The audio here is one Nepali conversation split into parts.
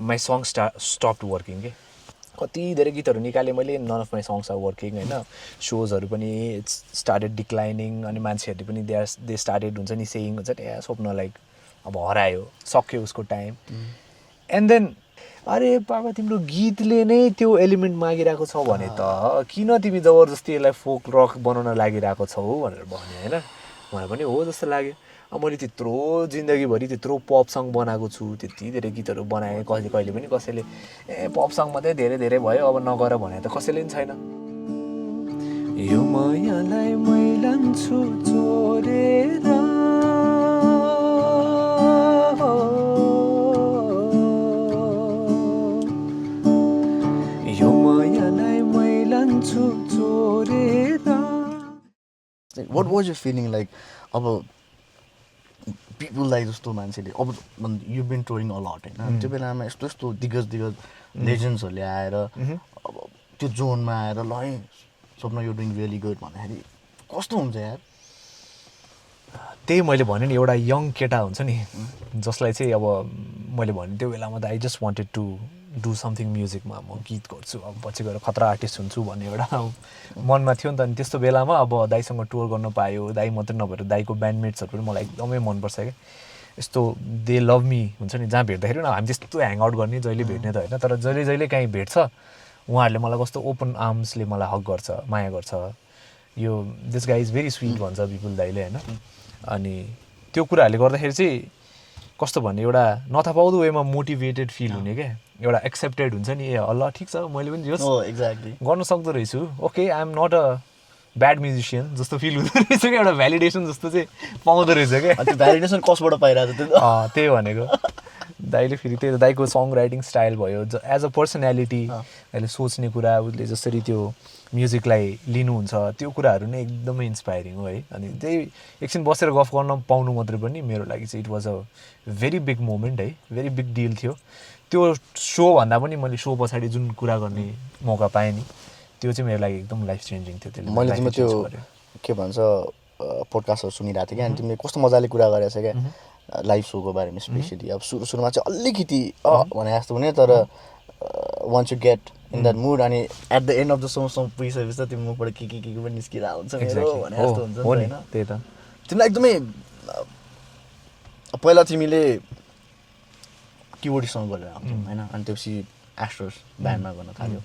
माई सङ स्टप्ड वर्किङ के कति धेरै गीतहरू निकालेँ मैले none of my songs are working होइन सोजहरू पनि इट्स स्टार्टेड डिक्लाइनिङ अनि मान्छेहरूले पनि दे स्टार्टेड हुन्छ नि सेयिङ हुन्छ नि स्वप्न लाइक अब हरायो सक्यो उसको टाइम एन्ड देन अरे बाबा तिम्रो गीतले नै त्यो एलिमेन्ट मागिरहेको छ भने त किन तिमी जबरजस्ती यसलाई फोक रक बनाउन लागिरहेको छौ भनेर भने होइन मलाई पनि हो जस्तो लाग्यो अब मैले त्यत्रो जिन्दगीभरि त्यत्रो पप सङ बनाएको छु त्यति धेरै गीतहरू बनाएँ कहिले पनि कसैले पप सङ मात्रै धेरै धेरै भयो अब नगर भने त कसैले पनि छैन यो मायालाई मैलान्छु चोरेर यो मायालाई मैलान्छु चोरेर What was your feeling like अब people like जस्तो मान्छेले अब you've been touring a lot होइन त्यो बेलामा यस्तो यस्तो दिग्गज लेजेन्ड्सहरूले आएर अब त्यो जोनमा आएर ल है स्वप्न यु डुइङ रियली गुड भन्दाखेरि कस्तो हुन्छ यार त्यही मैले भने नि एउटा यङ केटा हुन्छ नि जसलाई चाहिँ अब मैले भने त्यो बेलामा त I just wanted to do something म्युजिकमा म गीत गर्छु अब पछि गएर खतरा आर्टिस्ट हुन्छु भन्ने एउटा मनमा थियो नि त अनि त्यस्तो बेलामा अब दाइसँग टुर गर्न पायो दाइ मात्रै नभएर दाइको ब्यान्डमेट्सहरू पनि मलाई एकदमै मनपर्छ क्या यस्तो दे लभ मी हुन्छ नि जहाँ भेट्दाखेरि हामी त्यस्तो ह्याङ आउट गर्ने जहिले भेट्ने त होइन तर जहिले काहीँ भेट्छ उहाँहरूले मलाई कस्तो ओपन आर्म्सले मलाई हक गर्छ माया गर्छ यो this guy is very sweet भन्छ विपुल दाइले होइन अनि त्यो कुराहरूले गर्दाखेरि चाहिँ कस्तो भन्ने एउटा नथापाउँदो वेमा मोटिभेटेड फिल हुने क्या एउटा एक्सेप्टेड हुन्छ नि ए ल ठिक छ मैले पनि जोस् एक्ज्याक्टली गर्न सक्दो रहेछु okay I am not a bad musician जस्तो फिल हुँदो रहेछ क्या एउटा भ्यालिडेसन जस्तो चाहिँ पाउँदो रहेछ क्या त्यो भ्यालिडेसन कसबाट पाइरहेको छ त्यो त्यही भनेको दाइले फेरि त्यही त दाइको सङ राइटिङ स्टाइल भयो एज अ पर्सनालिटी दाइले सोच्ने कुरा उसले जसरी त्यो म्युजिकलाई लिनुहुन्छ त्यो कुराहरू नै एकदमै इन्सपायरिङ हो है अनि त्यही एकछिन बसेर गफ गर्न पाउनु मात्रै पनि मेरो लागि चाहिँ it was a very big moment है भेरी बिग डिल थियो त्यो सो भन्दा पनि मैले सो पछाडि जुन कुरा गर्ने मौका पाएँ नि त्यो चाहिँ मेरो लागि एकदम लाइफ चेन्जिङ थियो त्यसले मैले तिम्रो त्यो के भन्छ पोडकास्टहरू सुनिरहेको थिएँ क्या अनि तिमीले कस्तो मजाले कुरा गरेको छ क्या लाइभ सोको बारेमा स्पेसली अब सुरुमा चाहिँ अलिकति भने जस्तो हुने तर once you get in that mood अनि at the end of the song पुगिसकेपछि त तिम्रो मुखबाट के पनि निस्किरहेको हुन्छ मेरो भने जस्तो हुन्छ होइन त्यही त तिमीलाई एकदमै पहिला तिमीले किबोर्डसँग गरेर आउँथ्यौ होइन अनि त्यसपछि एस्ट्रोस ब्यान्डमा गर्न थाल्यो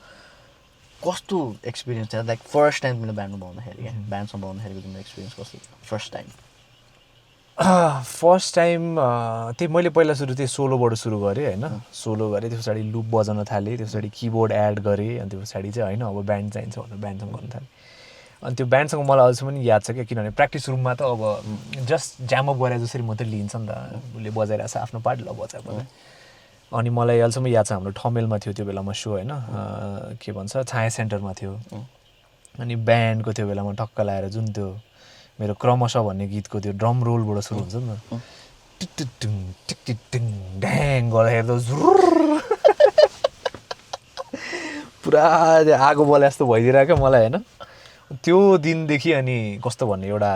कस्तो एक्सपिरियन्स थियो लाइक फर्स्ट टाइम तिमीले ब्यान्डमा पाउँदाखेरि क्या ब्यान्डसँग पाउँदाखेरि तिम्रो एक्सपिरियन्स कस्तो थियो फर्स्ट टाइम त्यही मैले पहिला सुरु त्यही सोलोबाट सुरु गरेँ होइन सोलो गरेँ त्यो पछाडि लुप बजाउन थालेँ त्यो पछाडि किबोर्ड एड गरेँ अनि त्यो पछाडि चाहिँ होइन अब ब्यान्ड चाहिन्छ भनेर ब्यान्डसँग गर्न थालेँ अनि त्यो ब्यान्डसँग मलाई अझै पनि याद छ क्या किनभने प्र्याक्टिस रुममा त अब जस्ट ज्यामअप गरेर जसरी मात्रै लिन्छ नि त उसले बजाइरहेको छ आफ्नो पार्ट ल बजाएको अनि मलाई अहिलेसम्म याद छ हाम्रो ठमेलमा थियो त्यो बेलामा सो होइन के भन्छ छाया सेन्टरमा थियो अनि ब्यान्डको त्यो बेलामा टक्क लगाएर जुन त्यो मेरो क्रमशः भन्ने गीतको त्यो ड्रम रोलबाट सुरु हुन्छ नि त टिक टिक टिक टिङ ढ्याङ गर्दाखेरि त जुर पुरा आगो बले जस्तो भइदिरहेको क्या मलाई होइन त्यो दिनदेखि अनि कस्तो भन्ने एउटा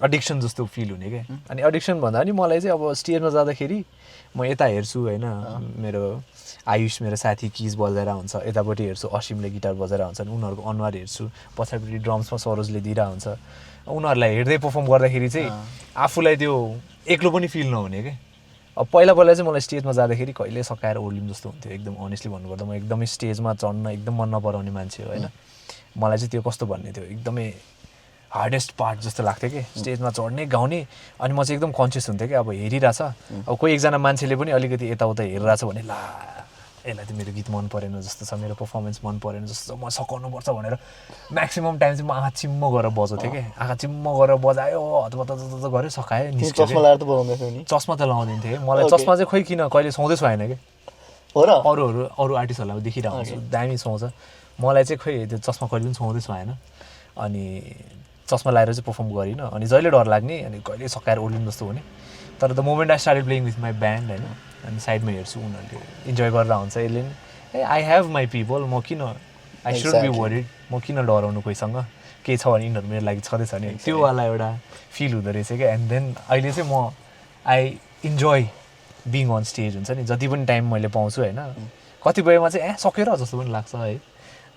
एडिक्सन जस्तो फिल हुने क्या अनि एडिक्सन भन्दा पनि मलाई चाहिँ अब स्टेजमा जाँदाखेरि म यता हेर्छु होइन मेरो आयुष मेरो साथी किज बजाएर हुन्छ यतापट्टि हेर्छु असिमले गिटार बजाएर हुन्छ उनीहरूको अनुहार हेर्छु पछाडिपट्टि ड्रम्समा सरोजले दिइरहेको हुन्छ उनीहरूलाई हेर्दै पर्फर्म गर्दाखेरि चाहिँ आफूलाई त्यो एक्लो पनि फिल नहुने क्या अब पहिला चाहिँ मलाई स्टेजमा जाँदाखेरि कहिले सकाएर ओर्लिम जस्तो हुन्थ्यो एकदम अनेस्टली भन्नुपर्दा म एकदमै स्टेजमा चढ्न एकदम मन नपराउने मान्छे हो होइन मलाई चाहिँ त्यो कस्तो भन्ने थियो एकदमै हार्डेस्ट पार्ट जस्तो लाग्थ्यो कि स्टेजमा चढ्ने गाउने अनि म चाहिँ एकदम कन्सियस हुन्थेँ कि अब हेरिरहेछ अब कोही एकजना मान्छेले पनि अलिकति यताउता हेरिरहेछ भने ला यसलाई त मेरो गीत मन परेन जस्तो छ मेरो पर्फर्मेन्स मन परेन जस्तो छ म सकाउनुपर्छ भनेर म्याक्सिमम् टाइम चाहिँ म आँखा चिम्म गरेर बजाउँथेँ कि आँखा चिम्म गरेर बजायो हतपत गऱ्यो सकायो निस्क्यो चस्मा लगाएर त बजाउँदैथ्यो नि चस्मा त लगाउँदैन थिएँ मलाई चस्मा चाहिँ खोइ किन कहिले सुहाउँदै सुहाएन कि हो र अरू आर्टिस्टहरूलाई देखिरहेको हुन्छु दामी सुहाउँछ मलाई चाहिँ खोइ त्यो चस्मा कहिले पनि सुहाउँदै सुहाएन अनि चस्मा लगाएर चाहिँ पर्फर्म गरिनँ अनि जहिले डर लाग्ने अनि कहिले सकाएर ओर्लिनु जस्तो हुने तर the moment I started playing with my band होइन अनि साइडमा हेर्छु उनीहरूले इन्जोय गरेर हुन्छ यसले ah I have my people म किन आई सुड बी वरिड म किन डराउनु कोहीसँग के छ भने यिनीहरू मेरो लागि छँदैछ नि त्यो वाला एउटा फिल हुँदो रहेछ क्या एन्ड देन अहिले चाहिँ म I enjoy being on stage हुन्छ नि जति पनि टाइम मैले पाउँछु होइन कतिपयमा चाहिँ सकेर जस्तो पनि लाग्छ है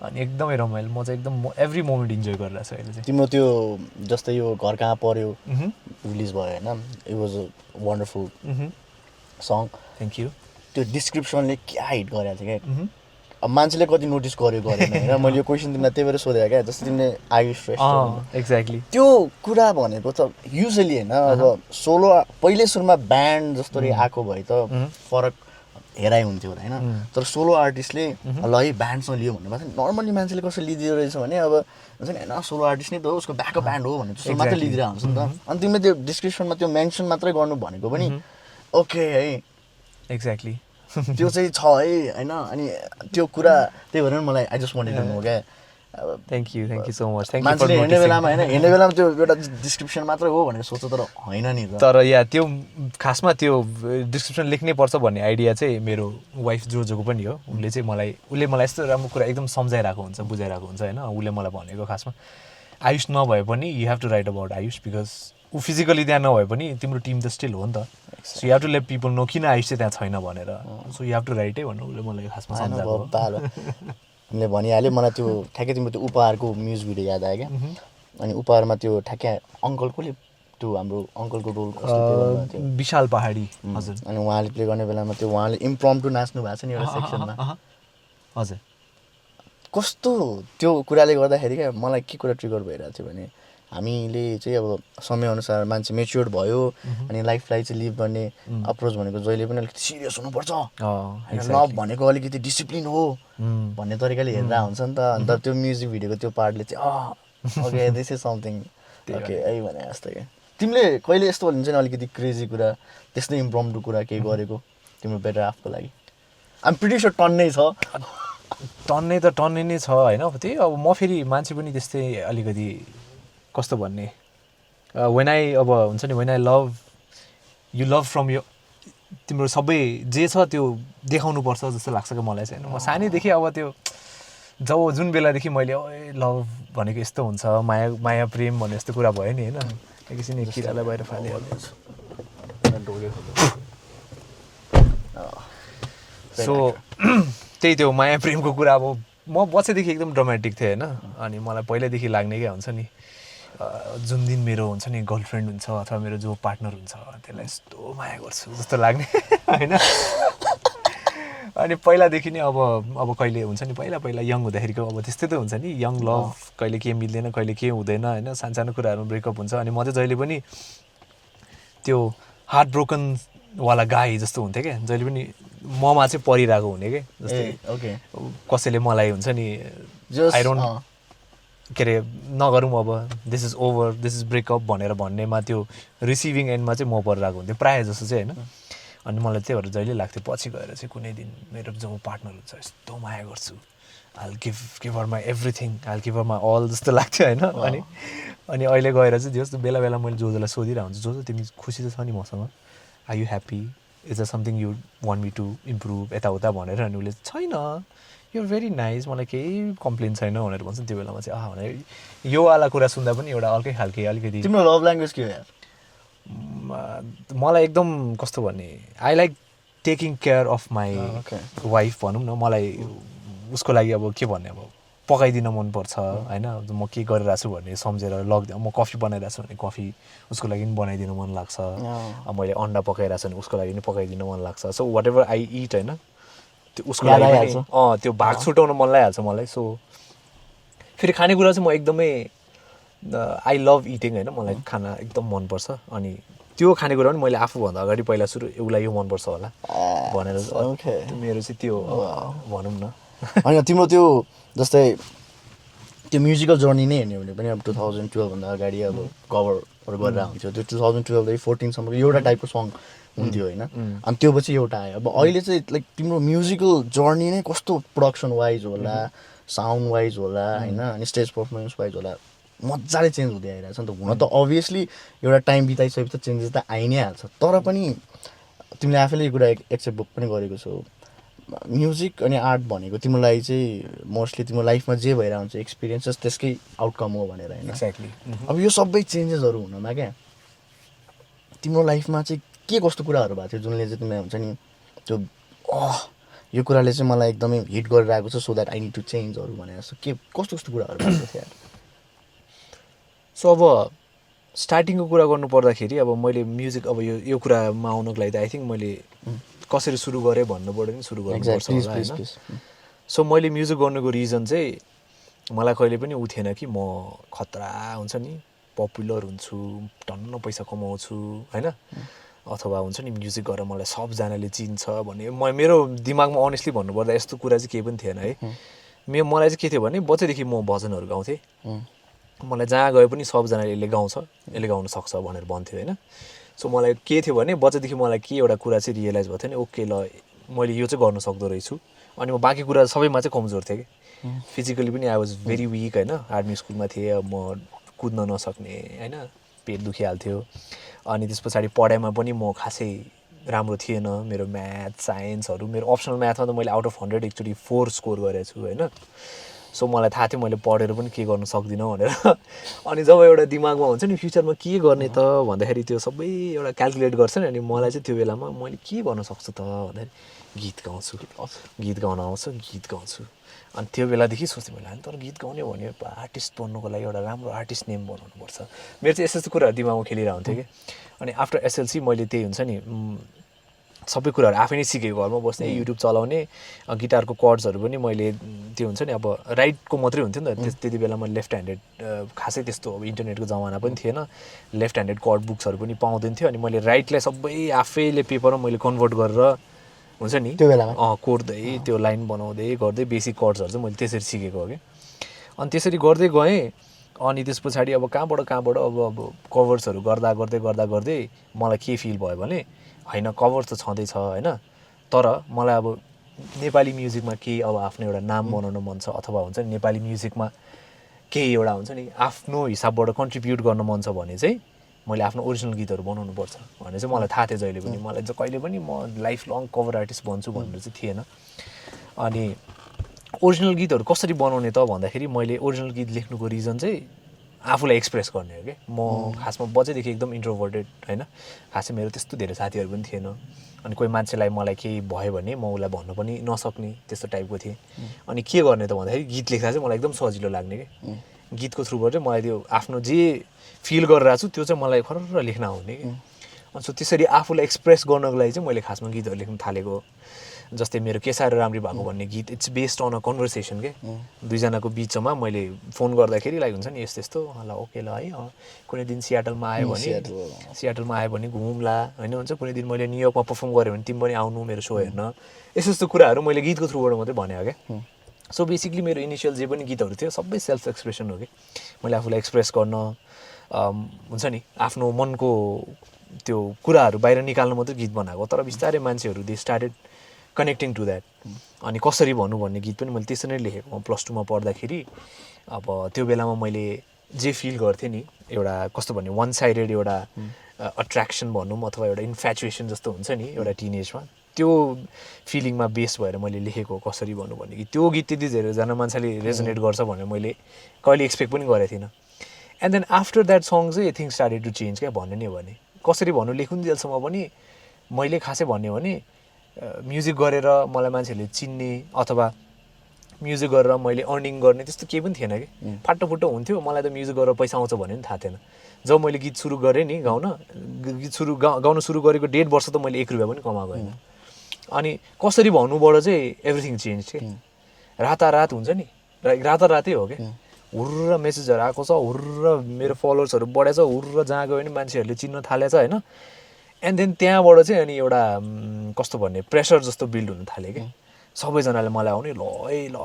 अनि एकदमै रमाइलो म चाहिँ एकदम एभ्री मोमेन्ट इन्जोय गरिरहेको छु अहिले चाहिँ तिम्रो त्यो जस्तै यो घर कहाँ पर्यो रिलिज भयो होइन it was a wonderful song thank you त्यो डिस्क्रिप्सनले क्या हिट गरेको थियो क्या अब मान्छेले कति नोटिस गर्यो गरेन होइन मैले यो क्वेसन तिमीलाई त्यही भएर सोधेको क्या जस्तो तिमीले आयुष श्रेष्ठ एक्ज्याक्टली त्यो कुरा भनेको त युजली होइन अब सोलो पहिल्यै सुरुमा ब्यान्ड जस्तो आएको भए त फरक हेराइ हुन्थ्यो होइन तर सोलो आर्टिस्टले ल है ब्यान्डसँग लियो भन्नु चाहिँ नर्मली मान्छेले कसरी लिइदिँदो रहेछ भने अब हुन्छ नि होइन सोलो आर्टिस्ट नै त हो उसको ब्याकअप ब्यान्ड हो भने जस्तो मात्रै लिइदिरहेको हुन्छ नि त अनि तिमीले त्यो डिस्क्रिप्सनमा त्यो मेन्सन मात्रै गर्नु भनेको पनि ओके है एक्ज्याक्टली त्यो चाहिँ छ है होइन अनि त्यो कुरा त्यही भएर मलाई I just wanted to know क्या thank you so much thank you मान्छेले हेर्ने बेलामा होइन हेर्ने बेलामा त्यो एउटा डिस्क्रिप्सन मात्रै हो भनेर सोच्छ तर होइन नि त तर या त्यो खासमा त्यो डिस्क्रिप्सन लेख्नै पर्छ भन्ने आइडिया चाहिँ मेरो वाइफ जोजोको पनि हो उसले मलाई यस्तो राम्रो कुरा एकदम सम्झाइरहेको हुन्छ बुझाइरहेको हुन्छ होइन उसले मलाई भनेको खासमा आयुष नभए पनि you have to write about Ayush because ऊ फिजिकली त्यहाँ नभए पनि तिम्रो टिम त स्टिल हो नि त so you have to let people know किन आयुष चाहिँ त्यहाँ छैन भनेर so you have to write है भन्नु उसले मलाई खासमा सम्झाएको तिमीले भनिहाल्यो मलाई त्यो ठ्याक्कै तिम्रो त्यो उपहारको म्युजिक भिडियो याद आयो क्या अनि उपहारमा त्यो ठ्याक्कै अङ्कल कसले त्यो हाम्रो अङ्कलको रोल कस्तो थियो विशाल पहाडी हजुर अनि उहाँले प्ले गर्ने बेलामा त्यो उहाँले इम्प्रम्प्टु नाच्नु भएको छ नि एउटा सेक्सनमा हजुर कस्तो त्यो कुराले गर्दाखेरि क्या मलाई के कुरा ट्रिगर भइरहेको थियो भने हामीले चाहिँ अब समयअनुसार मान्छे मेच्योर्ड भयो अनि लाइफलाई चाहिँ लिभ गर्ने अप्रोच भनेको जहिले पनि अलिकति सिरियस हुनुपर्छ लभ भनेको अलिकति डिसिप्लिन हो भन्ने तरिकाले हेरेर हुन्छ नि त अन्त त्यो म्युजिक भिडियोको त्यो पार्टले चाहिँ okay this is something okay है भने जस्तो क्या तिमीले कहिले यस्तो हुन्छ नि अलिकति क्रेजी कुरा त्यस्तै इम्प्रम्प्टु कुरा केही गरेको तिम्रो बेटर हाफको लागि आइम प्रिटी स्योर टन्नै छ टन्नै नै छ होइन त्यही अब म फेरि मान्छे पनि त्यस्तै अलिकति कस्तो भन्ने वेन आई अब हुन्छ नि when I love you love from यो तिम्रो सबै जे छ त्यो देखाउनुपर्छ जस्तो लाग्छ क्या मलाई चाहिँ होइन म सानैदेखि अब त्यो जब जुन बेलादेखि मैले लभ भनेको यस्तो हुन्छ माया प्रेम भन्ने यस्तो कुरा भयो नि होइन एकैछिन किरालाई बाहिर फालिहाल्नु सो त्यही त्यो माया प्रेमको कुरा अब म बच्चादेखि एकदम ड्रामेटिक थिएँ होइन अनि मलाई पहिल्यैदेखि लाग्ने क्या हुन्छ नि जुन दिन मेरो हुन्छ नि गर्लफ्रेन्ड हुन्छ अथवा मेरो जो पार्टनर हुन्छ त्यसलाई यस्तो माया गर्छु जस्तो लाग्ने होइन अनि पहिलादेखि नै अब कहिले हुन्छ नि पहिला यङ हुँदाखेरिको अब त्यस्तै त हुन्छ नि यङ लभ कहिले के मिल्दैन कहिले के हुँदैन होइन सानो कुराहरू ब्रेकअप हुन्छ अनि म चाहिँ जहिले पनि त्यो हार्ट ब्रोकनवाला गाई जस्तो हुन्थ्यो क्या जहिले पनि ममा चाहिँ परिरहेको हुने क्या जस्तै कसैले मलाई हुन्छ नि आई डोन्ट के अरे नगरौँ अब this is over this is breakup भनेर भन्नेमा त्यो रिसिभिङ एन्डमा चाहिँ म परिरहेको हुन्थ्यो प्रायः जस्तो चाहिँ होइन अनि मलाई त्यही भएर जहिले लाग्थ्यो पछि गएर चाहिँ कुनै दिन मेरो जो पार्टनर हुन्छ यस्तो माया गर्छु I'll give her my everything I'll give her my all जस्तो लाग्थ्यो होइन अनि अहिले गएर चाहिँ जस्तो बेला बेला मैले जोजोलाई सोधिरहेको हुन्छु जो तिमी खुसी त छ नि मसँग are you happy is a something you want me to improve यताउता भनेर अनि उसले छैन युआर भेरी नाइस मलाई केही कम्प्लेन छैन भनेर भन्छ त्यो बेलामा चाहिँ भने यो वाला कुरा सुन्दा पनि एउटा अर्कै खालके अलिकति तिम्रो लभ ल्याङ्ग्वेज के हो यार मलाई एकदम कस्तो भन्ने I like taking care of my wife भनौँ न मलाई उसको लागि अब के भन्ने अब पकाइदिन मनपर्छ होइन म के गरिरहेको छु भन्ने सम्झेर म कफी बनाइरहेको छु भने कफी उसको लागि पनि बनाइदिनु मन लाग्छ मैले अन्डा पकाइरहेको छु भने उसको लागि पनि पकाइदिनु मन लाग्छ so whatever I eat होइन त्यो उसको लागि त्यो भाग छुट्याउन मन लागिहाल्छ मलाई सो फेरि खानेकुरा चाहिँ म एकदमै आई लभ इटिङ होइन मलाई खाना एकदम मनपर्छ अनि त्यो खानेकुरा पनि मैले आफूभन्दा अगाडि पहिला सुरु उसलाई यो मनपर्छ होला भनेर मेरो चाहिँ त्यो भनौँ न होइन तिम्रो त्यो जस्तै त्यो म्युजिकल जर्नी नै हेर्ने भने पनि अब 2012 भन्दा अगाडि अब कभरहरू गरेर हुन्थ्यो त्यो 2012 14सम्मको एउटा टाइपको सङ हुन्थ्यो होइन अनि त्यो पछि एउटा आयो अब अहिले चाहिँ लाइक तिम्रो म्युजिकल जर्नी नै कस्तो प्रोडक्सन वाइज होला साउन्ड वाइज होला होइन अनि स्टेज पर्फर्मेन्स वाइज होला मजाले चेन्ज हुँदै आइरहेको छ नि त हुन त अभियसली एउटा टाइम बिताइसकेपछि त चेन्जेस त आइ नै हाल्छ तर पनि तिमीले आफैले यो कुरा एक्सेप्ट पनि गरेको छौ म्युजिक अनि आर्ट भनेको तिम्रो लागि चाहिँ मोस्टली तिम्रो लाइफमा जे भइरहेको हुन्छ एक्सपिरियन्सेस त्यसकै आउटकम हो भनेर होइन एक्ज्याक्टली अब यो सबै चेन्जेसहरू हुनमा क्या तिम्रो लाइफमा चाहिँ के कस्तो कुराहरू भएको थियो जुनले चाहिँ तिमीलाई हुन्छ नि त्यो यो कुराले चाहिँ मलाई एकदमै हिट गरिरहेको छ so that I need to चेन्जहरू भनेर जस्तो के कस्तो कस्तो कुराहरू भएको थियो यार? सो अब स्टार्टिङको कुरा गर्नु पर्दाखेरि अब मैले म्युजिक अब यो कुरामा आउनको लागि त आई थिङ्क मैले कसरी सुरु गरेँ भन्नुबाट पनि सुरु गर्नुपर्छ होला होइन. सो मैले म्युजिक गर्नुको रिजन चाहिँ मलाई कहिले पनि उ थिएन कि म खतरा हुन्छ नि पपुलर हुन्छु टन्न पैसा कमाउँछु होइन अथवा हुन्छ नि म्युजिक गरेर मलाई सबजनाले चिन्छ भन्ने मेरो दिमागमा अनेस्टली भन्नुपर्दा यस्तो कुरा चाहिँ केही पनि थिएन है. मलाई चाहिँ के थियो भने बच्चैदेखि म भजनहरू गाउँथेँ. मलाई जहाँ गए पनि सबजनाले यसले गाउँछ यसले गाउन सक्छ भनेर भन्थ्यो होइन. सो मलाई के थियो भने बच्चादेखि मलाई के एउटा कुरा चाहिँ रियलाइज भएको थियो नि ओके ल मैले यो चाहिँ गर्न सक्दो रहेछु. अनि म बाँकी कुरा सबैमा चाहिँ कमजोर थिएँ कि फिजिकली पनि आई वाज भेरी विक होइन. आर्मी स्कुलमा थिएँ म कुद्न नसक्ने होइन पेट दुखिहाल्थ्यो. अनि त्यस पछाडि पढाइमा पनि म खासै राम्रो थिएन. मेरो म्याथ साइन्सहरू मेरो अप्सनल म्याथमा त मैले आउट अफ 100 एकचोटि 4 स्कोर गरेको छु होइन. सो मलाई थाहा थियो मैले पढेर पनि के गर्न सक्दिनँ भनेर. अनि जब एउटा दिमागमा हुन्छ नि फ्युचरमा के गर्ने त भन्दाखेरि त्यो सबै एउटा क्यालकुलेट गर्छ नि. अनि मलाई चाहिँ त्यो बेलामा मैले के गर्न सक्छु त भन्दाखेरि गीत गाउँछु गीत गाउन आउँछ गीत गाउँछु. अनि त्यो बेलादेखि सोच्थेँ मैले तर गीत गाउने भने आर्टिस्ट बन्नुको लागि एउटा राम्रो आर्टिस्ट नेम बनाउनुपर्छ. मेरो चाहिँ यस्तो कुराहरू दिमागमा खेलिरहेको हुन्थ्यो कि. अनि आफ्टर एसएलसी मैले त्यही हुन्छ नि सबै कुराहरू आफै नै सिकेँ. घरमा बस्ने युट्युब चलाउने गिटारको कर्ड्सहरू पनि मैले त्यो हुन्छ नि अब राइटको मात्रै हुन्थ्यो नि त त्यति बेला मैले लेफ्ट ह्यान्डेड खासै त्यस्तो अब इन्टरनेटको जमाना पनि थिएन. लेफ्ट ह्यान्डेड कर्ड बुक्सहरू पनि पाउँदैन थियो. अनि मैले राइटलाई सबै आफैले पेपरमा मैले कन्भर्ट गरेर हुन्छ नि त्यो बेलामा कोर्दै त्यो लाइन बनाउँदै गर्दै बेसिक कर्ड्सहरू चाहिँ मैले त्यसरी सिकेको हो कि. अनि त्यसरी गर्दै गएँ. अनि त्यस पछाडि अब कहाँबाट अब कभर्सहरू गर्दै मलाई के फिल भयो भने होइन कभर त छँदैछ होइन तर मलाई अब नेपाली म्युजिकमा केही अब आफ्नो एउटा नाम बनाउन मन छ अथवा हुन्छ नि नेपाली म्युजिकमा केही एउटा हुन्छ नि आफ्नो हिसाबबाट कन्ट्रिब्युट गर्न मन छ भने चाहिँ मैले आफ्नो ओरिजिनल गीतहरू बनाउनुपर्छ भन्ने चाहिँ मलाई थाहा थियो. जहिले पनि मलाई चाहिँ कहिले पनि म लाइफ लङ कभर आर्टिस्ट बन्छु भनेर चाहिँ थिएन. अनि ओरिजिनल गीतहरू कसरी बनाउने त भन्दाखेरि मैले ओरिजिनल गीत लेख्नुको रिजन चाहिँ आफूलाई एक्सप्रेस गर्ने हो कि. म खासमा बच्चैदेखि एकदम इन्ट्रोभर्टेड होइन. खासै मेरो त्यस्तो धेरै साथीहरू पनि थिएन. अनि कोही मान्छेलाई मलाई केही भयो भने म उसलाई भन्न पनि नसक्ने त्यस्तो टाइपको थिएँ. अनि के गर्ने त भन्दाखेरि गीत लेख्दा चाहिँ मलाई एकदम सजिलो लाग्ने कि. गीतको थ्रुबाट चाहिँ मलाई त्यो आफ्नो जे फिल गरिरहेको छु त्यो चाहिँ मलाई फर्र लेख्न आउने कि. अनि सो त्यसरी आफूलाई एक्सप्रेस गर्नको लागि चाहिँ मैले खासमा गीतहरू लेख्न थालेको. जस्तै मेरो के साह्रो राम्री भएको भन्ने गीत it's based on a conversation के. दुईजनाको बिचमा मैले फोन गर्दाखेरि लाइक हुन्छ नि यस्तो यस्तो ल ओके ल है कुनै दिन सियाटलमा आयो भने घुमौँला होइन हुन्छ. कुनै दिन मैले न्युयोर्कमा पर्फर्म गरेँ भने तिमी पनि आउनु मेरो सो हेर्न. यस्तो यस्तो कुराहरू मैले गीतको थ्रुबाट मात्रै भने हो क्या. सो बेसिकली मेरो इनिसियल जे पनि गीतहरू थियो सबै सेल्फ एक्सप्रेसन हो कि. मैले आफूलाई एक्सप्रेस गर्न हुन्छ नि आफ्नो मनको त्यो कुराहरू बाहिर निकाल्न मात्रै गीत बनाएको. तर बिस्तारै मान्छेहरू they started connecting to that. अनि कसरी भन्नु भन्ने गीत पनि मैले त्यसरी नै लेखेको. म +2 मा पढ्दाखेरि अब त्यो बेलामा मैले जे फिल गर्थेँ नि एउटा कस्तो भन्ने वान साइडेड एउटा अट्र्याक्सन भनौँ अथवा एउटा इन्फ्याचुएसन जस्तो हुन्छ नि एउटा टिनेजमा त्यो फिलिङमा बेस भएर मैले लेखेको कसरी भन्नु भन्ने गीत. त्यो गीत त्यति धेरैजना मान्छेले रेजोनेट गर्छ भनेर मैले कहिले एक्सपेक्ट पनि गरेको थिइनँ. And then after that song चाहिँ थिङ्स स्टार्टेड टु चेन्ज क्या. भन्ने नै भने कसरी भन्नु लेखुन्जेलसम्म पनि मैले खासै भन्ने हो भने म्युजिक गरेर मलाई मान्छेहरूले चिन्ने अथवा म्युजिक गरेर मैले अर्निङ गर्ने त्यस्तो केही पनि थिएन कि. फाटोफुट्टो हुन्थ्यो. मलाई त म्युजिक गरेर पैसा आउँछ भन्ने पनि थाहा थिएन. जब मैले गीत सुरु गरेँ नि गाउन सुरु गरेको 1.5 वर्ष त मैले 1 रुपियाँ पनि कमाएको होइन. अनि कसरी भन्नुबाट चाहिँ एभ्रिथिङ चेन्ज के. रातारात हुन्छ नि रातारातै हो क्या. हुर्र मेसेजहरू आएको छ हुर्र मेरो फलोवर्सहरू बढेछ हुर्र जहाँ गयो भने मान्छेहरूले चिन्न थालेछ होइन. एन्ड देन त्यहाँबाट चाहिँ अनि एउटा कस्तो भन्ने प्रेसर जस्तो बिल्ड हुन थाल्यो कि. सबैजनाले मलाई आउने ल है ल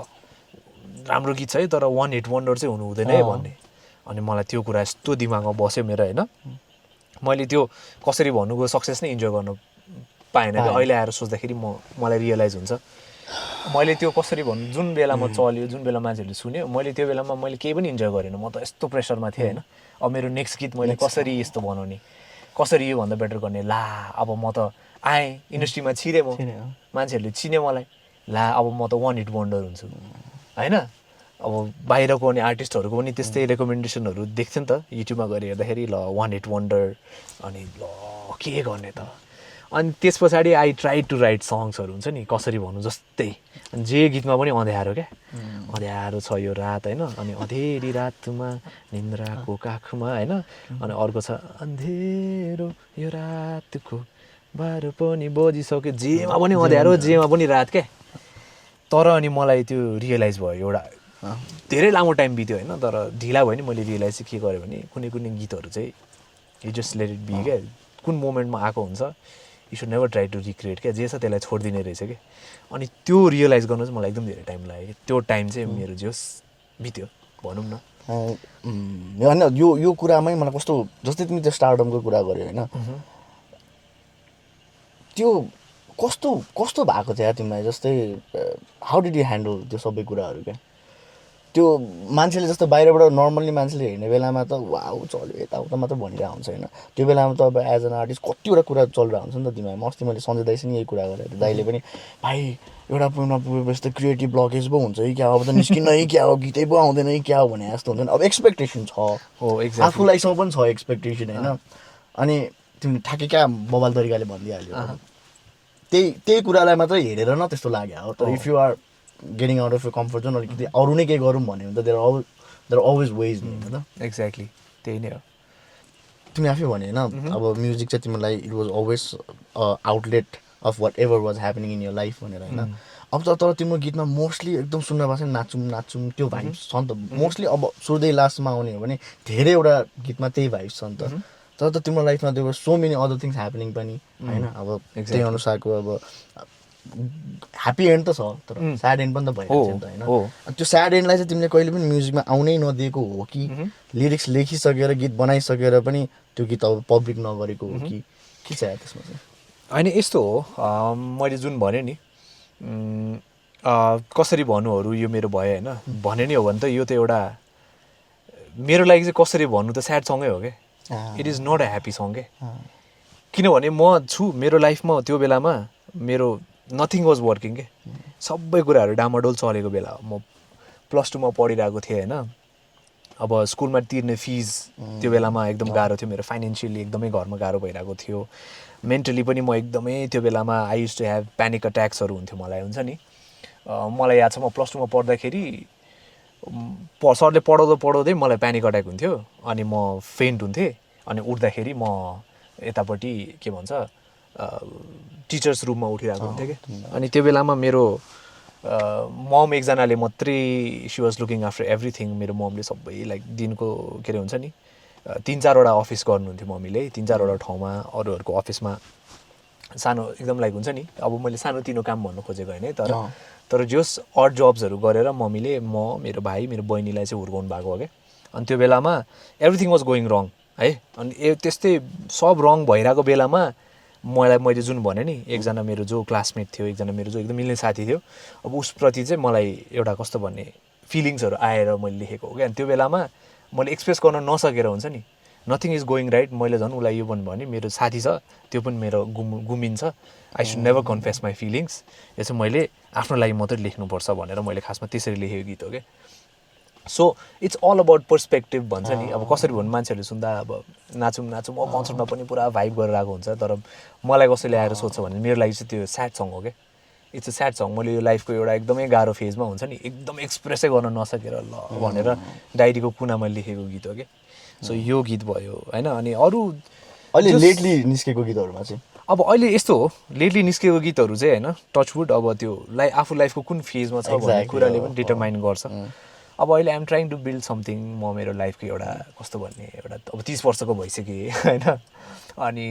राम्रो गीत छ है तर 1 हिट वन्डर चाहिँ हुनु हुँदैन है भन्ने. अनि मलाई त्यो कुरा यस्तो दिमागमा बस्यो मेरो होइन. मैले त्यो कसरी भन्नुको सक्सेस नै इन्जोय गर्न पाएन कि. अहिले आएर सोच्दाखेरि मलाई रियलाइज हुन्छ मैले त्यो कसरी भन्नु जुन बेलामा चल्यो जुन बेला मान्छेहरूले सुन्यो मैले त्यो बेलामा मैले केही पनि इन्जोय गरेन. म त यस्तो प्रेसरमा थिएँ होइन. अब मेरो नेक्स्ट गीत मैले कसरी यस्तो बनाउने कसरी योभन्दा बेटर गर्ने. ला अब म त आएँ इन्डस्ट्रीमा छिरेँ म मान्छेहरूले चिने मलाई. ला अब म त 1 हिट वन्डर हुन्छु होइन. अब बाहिरको अनि आर्टिस्टहरूको पनि त्यस्तै रेकमेन्डेसनहरू देख्थ्यो नि त युट्युबमा गएर हेर्दाखेरि ल 1 हिट वन्डर. अनि ल के गर्ने त अनि त्यस पछाडि आई ट्राई टु राइट सङ्ग्सहरू हुन्छ नि कसरी भन्नु जस्तै अनि जे गीतमा पनि अँध्यारो क्या अँध्यारो छ यो रात होइन अनि अँधेरी रातमा निन्द्राको काखमा होइन अनि अर्को छ अँधेरो यो रातको 12 पनि बजिसक्यो जेमा पनि अँध्यारो जेमा पनि रात क्या तर अनि मलाई त्यो रियलाइज भयो एउटा धेरै लामो टाइम बित्यो होइन तर ढिला भयो नि मैले रियलाइज चाहिँ के गरेँ भने कुनै कुनै गीतहरू चाहिँ you just let it be क्या कुन मोमेन्टमा आएको हुन्छ you should never try to recreate क्या जे छ त्यसलाई छोडिदिने रहेछ कि अनि त्यो रियलाइज गर्नु चाहिँ मलाई एकदम धेरै टाइम लाग्यो कि त्यो टाइम चाहिँ मेरो जोस् बित्यो भनौँ न होइन यो कुरामै मलाई कस्तो जस्तै तिमी त्यो स्टारडमको कुरा गर्यो होइन त्यो कस्तो कस्तो भएको थियो तिमीलाई जस्तै हाउ डिड यु ह्यान्डल त्यो सबै कुराहरू क्या त्यो मान्छेले जस्तो बाहिरबाट नर्मल्ली मान्छेले हेर्ने बेलामा त वाउ चल्यो यताउता मात्र भनिरहेको हुन्छ होइन त्यो बेलामा त अब एज एन आर्टिस्ट कतिवटा कुरा चलिरहेको हुन्छ नि त दिमागमा अस्ति मैले सञ्जय दाइसँग यही कुरा गरेँ दाइले पनि भाइ एउटा पुग्न पुगेपछि त क्रिएटिभ ब्लकेज पो हुन्छ कि क्या अब त निस्किन है क्या हो गीतै पो आउँदैन कि क्या हो भने जस्तो हुन्छ नि अब एक्सपेक्टेसन छ आफूलाईसँग पनि छ एक्सपेक्टेसन होइन अनि तिमीले ठ्याक्कै क्या बबाल तरिकाले भनिदिइहाल्यो त्यही कुरालाई मात्र हेरेर न त्यस्तो लाग्यो हो तर if you are getting out of your comfort zone अलिकति अरू नै केही गरौँ भन्यो भने त देयर अलवेज वेज नि होइन त एक्ज्याक्टली त्यही नै हो तिमी आफै भने होइन अब म्युजिक चाहिँ तिमीलाई it was always outlet of whatever was happening in your life भनेर होइन अब त तर तिम्रो गीतमा मोस्टली एकदम सुन्न पाएको छ नाचौँ त्यो भाइब्स छ नि त मोस्टली अब सुरुदै लास्टमा आउने हो भने धेरैवटा गीतमा त्यही भाइब्स छ नि त तर त तिम्रो लाइफमा त्यो so many other things happening पनि होइन अब त्यही अनुसारको अब ह्याप्पी एन्ड त छ तर स्याड एन्ड पनि त भइरहेको छ नि त होइन त्यो स्याड एन्डलाई चाहिँ तिमीले कहिले पनि म्युजिकमा आउनै नदिएको हो कि लिरिक्स लेखिसकेर गीत बनाइसकेर पनि त्यो गीत अब पब्लिक नगरेको हो कि के छ त्यसमा चाहिँ होइन यस्तो हो मैले जुन भने नि कसरी भन्नुहरू यो मेरो भयो होइन भने नि हो भने त यो त एउटा मेरो लागि चाहिँ कसरी भन्नु त स्याड सङ्गै हो क्या it is not a happy song क्या किनभने म छु मेरो लाइफमा त्यो बेलामा मेरो नथिङ वाज वर्किङ के सबै कुराहरू डामाडोल चलेको बेला म +2मा पढिरहेको थिएँ होइन अब स्कुलमा तिर्ने फिज त्यो बेलामा एकदम गाह्रो थियो मेरो फाइनेन्सियली एकदमै घरमा गाह्रो भइरहेको थियो मेन्टली पनि म एकदमै त्यो बेलामा I use to have panic अट्याक्सहरू हुन्थ्यो मलाई हुन्छ नि मलाई याद छ म +2मा पढ्दाखेरि सरले पढाउँदै मलाई प्यानिक अट्याक हुन्थ्यो अनि म फेन्ट हुन्थेँ अनि उठ्दाखेरि म यतापट्टि के भन्छ टिचर्स रुममा उठिरहेको हुन्थ्यो कि अनि त्यो बेलामा मेरो मम एकजनाले मात्रै she was looking after everything मेरो ममले सबै लाइक दिनको के अरे हुन्छ नि 3-4वटा अफिस गर्नुहुन्थ्यो मम्मीले 3-4वटा ठाउँमा अरूहरूको अफिसमा सानो एकदम लाइक हुन्छ नि अब मैले सानोतिनो काम भन्नु खोजेको होइन तर जस अड जब्सहरू गरेर मम्मीले म मेरो भाइ मेरो बहिनीलाई चाहिँ हुर्काउनु भएको हो क्या अनि त्यो बेलामा एभ्रिथिङ वाज गोइङ रङ है अनि त्यस्तै सब रङ भइरहेको बेलामा मैले जुन भने नि एकजना मेरो जो क्लासमेट थियो एकजना मेरो जो एकदम मिल्ने साथी थियो अब उसप्रति चाहिँ मलाई एउटा कस्तो भन्ने फिलिङ्सहरू आएर मैले लेखेको हो क्या अनि त्यो बेलामा मैले एक्सप्रेस गर्न नसकेर हुन्छ नि नथिङ इज गोइङ राइट मैले झन् उसलाई यो भने मेरो साथी छ त्यो पनि मेरो गुमिन्छ I should never confess my feelings यो चाहिँ मैले आफ्नो लागि मात्रै लेख्नुपर्छ भनेर मैले खासमा त्यसरी लेखेको गीत हो क्या so it's all about perspective भन्छ नि अब कसरी भन्नु मान्छेहरूले सुन्दा अब नाचौँ अब कन्सर्टमा पनि पुरा भाइब गरेर आएको हुन्छ तर मलाई कसैले आएर सोध्छ भने मेरो लागि चाहिँ त्यो स्याड सङ हो क्या इट्स अ स्याड सङ मैले यो लाइफको एउटा एकदमै गाह्रो फेजमा हुन्छ नि एकदम एक्सप्रेसै गर्न नसकेर ल भनेर डायरीको कुनामा लेखेको गीत हो क्या सो यो गीत भयो होइन अनि अरू अहिले लेटली निस्केको गीतहरूमा चाहिँ अब अहिले यस्तो हो लेटली निस्केको गीतहरू चाहिँ होइन टचवुड अब त्यो आफू लाइफको कुन फेजमा छ भन्ने कुराले पनि डिटरमाइन गर्छ अब अहिले I'm trying to build something म मेरो लाइफको एउटा कस्तो भन्ने एउटा अब 30 वर्षको भइसकेँ होइन अनि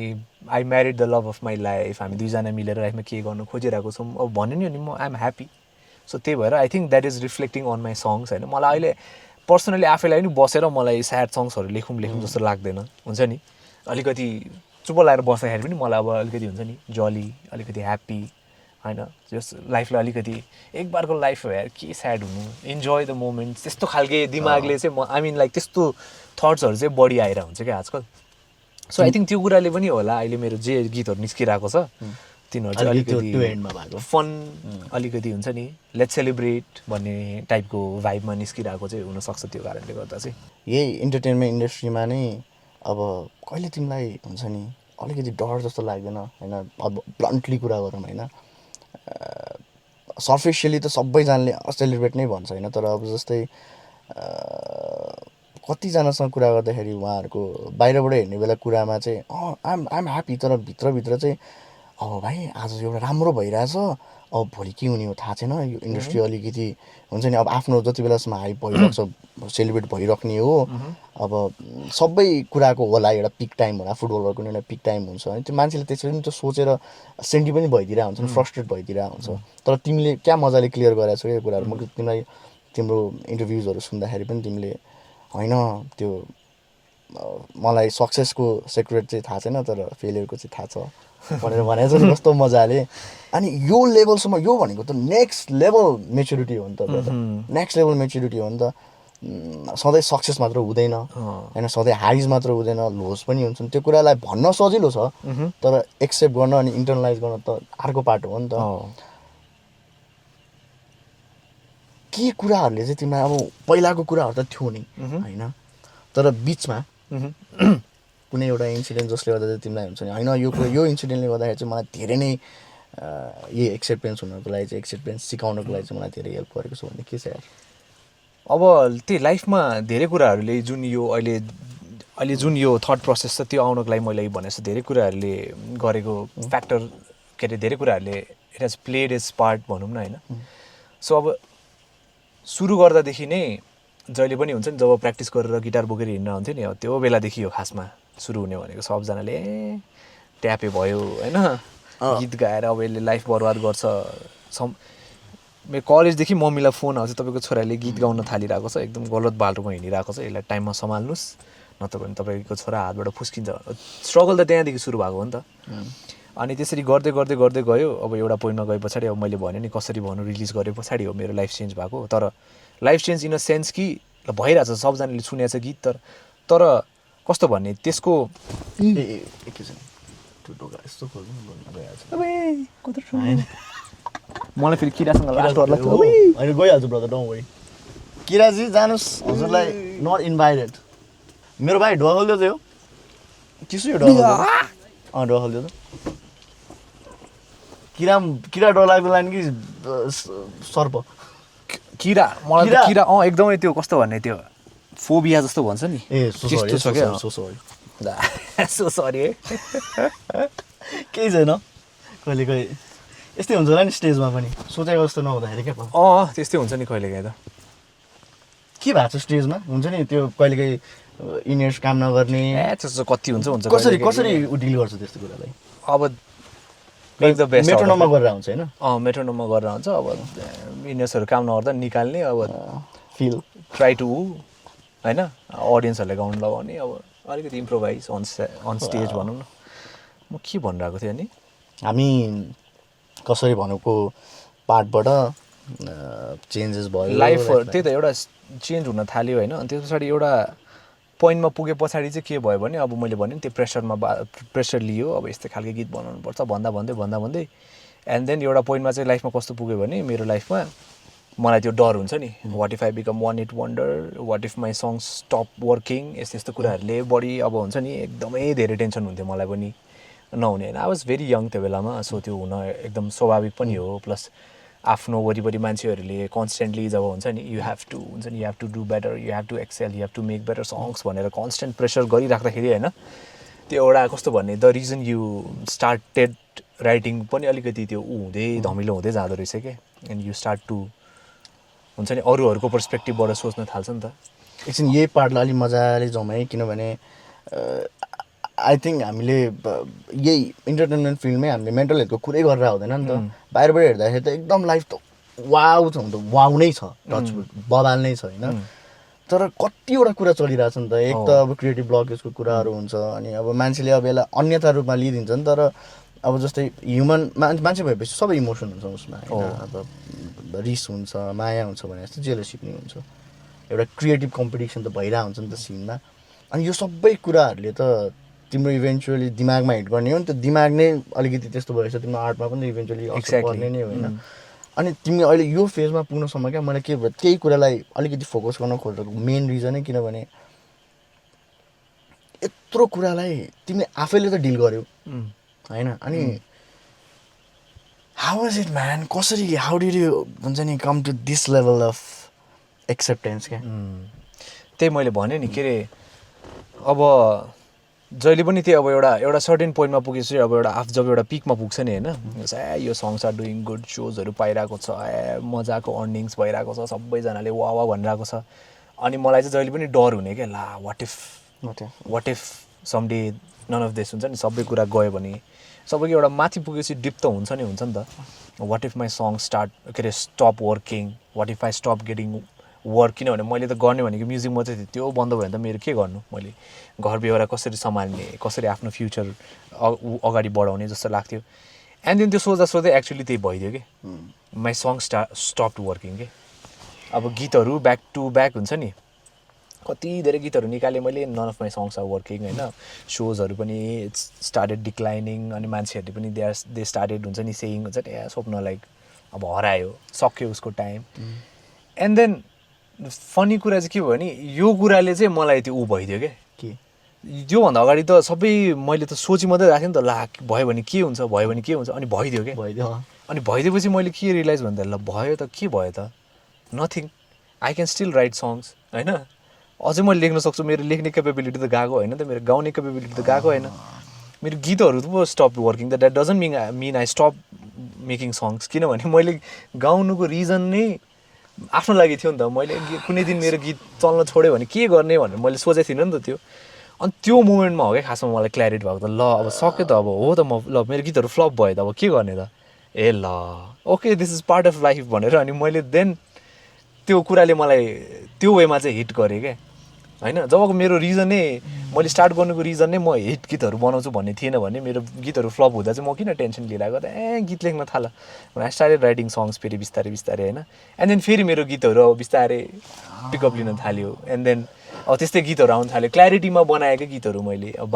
I married the love of my life हामी दुईजना मिलेर लाइफमा के गर्नु खोजिरहेको छौँ अब भन्यो नि अनि म आइएम ह्याप्पी सो त्यही भएर I think that is reflecting on my songs होइन मलाई अहिले पर्सनली आफैलाई पनि बसेर मलाई स्याड सङ्ग्सहरू लेखौँ जस्तो लाग्दैन हुन्छ नि अलिकति चुप लाएर बस्दाखेरि पनि मलाई अब अलिकति हुन्छ नि जली अलिकति ह्याप्पी होइन जस लाइफलाई अलिकति एक बारको लाइफ हो यार के स्याड हुनु इन्जोय द मोमेन्ट्स त्यस्तो खालके दिमागले चाहिँ आई मिन लाइक त्यस्तो थट्सहरू चाहिँ बढी आएर हुन्छ क्या आजकल सो आई थिङ्क त्यो कुराले पनि होला अहिले मेरो जे गीतहरू निस्किरहेको छ तिनीहरू चाहिँ अलिकति फन अलिकति हुन्छ नि लेट्स सेलिब्रेट भन्ने टाइपको भाइबमा निस्किरहेको चाहिँ हुनसक्छ त्यो कारणले गर्दा चाहिँ यही इन्टरटेनमेन्ट इन्डस्ट्रीमा नै अब कहिले तिमीलाई हुन्छ नि अलिकति डर जस्तो लाग्दैन होइन अब ब्लन्टली कुरा गरौँ होइन सर्फेसियली त सबैजनाले सेलिब्रेट नै भन्छ होइन तर अब जस्तै कतिजनासँग कुरा गर्दाखेरि उहाँहरूको बाहिरबाट हेर्ने बेला कुरामा चाहिँ आइएम ह्याप्पी तर भित्रभित्र चाहिँ अब भाइ आज एउटा राम्रो भइरहेछ अब भोलि के हुने हो थाहा छैन यो इन्डस्ट्री अलिकति हुन्छ नि अब आफ्नो जति बेलासम्म हाइप भइरहेको छ सेलिब्रेट भइराख्ने हो अब सबै कुराको होला एउटा पिक टाइम होला फुटबलको एउटा पिक टाइम हुन्छ अनि त्यो मान्छेले त्यसरी पनि त्यो सोचेर सेन्टी पनि भइदिरहेको हुन्छ फ्रस्ट्रेट भइदिरहेको हुन्छ तर तिमीले क्या मजाले क्लियर गरेको छौ यो कुराहरू म तिमीलाई तिम्रो इन्टरभ्युजहरू सुन्दाखेरि पनि तिमीले होइन त्यो मलाई सक्सेसको सेक्रेट चाहिँ थाहा छैन तर फेलियरको चाहिँ थाहा छ भनेर भनेको छ कस्तो मजाले अनि यो लेभलसम्म यो भनेको त नेक्स्ट लेभल मेच्युरिटी हो नि त नेक्स्ट लेभल मेच्युरिटी हो नि त सधैँ सक्सेस मात्र हुँदैन होइन सधैँ हाइज मात्र हुँदैन लोज पनि हुन्छन् त्यो कुरालाई भन्न सजिलो छ तर एक्सेप्ट गर्न अनि इन्टरनलाइज गर्न त अर्को पाटो हो नि त के कुराहरूले चाहिँ तिमीलाई अब पहिलाको कुराहरू त थियो नि होइन तर बिचमा कुनै एउटा इन्सिडेन्ट जसले गर्दा चाहिँ तिमीलाई हुन्छ नि होइन यो इन्सिडेन्टले गर्दाखेरि चाहिँ मलाई धेरै नै यही एक्सेप्टेन्स हुनको लागि चाहिँ एक्सेप्टेन्स सिकाउनको लागि चाहिँ मलाई धेरै हेल्प गरेको छ भन्ने के छ यार अब त्यही लाइफमा धेरै कुराहरूले जुन यो अहिले जुन यो थट प्रोसेस छ त्यो आउनको लागि मैले भनेको छु धेरै कुराहरूले गरेको फ्याक्टर के अरे धेरै कुराहरूले it has played is part भनौँ न होइन सो अब सुरु गर्दादेखि नै जहिले पनि हुन्छ नि जब प्र्याक्टिस गरेर गिटार बोकेर हिँड्न हुन्थ्यो नि अब त्यो बेलादेखि हो खासमा सुरु हुने भनेको सबजनाले ट्यापे भयो होइन गीत गाएर अब यसले लाइफ बर्बाद गर्छ मेरो कलेजदेखि मम्मीलाई फोन आउँछ तपाईँको छोराले गीत गाउन थालिरहेको छ एकदम गलत बाटोमा हिँडिरहेको छ यसलाई टाइममा सम्हाल्नुहोस् नत्र भने तपाईँको छोरा हातबाट फुस्किन्छ स्ट्रगल त त्यहाँदेखि सुरु भएको हो नि त अनि त्यसरी गर्दै गर्दै गर्दै गयो अब एउटा पोइन्टमा गए पछाडि अब मैले भने नि कसरी भन्नु रिलिज गरे पछाडि हो मेरो लाइफ चेन्ज भएको तर life change in a sense कि भइरहेछ सबजनाले सुनेको छ गीत तर कस्तो भन्ने त्यसको मलाई फेरि किरासँग होइन गइहाल्छु ब्रदर डोन्ट वरी किराजी जानुहोस् हजुरलाई नट इन्भाइटेड मेरो भाइ ढुवा खोल्दै थियो चिसो यो ढुवा खोल्दै त किरा डर लाग्दो लाग्ने कि सर्प किरा मलाई त किरा एकदमै त्यो कस्तो भन्ने त्यो फोबिया जस्तो भन्छ नि त्यस्तो छ क्या सो सरी है केही छैन कहिले कहिले यस्तै हुन्छ होला नि स्टेजमा पनि सोचेको जस्तो नहुँदाखेरि क्या त्यस्तै हुन्छ नि कहिले काहीँ त के भएको छ स्टेजमा हुन्छ नि त्यो कहिले काहीँ इनियर्स काम नगर्ने त्यस्तो कति हुन्छ कसरी डिल गर्छ त्यस्तो कुरालाई अब मेक द बेस्ट मेट्रोनोममा गरेर हुन्छ होइन मेट्रोनोममा गरेर हुन्छ अब इनियर्सहरू काम नगर्दा निकाल्ने अब फिल ट्राई टु होइन अडियन्सहरूलाई गाउनु लगाउने अब अलिकति इम्प्रोभाइज अन स्टेज भनौँ न म के भनिरहेको थिएँ नि हामी कसरी भनेको पार्टबाट चेन्जेस भयो लाइफ त्यही त एउटा चेन्ज हुन थाल्यो होइन अनि त्यस पछाडि एउटा पोइन्टमा पुगे पछाडि चाहिँ के भयो भने अब मैले भने नि त्यो प्रेसर लियो अब यस्तै खालको गीत बनाउनुपर्छ भन्दा भन्दै एन्ड देन एउटा पोइन्टमा चाहिँ लाइफमा कस्तो पुग्यो भने मेरो लाइफमा मलाई त्यो डर हुन्छ नि what if I become one hit wonder what if my song stop working यस्तो कुराहरूले बढी अब हुन्छ नि एकदमै धेरै टेन्सन हुन्थ्यो मलाई पनि नहुने होइन आई वाज भेरी यङ त्यो बेलामा सो त्यो हुन एकदम स्वाभाविक पनि हो प्लस आफ्नो वरिपरि मान्छेहरूले कन्सटेन्टली जब हुन्छ नि यु हेभ टु हुन्छ नि you have to do better you have to excel you have to make better songs भनेर कन्सटेन्ट प्रेसर गरिराख्दाखेरि होइन त्यो एउटा कस्तो भन्ने the reason you started writing पनि अलिकति त्यो हुँदै धमिलो हुँदै जाँदो रहेछ क्या एन्ड यु स्टार्ट टु हुन्छ नि अरूहरूको पर्सपेक्टिभबाट सोच्न थाल्छ नि त एकछिन यही पार्टलाई अलिक मजाले जाउँ है किनभने आई थिङ्क हामीले यही इन्टरटेनमेन्ट फिल्डमै हामीले मेन्टल हेल्थको कुरै गरेर हुँदैन नि त बाहिरबाट हेर्दाखेरि त एकदम लाइफ त वाउ छ त वाउ नै छ टच बवाल नै छ होइन तर कतिवटा कुरा चलिरहेछ नि त एक त अब क्रिएटिभ ब्लकेजको कुराहरू हुन्छ अनि अब मान्छेले अब यसलाई अन्यथा रूपमा लिइदिन्छ नि तर अब जस्तै ह्युमन मान्छे भएपछि सबै इमोसन हुन्छ उसमा होइन अब रिस हुन्छ माया हुन्छ भने जस्तो जेलसी पनि हुन्छ एउटा क्रिएटिभ कम्पिटिसन त भइरहेको हुन्छ नि त सिनमा अनि यो सबै कुराहरूले त तिम्रो इभेन्चुअली दिमागमा हिट गर्ने हो नि त्यो दिमाग नै अलिकति त्यस्तो भएछ तिम्रो आर्टमा पनि इभेन्चुअली असर पर्ने नै होइन अनि तिमी अहिले यो फेजमा पुग्नसम्म क्या मलाई के भयो त्यही कुरालाई अलिकति फोकस गर्न खोजेको मेन रिजनै किनभने यत्रो त्यत्रो कुरालाई तिमीले आफैले त डिल गर्यौ होइन अनि हाउ वाज इट म्यान कसरी हाउ डिड यु हुन्छ नि come to this level of acceptance क्या त्यही मैले भने नि के अरे अब जहिले पनि त्यही अब एउटा सर्टेन पोइन्टमा पुगेपछि अब जब एउटा पिकमा पुग्छ नि होइन यो सङ्ग्स आर डुइङ गुड सोजहरू पाइरहेको छ मजाको अर्निङ्स भइरहेको छ सबैजनाले वा भनिरहेको छ अनि मलाई चाहिँ जहिले पनि डर हुने क्या ला what if someday none of this हुन्छ नि सबै कुरा गयो भने सबैको एउटा माथि पुगेपछि डिप त हुन्छ नि त what if my song stop working what if I stop getting work किनभने मैले त गर्ने भनेको म्युजिक मात्रै थियो त्यो बन्द भयो भने त मेरो के गर्नु मैले घर बेहोरा कसरी सम्हाल्ने कसरी आफ्नो फ्युचर अगाडि बढाउने जस्तो लाग्थ्यो एन्ड देन त्यो सोच्दै एक्चुअली त्यही भइदियो कि माई सङ स्टप वर्किङ के अब गीतहरू ब्याक टु ब्याक हुन्छ नि कति धेरै गीतहरू निकालेँ मैले none of my songs are working होइन सोजहरू पनि इट्स स्टार्टेड डिक्लाइनिङ अनि मान्छेहरूले पनि दे स्टार्टेड हुन्छ नि सेयिङ हुन्छ नि स्वप्न लाइक अब हरायो सक्यो उसको टाइम एन्ड देन फनी कुरा चाहिँ के भयो भने यो कुराले चाहिँ मलाई त्यो भइदियो क्या त्योभन्दा अगाडि त सबै मैले त सोची मात्रै राखेँ नि त ला भयो भने के हुन्छ अनि भइदियो क्या अनि भइदिएपछि मैले के रियलाइज भन्दा ल भयो त के भयो त nothing I can still right songs होइन अझै मैले लेख्न सक्छु मेरो लेख्ने क्यापेबिलिटी त गएको होइन त मेरो गाउने क्यापेबिलिटी त गएको होइन मेरो गीतहरू त stop working that doesn't mean I stop making songs किनभने मैले गाउनुको रिजन नै आफ्नो लागि थियो नि त मैले कुनै दिन मेरो गीत चल्न छोड्यो भने के गर्ने भनेर मैले सोचेको थिइनँ नि त त्यो अनि त्यो मोमेन्टमा हो क्या खासमा मलाई क्ल्यारिटी भएको त ल अब सक्यो त अब हो त म ल मेरो गीतहरू फ्लप भयो त अब के गर्ने त ए ल okay this is part of life भनेर अनि मैले देन त्यो कुराले मलाई त्यो वेमा चाहिँ हिट गरेँ क्या होइन जब मेरो रिजन नै मैले स्टार्ट गर्नुको रिजन नै म हिट गीतहरू बनाउँछु भन्ने थिएन भने मेरो गीतहरू फ्लप हुँदा चाहिँ म किन टेन्सन लिइरहेको त गीत लेख्न थाल आई स्टार्टेड राइटिङ सङ्ग्स फेरि बिस्तारै होइन एन्ड देन फेरि मेरो गीतहरू अब बिस्तारै पिकअप लिन थाल्यो एन्ड देन अब त्यस्तै गीतहरू आउनु थाल्यो क्ल्यारिटीमा बनाएकै गीतहरू मैले अब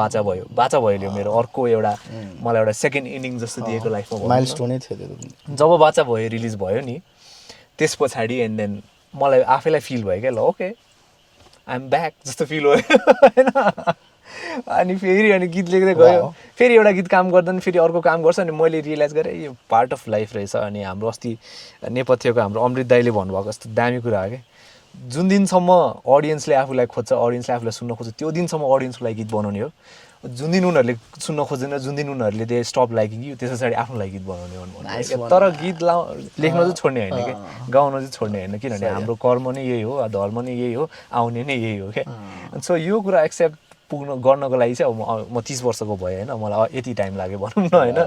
बाचा भयो मेरो अर्को एउटा मलाई एउटा सेकेन्ड इनिङ जस्तो दिएको लाइफमा माइलस्टोनै थियो जब बाचा भयो रिलिज भयो नि त्यस पछाडि एन्ड देन मलाई आफैलाई फिल भयो क्या ल ओके आइएम ब्याक जस्तो फिल भयो होइन अनि फेरि अनि गीत लेख्दै गयो फेरि एउटा गीत काम गर्दा फेरि अर्को काम गर्छ अनि मैले रियलाइज गरेँ यो पार्ट अफ लाइफ रहेछ अनि हाम्रो अस्ति नेपथ्यको हाम्रो अमृत दाइले भन्नुभएको जस्तो दामी कुरा हो क्या जुन दिनसम्म अडियन्सले आफूलाई खोज्छ अडियन्सले आफूलाई सुन्न खोज्छ त्यो दिनसम्म अडियन्सको लागि गीत बनाउने हो जुन दिन उनीहरूले सुन्न खोज्दैन जुन दिन उनीहरूले दे स्टप लाइकिङ यु त्यस पछाडि आफ्नो लागि गीत बनाउने भन्नु तर गीत लेख्न चाहिँ छोड्ने होइन क्या गाउन चाहिँ छोड्ने होइन किनभने हाम्रो कर्म नै यही हो धर्म नै यही हो आउने नै यही हो क्या सो यो कुरा एक्सेप्ट गर्नको लागि चाहिँ अब म 30 वर्षको भएँ होइन मलाई यति टाइम लाग्यो भनौँ न होइन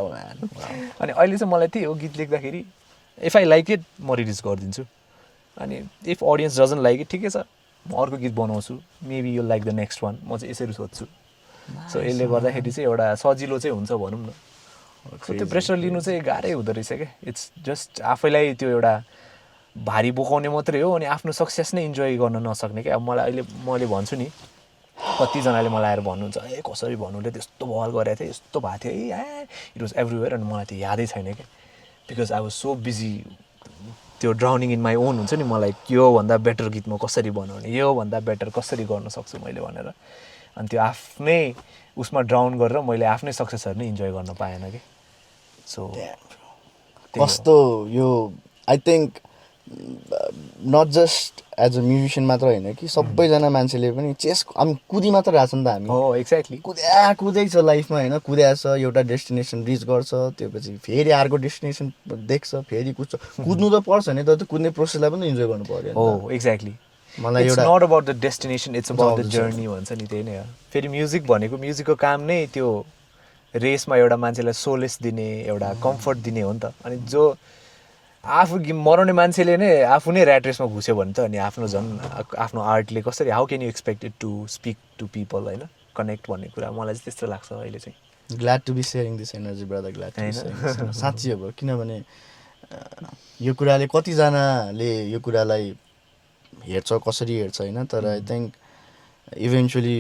अनि अहिले चाहिँ मलाई त्यही हो गीत लेख्दाखेरि इफ आई लाइक इट म रिलिज गरिदिन्छु अनि if audience doesn't like it ठिकै छ म अर्को गीत बनाउँछु maybe you like the next one म चाहिँ यसरी सोध्छु सो यसले गर्दाखेरि चाहिँ एउटा सजिलो चाहिँ हुन्छ भनौँ न सो त्यो प्रेसर लिनु चाहिँ गाह्रै हुँदो रहेछ क्या इट्स जस्ट आफैलाई त्यो एउटा भारी बोकाउने मात्रै हो अनि आफ्नो सक्सेस नै इन्जोय गर्न नसक्ने क्या अब मलाई अहिले मैले भन्छु नि कतिजनाले मलाई आएर भन्नुहुन्छ ए कसरी भन्नुले त्यस्तो बवाल गरेको थियो यस्तो भएको थियो है इट वाज एभ्रिवेयर अनि मलाई त्यो यादै छैन क्या because I was so busy त्यो ड्राउनिङ इन माई ओन हुन्छ नि मलाई योभन्दा बेटर गीत म कसरी बनाउने योभन्दा बेटर कसरी गर्न सक्छु मैले भनेर अनि त्यो आफ्नै उसमा ड्राउन गरेर मैले आफ्नै सक्सेसहरू नै इन्जोय गर्न पाएन कि सो कस्तो यो I think not just as a musician मात्र होइन कि सबैजना मान्छेले पनि चेस हामी कुदी मात्र रहेछ नि त हामी हो एक्ज्याक्टली कुदै छ लाइफमा होइन कुद्या छ एउटा डेस्टिनेसन रिच गर्छ त्यो पछि फेरि अर्को डेस्टिनेसन देख्छ फेरि कुद्छ कुद्नु त पर्छ नि त कुद्ने प्रोसेसलाई पनि इन्जोय गर्नु पर्यो हो एक्ज्याक्टली मलाई it's not about the destination it's about the journey भन्छ नि त्यही नै हो फेरि म्युजिक भनेको म्युजिकको काम नै त्यो रेसमा एउटा मान्छेलाई सोलेस दिने एउटा कम्फर्ट दिने हो नि त अनि जो आफू मराउने मान्छेले नै आफू नै ऱ्याट रेसमा घुस्यो भने त अनि आफ्नो झन् आफ्नो आर्टले कसरी how can you expect it to speak to people होइन कनेक्ट भन्ने कुरा मलाई चाहिँ त्यस्तो लाग्छ अहिले चाहिँ glad to be sharing this energy brother glad to be sharing साँच्ची हो किनभने यो कुराले कतिजनाले यो कुरालाई हेर्छ कसरी हेर्छ होइन तर आई थिङ्क इभेन्चुली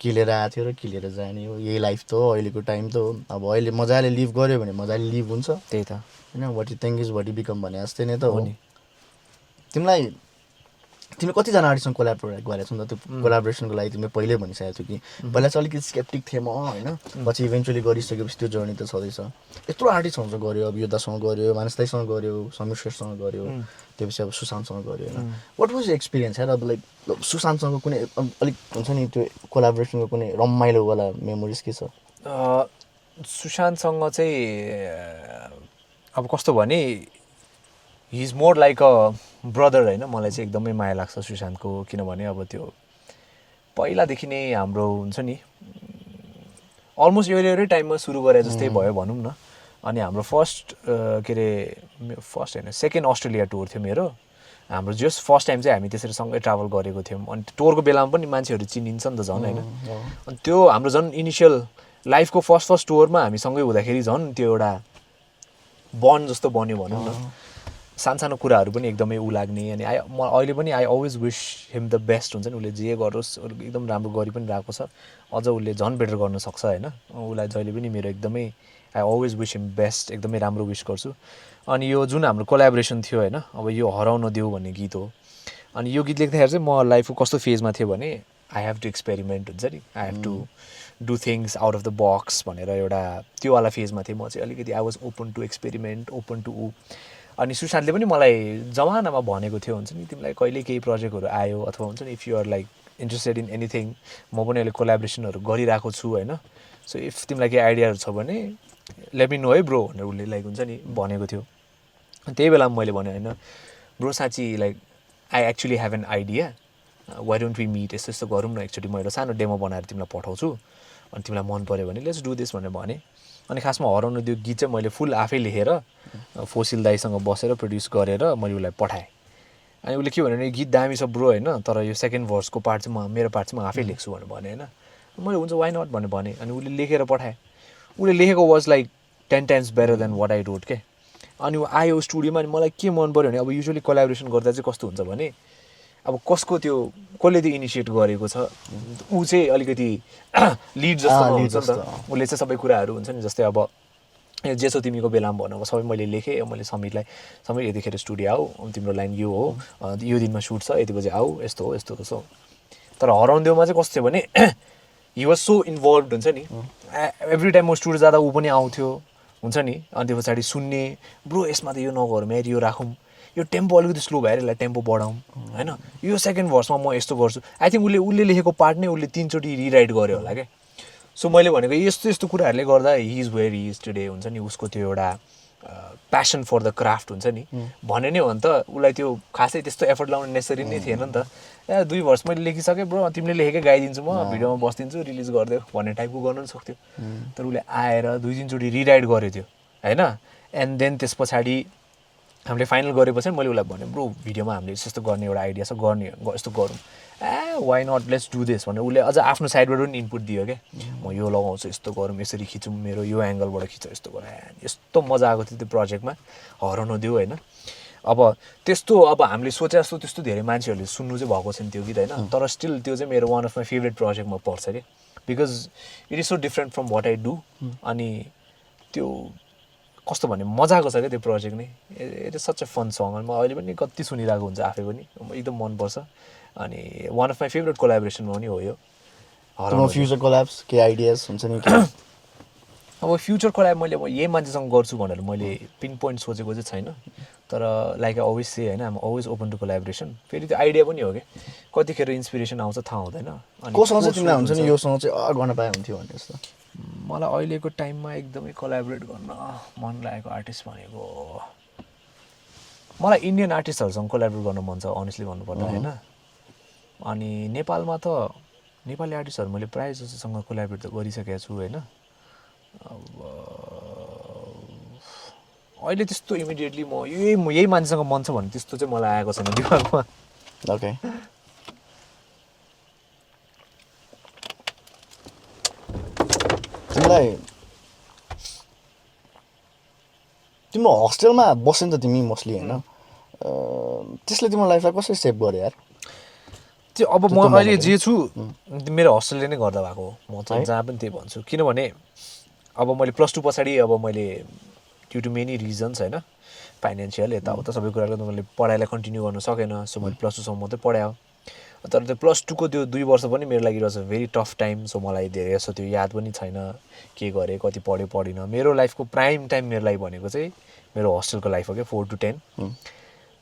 किलेर आएको थियो र किलेर जाने हो यही लाइफ त हो अहिलेको टाइम त हो अब अहिले मजाले लिभ गऱ्यो भने मजाले लिभ हुन्छ त्यही त होइन what you think is what you become भने जस्तै नै त हो नि तिमीलाई तिमीले कतिजना आर्टिस्टसँग कोलाबोरेट गरेको छौ नि त त्यो कोलाबोरेसनको लागि तिमीले पहिल्यै भनिसकेको थियो कि पहिला चाहिँ अलिकति स्केप्टिक थिएँ म होइन पछि इभेन्चुली गरिसकेपछि त्यो जर्नी त छँदैछ यत्रो आर्टिस्टहरूसँग गऱ्यो अब योद्धासँग गऱ्यो मानस दाईसँग गऱ्यो समीर श्रेष्ठसँग गऱ्यो त्यसपछि अब सुशान्तसँग गऱ्यो होइन वाट वाज एक्सपिरियन्स यार अब लाइक सुशान्तसँग कुनै अलिक हुन्छ नि त्यो कोलाबोरेसनको कुनै रमाइलोवाला मेमोरिज के छ सुशान्तसँग चाहिँ अब कस्तो भने he is more like a brother होइन मलाई चाहिँ एकदमै माया लाग्छ सुशान्तको किनभने अब त्यो पहिलादेखि नै हाम्रो हुन्छ नि अलमोस्ट एउटै टाइममा सुरु गरे जस्तै भयो भनौँ न अनि हाम्रो फर्स्ट के अरे फर्स्ट होइन सेकेन्ड अस्ट्रेलिया टुर थियो मेरो हाम्रो जस्ट फर्स्ट टाइम चाहिँ हामी त्यसरी सँगै ट्राभल गरेको थियौँ अनि टुरको बेलामा पनि मान्छेहरू चिनिन्छ नि त झन् होइन अनि त्यो हाम्रो झन् इनिसियल लाइफको फर्स्ट टुरमा हामी सँगै हुँदाखेरि झन् त्यो एउटा बन्ड जस्तो बन्यो भनौँ न सानसानो कुराहरू पनि एकदमै ऊ लाग्ने अनि अहिले पनि I always wish him the best हुन्छ नि उसले जे गरोस् एकदम राम्रो गरि पनि रहेको छ अझ उसले झन् बेटर गर्न सक्छ होइन उसलाई जहिले पनि मेरो एकदमै I always wish him best एकदमै राम्रो विश गर्छु अनि यो जुन हाम्रो कोलाबोरेसन थियो होइन अब यो हराउन देऊ भन्ने गीत हो अनि यो गीत लेख्दाखेरि चाहिँ म लाइफको कस्तो फेजमा थियो भने आई हेभ टु एक्सपेरिमेन्ट हुन्छ नि I have to do things out of the box भनेर एउटा त्योवाला फेजमा थिएँ म चाहिँ अलिकति I was open to experiment open to अनि सुशान्तले पनि मलाई जमानामा भनेको थियो हुन्छ नि तिमीलाई कहिले केही प्रोजेक्टहरू आयो अथवा हुन्छ नि if you are like interested in anything म पनि अहिले कोलाबोरेसनहरू गरिरहेको छु होइन सो इफ तिमीलाई केही आइडियाहरू छ भने लेट मी नो है ब्रो भनेर उसले लाइक हुन्छ नि भनेको थियो त्यही बेलामा मैले भने होइन ब्रो साँच्ची like I actually have an idea why don't we meet यस्तो यस्तो गरौँ न एकचोटि म एउटा सानो डेमो बनाएर तिमीलाई पठाउँछु अनि तिमीलाई मन पऱ्यो भने लेट्स डु दिस भनेर भने अनि खासमा हराउनु त्यो गीत चाहिँ मैले फुल आफै लेखेर फोसिल दाईसँग बसेर प्रड्युस गरेर मैले उसलाई पठाएँ अनि उसले के भन्यो भने गीत दामी छ ब्रो होइन तर यो सेकेन्ड भर्सको पार्ट चाहिँ मेरो पार्ट चाहिँ म आफै लेख्छु भनेर भने होइन मैले हुन्छ वाइ नट भनेर भने अनि उसले लेखेर पठाएँ उसले लेखेको was like 10 times better than what I wrote के अनि ऊ आयो स्टुडियोमा अनि मलाई के मन पऱ्यो भने अब युजली कोलाबोरेसन गर्दा चाहिँ कस्तो हुन्छ भने अब कसको त्यो कसले त्यो इनिसिएट गरेको छ ऊ चाहिँ अलिकति लिड जस्तो हुन्छ नि त उसले चाहिँ सबै कुराहरू हुन्छ नि जस्तै अब जे छौ तिमीको बेलामा भन्नु सबै मैले लेखेँ मैले समीरलाई समीर यतिखेर स्टुडियो आऊ तिम्रो लाइन यो हो यो दिनमा सुट छ यति बजे आऊ यस्तो हो यस्तो हो तर हराउँदेउमा चाहिँ कस्तो थियो भने हि वाज सो इन्भल्भ हुन्छ नि एभ्री टाइम म स्टुडियो जाँदा ऊ पनि आउँथ्यो हुन्छ नि अनि त्यो पछाडि सुन्ने ब्रो यसमा त यो नगरौँ यार यो राखौँ यो टेम्पो अलिकति स्लो भएर यसलाई टेम्पो बढाउँ होइन यो सेकेन्ड भर्समा म यस्तो गर्छु आई थिङ्क उसले लेखेको पार्ट नै उसले 3 चोटि रिराइट गर्यो होला क्या सो मैले भनेको यस्तो यस्तो कुराहरूले गर्दा he is where he is today हुन्छ नि उसको त्यो एउटा प्यासन फर द क्राफ्ट हुन्छ नि भने नै हो नि त उसलाई त्यो खासै त्यस्तो एफर्ट लाउनु नेसेसरी नै थिएन नि त 2 भर्स मैले लेखिसकेँ ब्रो तिमीले लेखेकै गाइदिन्छु म भिडियोमा बस्दिन्छु रिलिज गरिदेऊ भन्ने टाइपको गर्नु पनि सक्थ्यो तर उसले आएर 2-3 चोटि रिराइट गर्यो त्यो होइन एन्ड देन त्यस पछाडि हामीले फाइनल गरेपछि मैले उसलाई भने ब्रो भिडियोमा हामीले यस्तो गर्ने एउटा आइडिया छ गर्ने यस्तो गरौँ why not let's do this भनेर उसले अझ आफ्नो साइडबाट पनि इनपुट दियो क्या म यो लगाउँछु यस्तो गरौँ यसरी खिचौँ मेरो यो एङ्गलबाट खिच यस्तो गर यस्तो मजा आएको थियो त्यो प्रोजेक्टमा हराउनु दियो होइन अब त्यस्तो अब हामीले सोचे जस्तो त्यस्तो धेरै मान्छेहरूले सुन्नु चाहिँ भएको छैन त्यो गीत होइन तर स्टिल त्यो चाहिँ मेरो वान अफ माई फेभरेट प्रोजेक्टमा पर्छ कि because it is so different from what I do अनि त्यो कस्तो भने मजाको छ क्या त्यो प्रोजेक्ट नै it is such a fun song अनि म अहिले पनि कति सुनिरहेको हुन्छ आफै पनि एकदम मनपर्छ अनि वान अफ माई फेभरेट कोलाबोरेसनमा पनि हो यो फ्युचर कोलाब्स के आइडियाज हुन्छ नि अब फ्युचर कोलाब मैले यही मान्छेसँग गर्छु भनेर मैले पिन पोइन्ट सोचेको चाहिँ छैन तर लाइक आई अलवेज से होइन आम अलवेज ओपन टु कोलाबोरेसन फेरि त्यो आइडिया पनि हो कि कतिखेर इन्सपिरेसन आउँछ थाहा हुँदैन अनि कोसँग चाहिँ तिमीलाई हुन्छ नि योसँग चाहिँ गर्न पाए हुन्थ्यो भन्ने जस्तो मलाई अहिलेको टाइममा एकदमै कोलाबोरेट गर्न मन लागेको आर्टिस्ट भनेको मलाई इन्डियन आर्टिस्टहरूसँग कोलाबोरेट गर्न मन छ अनेस्टली भन्नुपर्दा होइन अनि नेपालमा त नेपाली आर्टिस्टहरू मैले प्रायः जसोसँग कोलाबोरेट त गरिसकेको छु होइन अहिले त्यस्तो इमिडिएटली म यही मान्छेसँग मन छ भने त्यस्तो चाहिँ मलाई आएको छैन दिमागमा ओके तिमीलाई तिम्रो हस्टेलमा बस्यो नि त तिमी मोस्टली होइन त्यसले तिम्रो लाइफलाई कसरी सेभ गर्यो यार त्यो अब म अहिले जे छु मेरो हस्टेलले नै गर्दा भएको हो म चाहिँ जहाँ पनि त्यही भन्छु किनभने अब मैले +2 पछाडि अब मैले ड्यु टु मेनी रिजन्स होइन फाइनेन्सियल यताउता सबै कुराले मैले पढाइलाई कन्टिन्यू गर्न सकेन सो मैले +2 सम्म मात्रै पढायो तर त्यो +2 को त्यो 2 वर्ष पनि मेरो लागि was a very tough time so मलाई धेरै जस्तो त्यो याद पनि छैन के गरेँ कति पढ्यो पढिनँ मेरो लाइफको प्राइम टाइम मेरो लागि भनेको चाहिँ मेरो हस्टेलको लाइफ हो क्या 4 to 10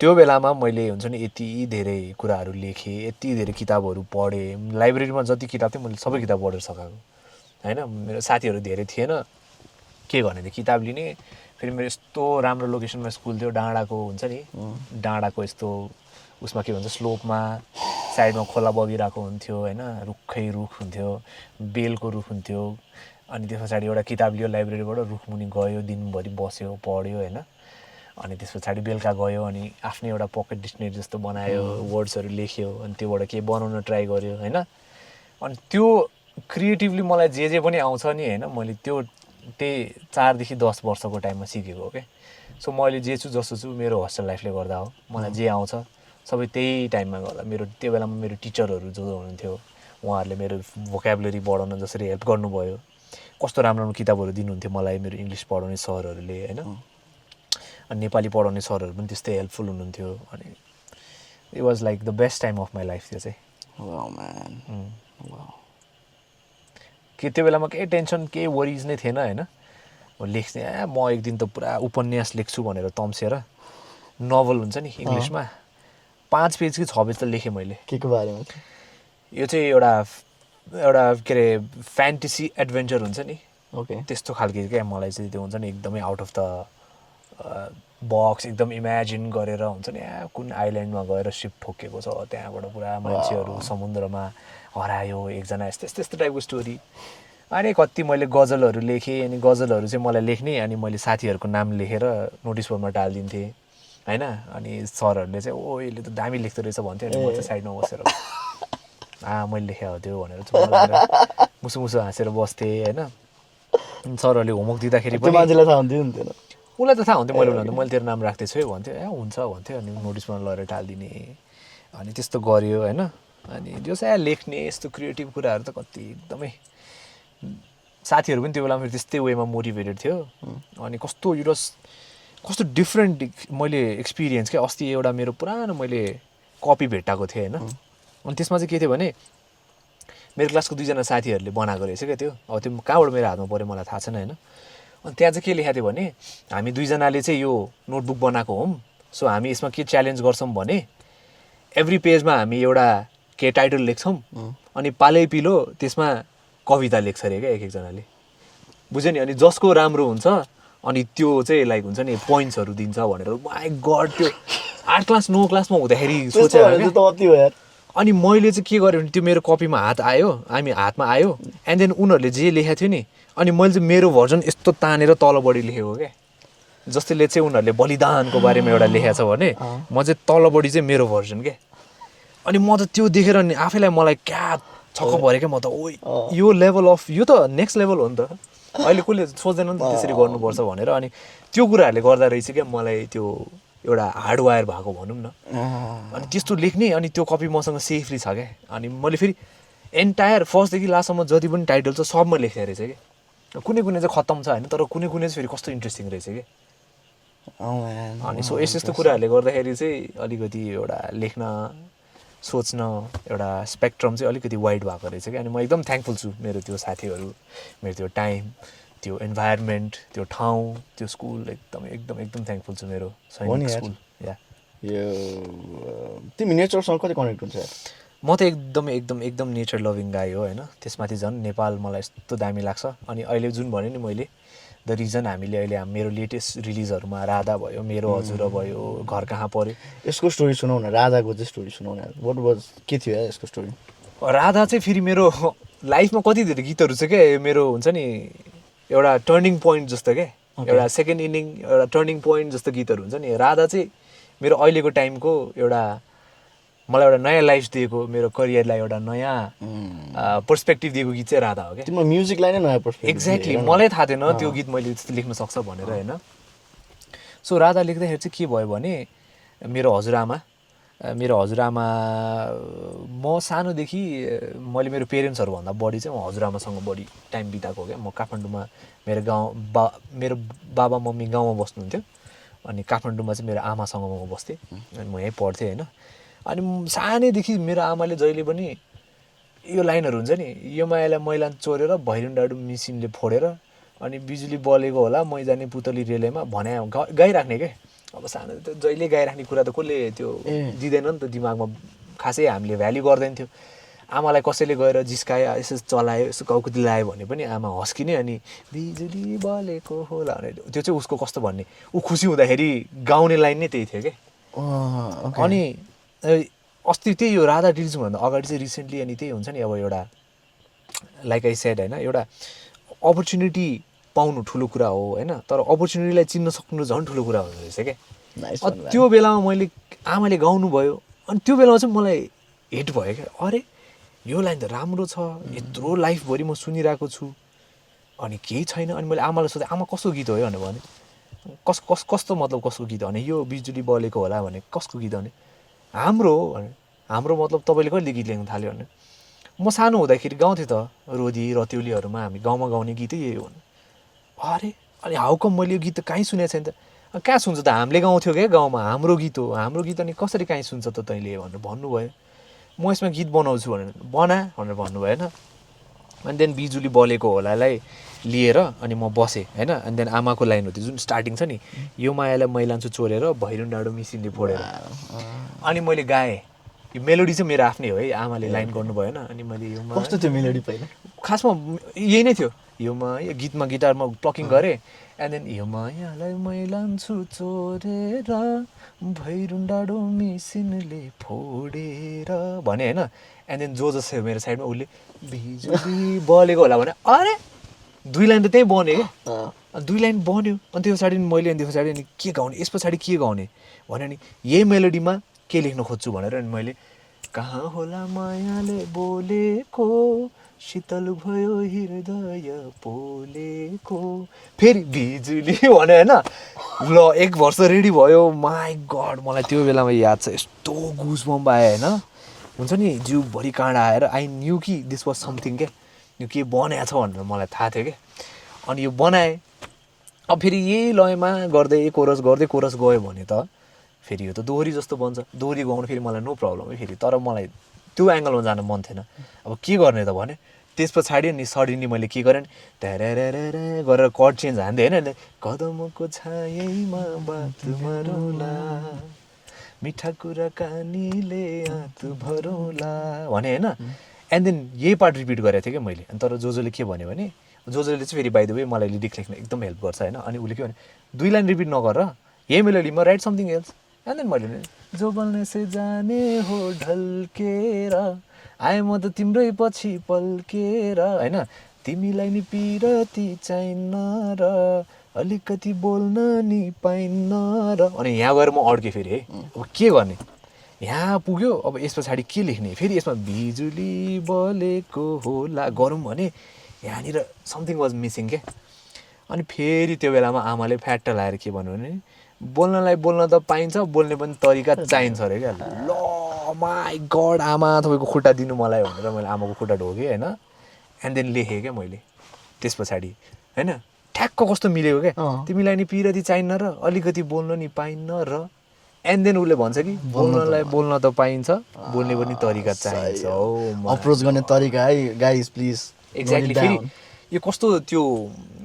त्यो बेलामा मैले हुन्छ नि यति धेरै कुराहरू लेखेँ यति धेरै किताबहरू पढेँ लाइब्रेरीमा जति किताब थियो मैले सबै किताब पढेर सकाएको होइन मेरो साथीहरू धेरै थिएन के गर्ने थियो किताब लिने फेरि मेरो यस्तो राम्रो लोकेसनमा स्कुल थियो डाँडाको हुन्छ नि डाँडाको यस्तो उसमा के भन्छ स्लोपमा साइडमा खोला बगिरहेको हुन्थ्यो होइन रुखै रुख हुन्थ्यो बेलको रुख हुन्थ्यो अनि त्यस पछाडि एउटा किताब लियो लाइब्रेरीबाट रुखमुनि गयो दिनभरि बस्यो पढ्यो होइन अनि त्यस पछाडि बेलुका गयो अनि आफ्नै एउटा पकेट डिक्सनरी जस्तो बनायो वर्ड्सहरू लेख्यो अनि त्योबाट केही बनाउन ट्राई गर्यो होइन अनि त्यो क्रिएटिभली मलाई जे पनि आउँछ नि होइन मैले त्यो त्यही 4 देखि 10 वर्षको टाइममा सिकेको हो क्या सो मैले जे छु जस्तो छु मेरो हस्टेल लाइफले गर्दा हो मलाई जे आउँछ सबै त्यही टाइममा गर्दा मेरो त्यो बेलामा मेरो टिचरहरू जो हुनुहुन्थ्यो उहाँहरूले मेरो भोक्याबुलरी बढाउन जसरी हेल्प गर्नुभयो कस्तो राम्रो राम्रो किताबहरू दिनुहुन्थ्यो मलाई मेरो इङ्ग्लिस पढाउने सरहरूले होइन अनि नेपाली पढाउने सरहरू पनि त्यस्तै हेल्पफुल हुनुहुन्थ्यो अनि it was like the best time of my life त्यो चाहिँ कि त्यो बेलामा केही टेन्सन केही वरिज नै थिएन होइन लेख्ने म एक दिन त पुरा उपन्यास लेख्छु भनेर तम्सेर नोभल हुन्छ नि इङ्ग्लिसमा 5 पेज कि 6 पेज त लेखेँ मैले के को बारेमा यो चाहिँ एउटा के अरे फ्यान्टेसी एडभेन्चर हुन्छ नि ओके त्यस्तो खालको क्या मलाई चाहिँ त्यो हुन्छ नि एकदमै आउट अफ द बक्स एकदम इमेजिन गरेर हुन्छ नि कुन आइल्यान्डमा गएर सिप ठोकेको छ त्यहाँबाट पुरा मान्छेहरू समुद्रमा हरायो एकजना यस्तो टाइपको स्टोरी अनि कति मैले गजलहरू लेखेँ अनि गजलहरू चाहिँ मलाई लेख्ने अनि मैले साथीहरूको नाम लेखेर नोटिस बोर्डमा टालिदिन्थेँ होइन अनि सरहरूले चाहिँ ओ यसले त दामी लेख्दो रहेछ भन्थ्यो अनि म चाहिँ साइडमा बसेर मैले लेखेँ हो त्यो भनेर मुसु हाँसेर बस्थेँ होइन सरहरूले होमवर्क दिँदाखेरि पनि मान्छेलाई थाहा हुन्थ्यो नि थिएन उसलाई त थाहा हुन्थ्यो मैले तेरो नाम राख्दैछु है भन्थ्यो हुन्छ भन्थ्यो अनि नोटिसमा लगेर टालिदिने अनि त्यस्तो गऱ्यो होइन अनि जो चाहिँ लेख्ने यस्तो क्रिएटिभ कुराहरू त कति एकदमै साथीहरू पनि त्यो बेलामा फेरि त्यस्तै वेमा मोटिभेटेड थियो अनि कस्तो डिफ्रेन्ट मैले एक्सपिरियन्स क्या अस्ति एउटा मेरो पुरानो मैले कपी भेट्टाएको थिएँ होइन अनि त्यसमा चाहिँ के थियो भने मेरो क्लासको 2जना साथीहरूले बनाएको रहेछ क्या त्यो अब त्यो कहाँबाट मेरो हातमा पऱ्यो मलाई थाहा छैन होइन अनि त्यहाँ चाहिँ के लेखेको थियो भने हामी 2जनाले चाहिँ यो नोटबुक बनाएको हौँ सो हामी यसमा के च्यालेन्ज गर्छौँ भने एभ्री पेजमा हामी एउटा के टाइटल लेख्छौँ अनि पालै पिलो त्यसमा कविता लेख्छ अरे क्या एकजनाले बुझ्यो नि अनि जसको राम्रो हुन्छ अनि त्यो चाहिँ लाइक हुन्छ नि पोइन्ट्सहरू दिन्छ भनेर माई गड त्यो 8 क्लास 9 क्लासमा हुँदाखेरि सोचेर अनि मैले चाहिँ के गरेँ भने त्यो मेरो कपीमा हात आयो हातमा आयो एन्ड देन उनीहरूले जे लेखेको थियो नि अनि मैले चाहिँ मेरो भर्जन यस्तो तानेर तलबडी लेखेको क्या जसले चाहिँ उनीहरूले बलिदानको बारेमा एउटा लेखेको छ भने म चाहिँ तलबडी चाहिँ मेरो भर्जन क्या अनि म त त्यो देखेर नि आफैलाई मलाई क्या छक्क पऱ्यो क्या म त ओ यो लेभल अफ यो त नेक्स्ट लेभल हो नि त अहिले कसले सोच्दैन नि त त्यसरी गर्नुपर्छ भनेर अनि त्यो कुराहरूले गर्दा रहेछ क्या मलाई त्यो एउटा हार्डवायर भएको भनौँ न अनि त्यस्तो लेख्ने अनि त्यो कपी मसँग सेफली छ क्या अनि मैले फेरि एन्टायर फर्स्टदेखि लास्टसम्म जति पनि टाइटल छ सबमा लेखेको रहेछ क्या कुनै चाहिँ खत्तम छ होइन तर कुनै चाहिँ फेरि कस्तो इन्ट्रेस्टिङ रहेछ क्या अनि सो यस्तो कुराहरूले गर्दाखेरि चाहिँ अलिकति एउटा लेख्न सोच्न एउटा स्पेक्ट्रम चाहिँ अलिकति वाइड भएको रहेछ क्या अनि म एकदम थ्याङ्कफुल छु मेरो त्यो साथीहरू मेरो त्यो टाइम त्यो इन्भाइरोमेन्ट त्यो ठाउँ त्यो स्कुल एकदम थ्याङ्कफुल छु मेरो सैनिक स्कुल या यो तिमी नेचरसँग कति कनेक्ट हुन्छ म त एकदम नेचर लभिङ गाई हो होइन त्यसमाथि झन् नेपाल मलाई यस्तो दामी लाग्छ अनि अहिले जुन भने नि मैले द रिजन हामीले अहिले मेरो लेटेस्ट रिलिजहरूमा राधा भयो मेरो हजुर भयो घर कहाँ पर्यो यसको स्टोरी सुनाउ न राधाको चाहिँ स्टोरी सुनाउ न वाट वाज के थियो यसको स्टोरी राधा चाहिँ फेरि मेरो लाइफमा कति धेरै गीतहरू छ क्या मेरो हुन्छ नि एउटा टर्निङ पोइन्ट जस्तो क्या एउटा सेकेन्ड इनिङ एउटा टर्निङ पोइन्ट जस्तो गीतहरू हुन्छ नि राधा चाहिँ मेरो अहिलेको टाइमको एउटा मलाई एउटा नयाँ लाइफ दिएको मेरो करियरलाई एउटा नयाँ पर्सपेक्टिभ दिएको गीत चाहिँ राधा हो क्या तिम्रो म्युजिकलाई नै नयाँ पर्सपेक्टिभ एक्ज्याक्टली मलाई थाहा थिएन त्यो गीत मैले त्यस्तो लेख्न सक्छ भनेर होइन सो राधा लेख्दाखेरि चाहिँ के भयो भने मेरो हजुरआमा म सानोदेखि मैले मेरो पेरेन्ट्सहरूभन्दा बढी चाहिँ म हजुरआमासँग बढी टाइम बिताएको क्या म काठमाडौँमा मेरो बाबा मम्मी गाउँमा बस्नुहुन्थ्यो अनि काठमाडौँमा चाहिँ मेरो आमासँग म बस्थेँ अनि म यहीँ पढ्थेँ होइन अनि सानैदेखि मेरो आमाले जहिले पनि यो लाइनहरू हुन्छ नि यो मायालाई मैलान चोरेर भैरुन डाडु मिसिनले फोडेर अनि बिजुली बलेको होला मै जाने पुतली रेलेमा भने गाइराख्ने के अब सानो त जहिले गाइराख्ने कुरा त कसले त्यो दिँदैन नि त दिमागमा खासै हामीले भ्याल्यु गर्दैन थियो आमालाई कसैले गएर जिस्कायो यसो चलायो यसो कौकुती लायो भने पनि आमा हस्किने अनि बिजुली बलेको होला भने त्यो चाहिँ उसको कस्तो भन्ने ऊ खुसी हुँदाखेरि गाउने लाइन नै त्यही थियो क्या अनि अस्ति त्यही यो राधा डिल्सभन्दा अगाडि चाहिँ रिसेन्टली अनि त्यही हुन्छ नि अब एउटा लाइक आई सेड होइन एउटा अपर्च्युनिटी पाउनु ठुलो कुरा हो होइन तर अपर्च्युनिटीलाई चिन्न सक्नु झन् ठुलो कुरा हुँदो रहेछ क्या त्यो बेलामा मैले आमाले गाउनु भयो अनि त्यो बेलामा चाहिँ मलाई हिट भयो क्या अरे यो लाइन त राम्रो छ यत्रो लाइफभरि म सुनिरहेको छु अनि केही छैन अनि मैले आमालाई सोधेँ आमा कस्तो गीत हो यो भनेर भने कस्तो मतलब कसको गीत भने यो बिजुली बलेको होला भने कसको गीत भने हाम्रो हो भने हाम्रो मतलब तपाईँले कहिले गीत लेख्न थाल्यो भने म सानो हुँदाखेरि गाउँथेँ त रोदी रत्युलीहरूमा हामी गाउँमा गाउने गीतै यही हो अरे अनि हाउकम मैले यो गीत त कहीँ सुनेको छैन त कहाँ सुन्छ त हामीले गाउँथ्यौँ क्या गाउँमा हाम्रो गीत हो हाम्रो गीत अनि कसरी कहीँ सुन्छ त तैँले भनेर भन्नुभयो म यसमा गीत बनाउँछु भनेर भनेर भन्नुभयो होइन अनि देन बिजुली बलेको होलालाई लिएर अनि म बसेँ होइन अनि देन आमाको लाइन हो त्यो जुन स्टार्टिङ छ नि यो मायालाई मैलान्छु चोरेर भैरुन डाडु मिसिनले फोडेर अनि मैले गाएँ यो मेलोडी चाहिँ मेरो आफ्नै हो है आमाले लाइन गर्नु भएन अनि मैले यो कस्तो थियो मेलोडी पहिला खासमा यही नै थियो यो माया गीतमा गिटारमा प्लकिङ गरेँ एन्ड देन यो मायालाई मैलान्छु चोरेर भैरुन डाडु मिसिनले फोडेर भने होइन एन्ड देन जो जस्तो मेरो साइडमा उसले बिजुली बलेको होला भने अरे 2 लाइन त त्यहीँ बन्यो क्या 2 लाइन बन्यो अनि त्यो पछाडि मैले अनि त्यो पछाडि अनि के गाउने यस पछाडि के गाउने भने अनि यही मेलोडीमा के लेख्न खोज्छु भनेर अनि मैले कहाँ होला मायाले बोलेको शीतल भयो हृदय पोलेको फेरि बिजुली भने होइन ल 1 वर्ष रेडी भयो माई गड मलाई त्यो बेलामा याद छ यस्तो गुजबम्प आयो होइन हुन्छ नि जिउभरि काँडा आएर आई न्यू कि दिस वाज समथिङ क्या यो के बनाएको छ भनेर मलाई थाहा थियो क्या अनि यो बनाएँ अब फेरि यही लयमा गर्दै कोरस गयो भने त फेरि यो त दोहोरी जस्तो बन्छ दोहोरी गाउनु फेरि मलाई नो प्रब्लम है फेरि तर मलाई त्यो एङ्गलमा जान मन थिएन अब के गर्ने त भने त्यस पछाडि नि सडनली मैले के गरेँ ट्यारारारा गरेर कर्ड चेन्ज हान्दै होइन कदमको छायैमा बात मरौला मिठा कुरा कानीले हात भरौला भने होइन एन्ड देन यही पार्ट रिपिट गरेको थिएँ क्या मैले अनि तर जोजोले के भन्यो भने जोजोले चाहिँ फेरि बाइ द वे मलाई लिरिक्स लेख्न एकदम हेल्प गर्छ होइन अनि उसले के भने 2 लाइन रिपिट नगर यही मेलोडीमा write something else and then मैले जो बोल्ने से जाने हो ढल्केर आए म त तिम्रै पछि पल्केर होइन तिमीलाई नि पिरती चाहिन्न र अलिकति बोल्न नि पाइन्न र अनि यहाँ गएर म अड्केँ फेरि है अब के गर्ने यहाँ पुग्यो अब यस पछाडि के लेख्ने फेरि यसमा बिजुली बलेको होला गरौँ भने यहाँनिर समथिङ वाज मिसिङ क्या अनि फेरि त्यो बेलामा आमाले फ्याट्ट लाएर के भन्नु भने बोल्नलाई बोल्न त पाइन्छ बोल्ने पनि तरिका चाहिन्छ अरे क्या ल माई गड आमा तपाईँको खुट्टा दिनु मलाई भनेर मैले आमाको खुट्टा ढोकेँ होइन एन्ड देन लेखेँ क्या मैले त्यस पछाडि होइन ठ्याक्क कस्तो मिलेको क्या तिमीलाई नि पिरती चाहिन्न र अलिकति बोल्न नि पाइन्न र एन्ड देन उसले भन्छ कि बोल्नलाई बोल्न त पाइन्छ बोल्ने पनि तरिका चाहिन्छ अप्रोच गर्ने तरिका है गाइज प्लिज एक्ज्याक्टली फेरि यो कस्तो त्यो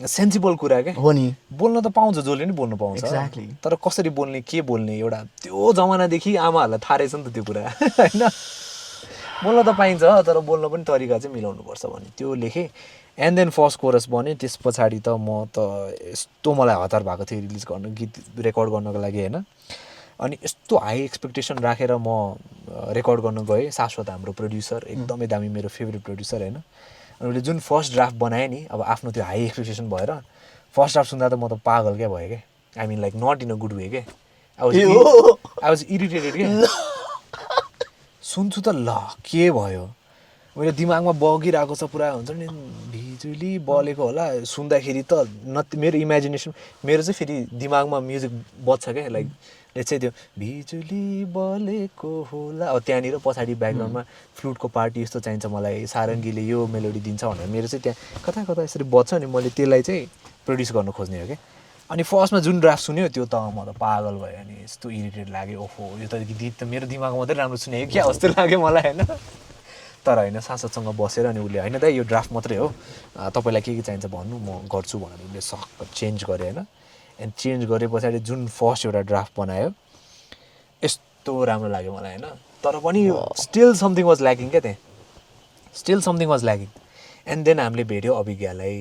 सेन्सिबल कुरा क्या हो नि बोल्न त पाउँछ जसले नि बोल्नु पाउँछ एक्ज्याक्टली तर कसरी बोल्ने के बोल्ने एउटा त्यो जमानादेखि आमाहरूलाई थाहा रहेछ नि त त्यो कुरा होइन बोल्न त पाइन्छ तर बोल्न पनि तरिका चाहिँ मिलाउनुपर्छ भने त्यो लेखेँ एन्ड देन फर्स्ट कोरस बन्यो त्यस पछाडि त म त यस्तो मलाई हतार भएको थियो रिलिज गर्न गीत रेकर्ड गर्नको लागि होइन अनि यस्तो हाई एक्सपेक्टेसन राखेर म रेकर्ड गर्न गएँ शाश्वत हाम्रो प्रड्युसर एकदमै दामी मेरो फेभरेट प्रड्युसर होइन अनि उसले जुन फर्स्ट ड्राफ्ट बनाएँ नि अब आफ्नो त्यो हाई एक्सपेक्टेसन भएर फर्स्ट ड्राफ्ट सुन्दा त म त पागल क्या भएँ क्या I mean like not in a good way क्या आई वाज इरिटेटेड क्या सुन्छु त ल के भयो मेरो दिमागमा बगिरहेको छ पुरा हुन्छ नि बिजुली बलेको होला सुन्दाखेरि त मेरो इमेजिनेसन मेरो चाहिँ फेरि दिमागमा म्युजिक बज्छ क्या लाइक चाहिँ त्यो बिजुली बलेको होला अब त्यहाँनिर पछाडि ब्याकग्राउन्डमा फ्लुटको पार्टी यस्तो चाहिन्छ मलाई सारङ्गीले यो मेलोडी दिन्छ भनेर मेरो चाहिँ त्यहाँ कता कता यसरी बज्छ नि मैले त्यसलाई चाहिँ प्रड्युस गर्न खोज्ने हो क्या अनि फर्स्टमा जुन ड्राफ्ट सुन्यो त्यो त म त पागल भयो अनि यस्तो इरिटेट लाग्यो ओहो यो त गीत त मेरो दिमागमा मात्रै राम्रो सुनेको क्या जस्तो लाग्यो मलाई होइन तर होइन सांसदसँग बसेर अनि उसले होइन दाइ यो ड्राफ्ट मात्रै हो तपाईँलाई के चाहिन्छ भन्नु म गर्छु भनेर उसले सक चेन्ज गऱ्यो होइन एन्ड चेन्ज गरे पछाडि जुन फर्स्ट एउटा ड्राफ्ट बनायो यस्तो राम्रो लाग्यो मलाई होइन तर पनि स्टिल समथिङ वाज ल्याकिङ क्या त्यहाँ still something was lacking and then हामीले भेट्यो अभिज्ञालाई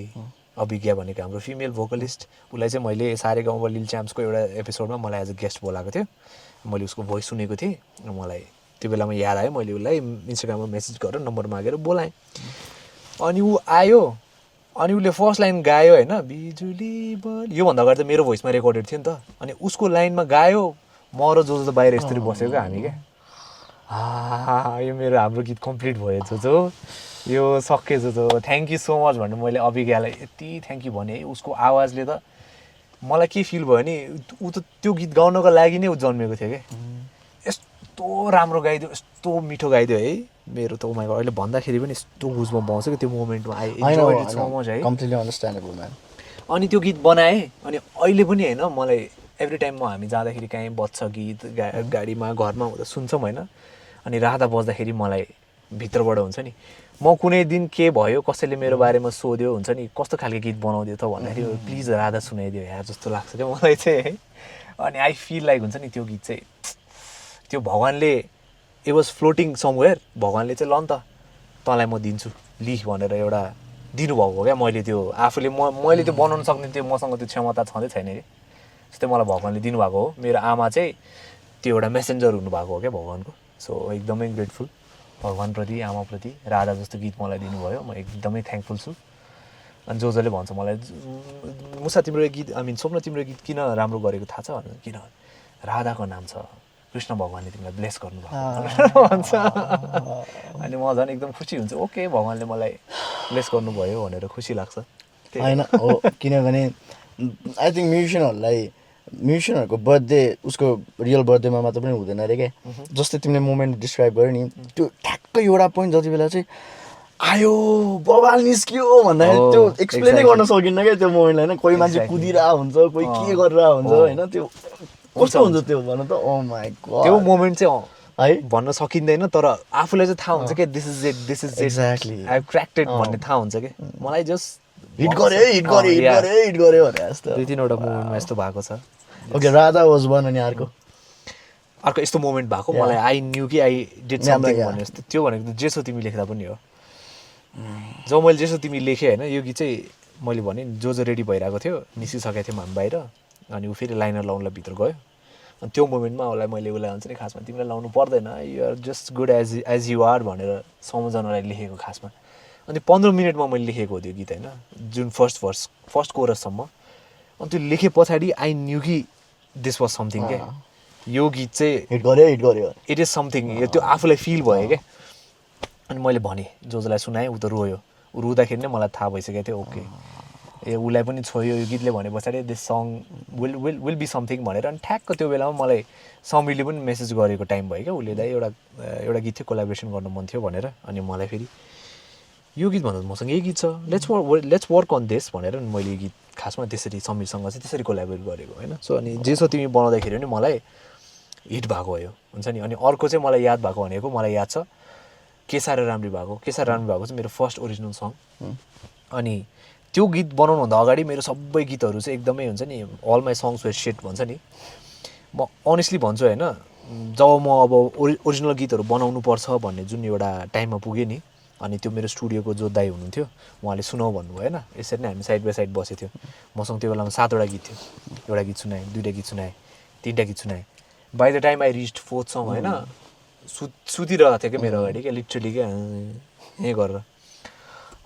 अभिज्ञा भनेको हाम्रो फिमेल भोकलिस्ट उसलाई चाहिँ मैले सारेगाउँमा लिल च्याम्प्सको एउटा एपिसोडमा मलाई एज अ गेस्ट बोलाएको थियो मैले उसको भोइस सुनेको थिएँ र मलाई त्यो बेलामा याद आयो मैले उसलाई इन्स्टाग्राममा मेसेज गरेर नम्बर मागेर बोलाएँ अनि ऊ आयो अनि उसले फर्स्ट लाइन गायो होइन बिजुली बल योभन्दा अगाडि त मेरो भोइसमा रेकर्डेड थियो नि त अनि उसको लाइनमा गायो म र जो त बाहिर यस्तरी बसेको हामी क्या यो मेरो हाम्रो गीत कम्प्लिट भयो जो यो सके जो थ्याङ्क यू सो मच भनेर मैले अभिज्ञालाई यति थ्याङ्क यू भने है उसको आवाजले त मलाई के फिल भयो नि ऊ त त्यो गीत गाउनको लागि नै ऊ जन्मेको थियो क्या यस्तो राम्रो गाइदियो यस्तो मिठो गाइदियो है मेरो त उमाको अहिले भन्दाखेरि पनि यस्तो गुजमा पाउँछ कि त्यो मोमेन्टमा I enjoyed it so much है कम्प्लिटली अन्डरस्ट्यान्डेबल म्यान अनि त्यो गीत बनाएँ अनि अहिले पनि होइन मलाई एभ्री टाइम म हामी जाँदाखेरि काहीँ बज्छ गीत गाडीमा घरमा हुँदा सुन्छौँ होइन अनि राधा बज्दाखेरि मलाई भित्रबाट हुन्छ नि म कुनै दिन के भयो कसैले मेरो बारेमा सोध्यो हुन्छ नि कस्तो खालको गीत बनाउँदियो त भन्दाखेरि प्लिज राधा सुनाइदियो यार जस्तो लाग्छ क्या मलाई चाहिँ है अनि आई फिल लाइक हुन्छ नि त्यो गीत चाहिँ त्यो भगवान्ले इट वाज फ्लोटिङ समवेयर भगवान्ले चाहिँ ल नि त तँलाई म दिन्छु लिख भनेर एउटा दिनुभएको हो क्या मैले त्यो आफूले मैले त्यो बनाउन सक्ने त्यो मसँग त्यो क्षमता छँदै छैन कि जस्तै मलाई भगवान्ले दिनुभएको हो मेरो आमा चाहिँ त्यो एउटा मेसेन्जर हुनुभएको हो क्या भगवान्को सो एकदमै ग्रेटफुल भगवान्प्रति आमाप्रति राधा जस्तो गीत मलाई दिनुभयो म एकदमै थ्याङ्कफुल छु अनि जसले भन्छ मलाई मुसा तिम्रो गीत स्वप्न तिम्रो गीत किन राम्रो गरेको थाहा छ भनेर किन राधाको नाम छ कृष्ण भगवान्ले तिमीलाई ब्लेस गर्नुभएको भन्छ अनि म झन् एकदम खुसी हुन्छ ओके भगवान्ले मलाई ब्लेस गर्नुभयो भनेर खुसी लाग्छ होइन हो किनभने आई थिङ्क म्युजिसियनहरूको बर्थडे उसको रियल बर्थडेमा मात्र पनि हुँदैन अरे क्या जस्तै तिमीले मोमेन्ट डिस्क्राइब गर्यो नि त्यो ठ्याक्कै एउटा पोइन्ट जति बेला चाहिँ आयो बवाल निस्कियो भन्दाखेरि त्यो एक्सप्लेनै गर्न सकिन्न क्या त्यो मोमेन्टलाई होइन कोही मान्छे कुदिरहेको हुन्छ कोही के गरिरहेको हुन्छ होइन त्यो कस्तो हुन्छ त्यो भन त ओ माई गॉड त्यो मोमेन्ट चाहिँ है भन्न सकिँदैन तर आफूलाई चाहिँ थाहा हुन्छ क्या this is it exactly I cracked भन्ने थाहा हुन्छ क्या मलाई जस्ट हिट गऱ्यो भने जस्तो दुई तिनवटा मोमेन्टमा यस्तो भएको छ ओके राधा वाज वन अनि अर्को यस्तो मोमेन्ट भएको मलाई आई न्यू कि आई डिड समथिङ भने जस्तो त्यो भनेको त जेसो तिमी लेख्दा पनि हो जब मैले जेसो तिमी लेखेँ होइन यो गीत चाहिँ मैले भने जो रेडी भइरहेको थियो निस्किसकेको थियौँ हामी बाहिर अनि ऊ फेरि लाइनर लाउनलाई भित्र गयो अनि त्यो मोमेन्टमा उसलाई हुन्छ नि खासमा तिमीलाई लाउनु पर्दैन you're just good as you are भनेर सम्झनालाई लेखेको खासमा अनि 15 मिनटमा मैले लेखेको हो त्यो गीत होइन जुन फर्स्ट कोरससम्म अनि त्यो लेखे पछाडि आई न्यू कि दिस वाज समथिङ क्या यो गीत चाहिँ हिट गर्यो इट इज समथिङ त्यो आफूलाई फिल भयो क्या अनि मैले भनेँ जसलाई सुनाएँ ऊ त रोयो ऊ रुँदाखेरि नै मलाई थाहा भइसकेको थियो ओके ए उसलाई पनि छोयो यो गीतले भने पछाडि this song will be something भनेर अनि ठ्याक्क त्यो बेलामा मलाई समीरले पनि मेसेज गरेको टाइम भयो क्या उसले दाइ एउटा गीत थियो कोलाबोरेसन गर्नु मन थियो भनेर अनि मलाई फेरि यो गीत भन्दा मसँग यही गीत छ लेट्स वर्क अन दिस भनेर मैले यो गीत खासमा त्यसरी समीरसँग चाहिँ त्यसरी कोलाबोरेट गरेको होइन सो अनि जेसो तिमी बनाउँदाखेरि पनि मलाई हिट भएको भयो हुन्छ नि अनि अर्को चाहिँ मलाई याद भएको भनेको मलाई याद छ केसा र राम्री भएको चाहिँ मेरो फर्स्ट ओरिजिनल सङ अनि त्यो गीत बनाउनुभन्दा अगाडि मेरो सबै गीतहरू चाहिँ एकदमै हुन्छ नि all my songs were shit भन्छ नि म अनेस्टली भन्छु होइन जब म अब ओरिजिनल गीतहरू बनाउनु पर्छ भन्ने जुन एउटा टाइममा पुगेँ नि अनि त्यो मेरो स्टुडियोको जो दाइ हुनुहुन्थ्यो उहाँले सुनाऊ भन्नुभयो होइन यसरी नै हामी साइड बाई साइड बसेको थियो मसँग त्यो बेलामा 7वटा गीत थियो एउटा गीत सुनाएँ 2टा गीत सुनाएँ 3टा गीत सुनाएँ by the time I reached 4th song होइन सुतिरहेको थियो क्या मेरो अगाडि क्या लिटरली क्या यहीँ गरेर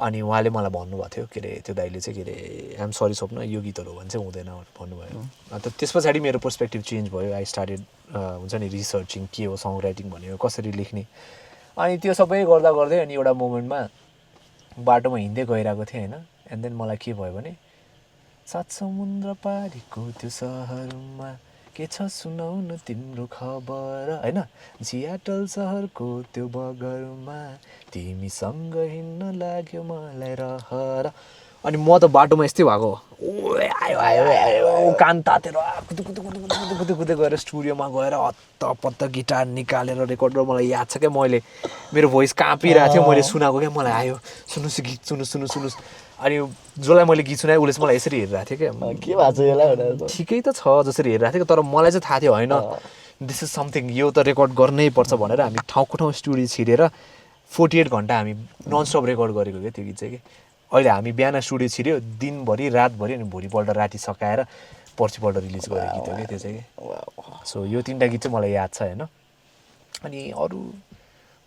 अनि उहाँले मलाई भन्नुभएको थियो के अरे त्यो दाइले चाहिँ के अरे आइएम सरी स्वप्न यो गीतहरू भने चाहिँ हुँदैन भन्नुभयो अन्त त्यस पछाडि मेरो पर्सपेक्टिभ चेन्ज भयो आई स्टार्टेड हुन्छ नि रिसर्चिङ के हो सङ राइटिङ भनेको कसरी लेख्ने अनि त्यो सबै गर्दा गर्दै अनि एउटा मोमेन्टमा बाटोमा हिँड्दै गइरहेको थिएँ होइन एन्ड देन मलाई के भयो भने 7 समुद्र पारीको त्यो सहरमा के छ सुनाउनु तिम्रो खबर होइन सियाटल सहरको त्यो बगरमा तिमीसँग हिँड्न लाग्यो मलाई रहर अनि म त बाटोमा यस्तै भएको ओ आयो आयो आयो कान तातेर कुदु कुदु कुदु कुदु कुदु कुदु कुदु गएर स्टुडियोमा गएर हत्तपत्त गिटार निकालेर रेकर्ड गरेर मलाई याद छ क्या मैले मेरो भोइस काँपिरहेको थियो मैले सुनाएको क्या मलाई आयो सुन्नुहोस् गीत सुन्नुहोस् अनि जसलाई मैले गीत सुनाएँ उसले चाहिँ मलाई यसरी हेरिरहेको थियो क्या के भएको छ यसलाई भनेर ठिकै त छ जसरी हेरिरहेको थियो तर मलाई चाहिँ थाहा थियो होइन दिस इज समथिङ यो त रेकर्ड गर्नै पर्छ भनेर हामी ठाउँको ठाउँ स्टुडियो छिरेर 48 घन्टा हामी ननस्टप रेकर्ड गरेको क्या त्यो गीत चाहिँ कि अहिले हामी बिहान स्टुडियो छिर्यो दिनभरि रातभरि अनि भोलिपल्ट राति सकाएर पर्सिपल्ट रिलिज गरेको गीत हो कि त्यो चाहिँ कि सो यो 3टा गीत चाहिँ मलाई याद छ होइन अनि अरू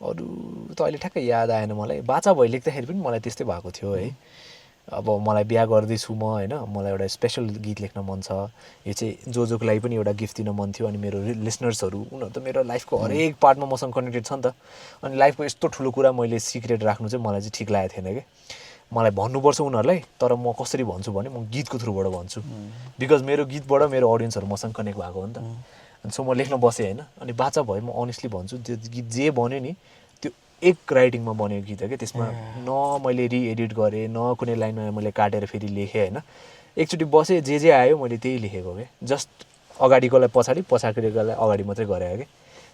अरू त अहिले ठ्याक्कै याद आएन मलाई बाचा भइ लेख्दाखेरि पनि मलाई त्यस्तै भएको थियो है अब मलाई बिहा गर्दैछु म होइन मलाई एउटा स्पेसल गीत लेख्न मन छ यो चाहिँ जोको लागि पनि एउटा गिफ्ट दिन मन थियो अनि मेरो लिसनर्सहरू उनीहरू त मेरो लाइफको हरेक पार्टमा मसँग कनेक्टेड छ नि त अनि लाइफको यस्तो ठुलो कुरा मैले सिक्रेट राख्नु चाहिँ मलाई चाहिँ ठिक लागेको थिएन कि मलाई भन्नुपर्छ उनीहरूलाई तर म कसरी भन्छु भने म गीतको थ्रुबाट भन्छु बिकज मेरो गीतबाट मेरो अडियन्सहरू मसँग कनेक्ट भएको हो नि त अनि सो म लेख्न बसेँ होइन अनि बाचा भए म अनेस्टली भन्छु त्यो गीत जे बन्यो नि त्यो एक राइटिङमा बनेको गीत हो क्या त्यसमा न मैले रिएडिट गरेँ न कुनै लाइनमा मैले काटेर फेरि लेखेँ होइन एकचोटि बसेँ जे आयो मैले त्यही लेखेको क्या जस्ट अगाडिकोलाई पछाडि पछाडिकोलाई अगाडि मात्रै गरेँ क्या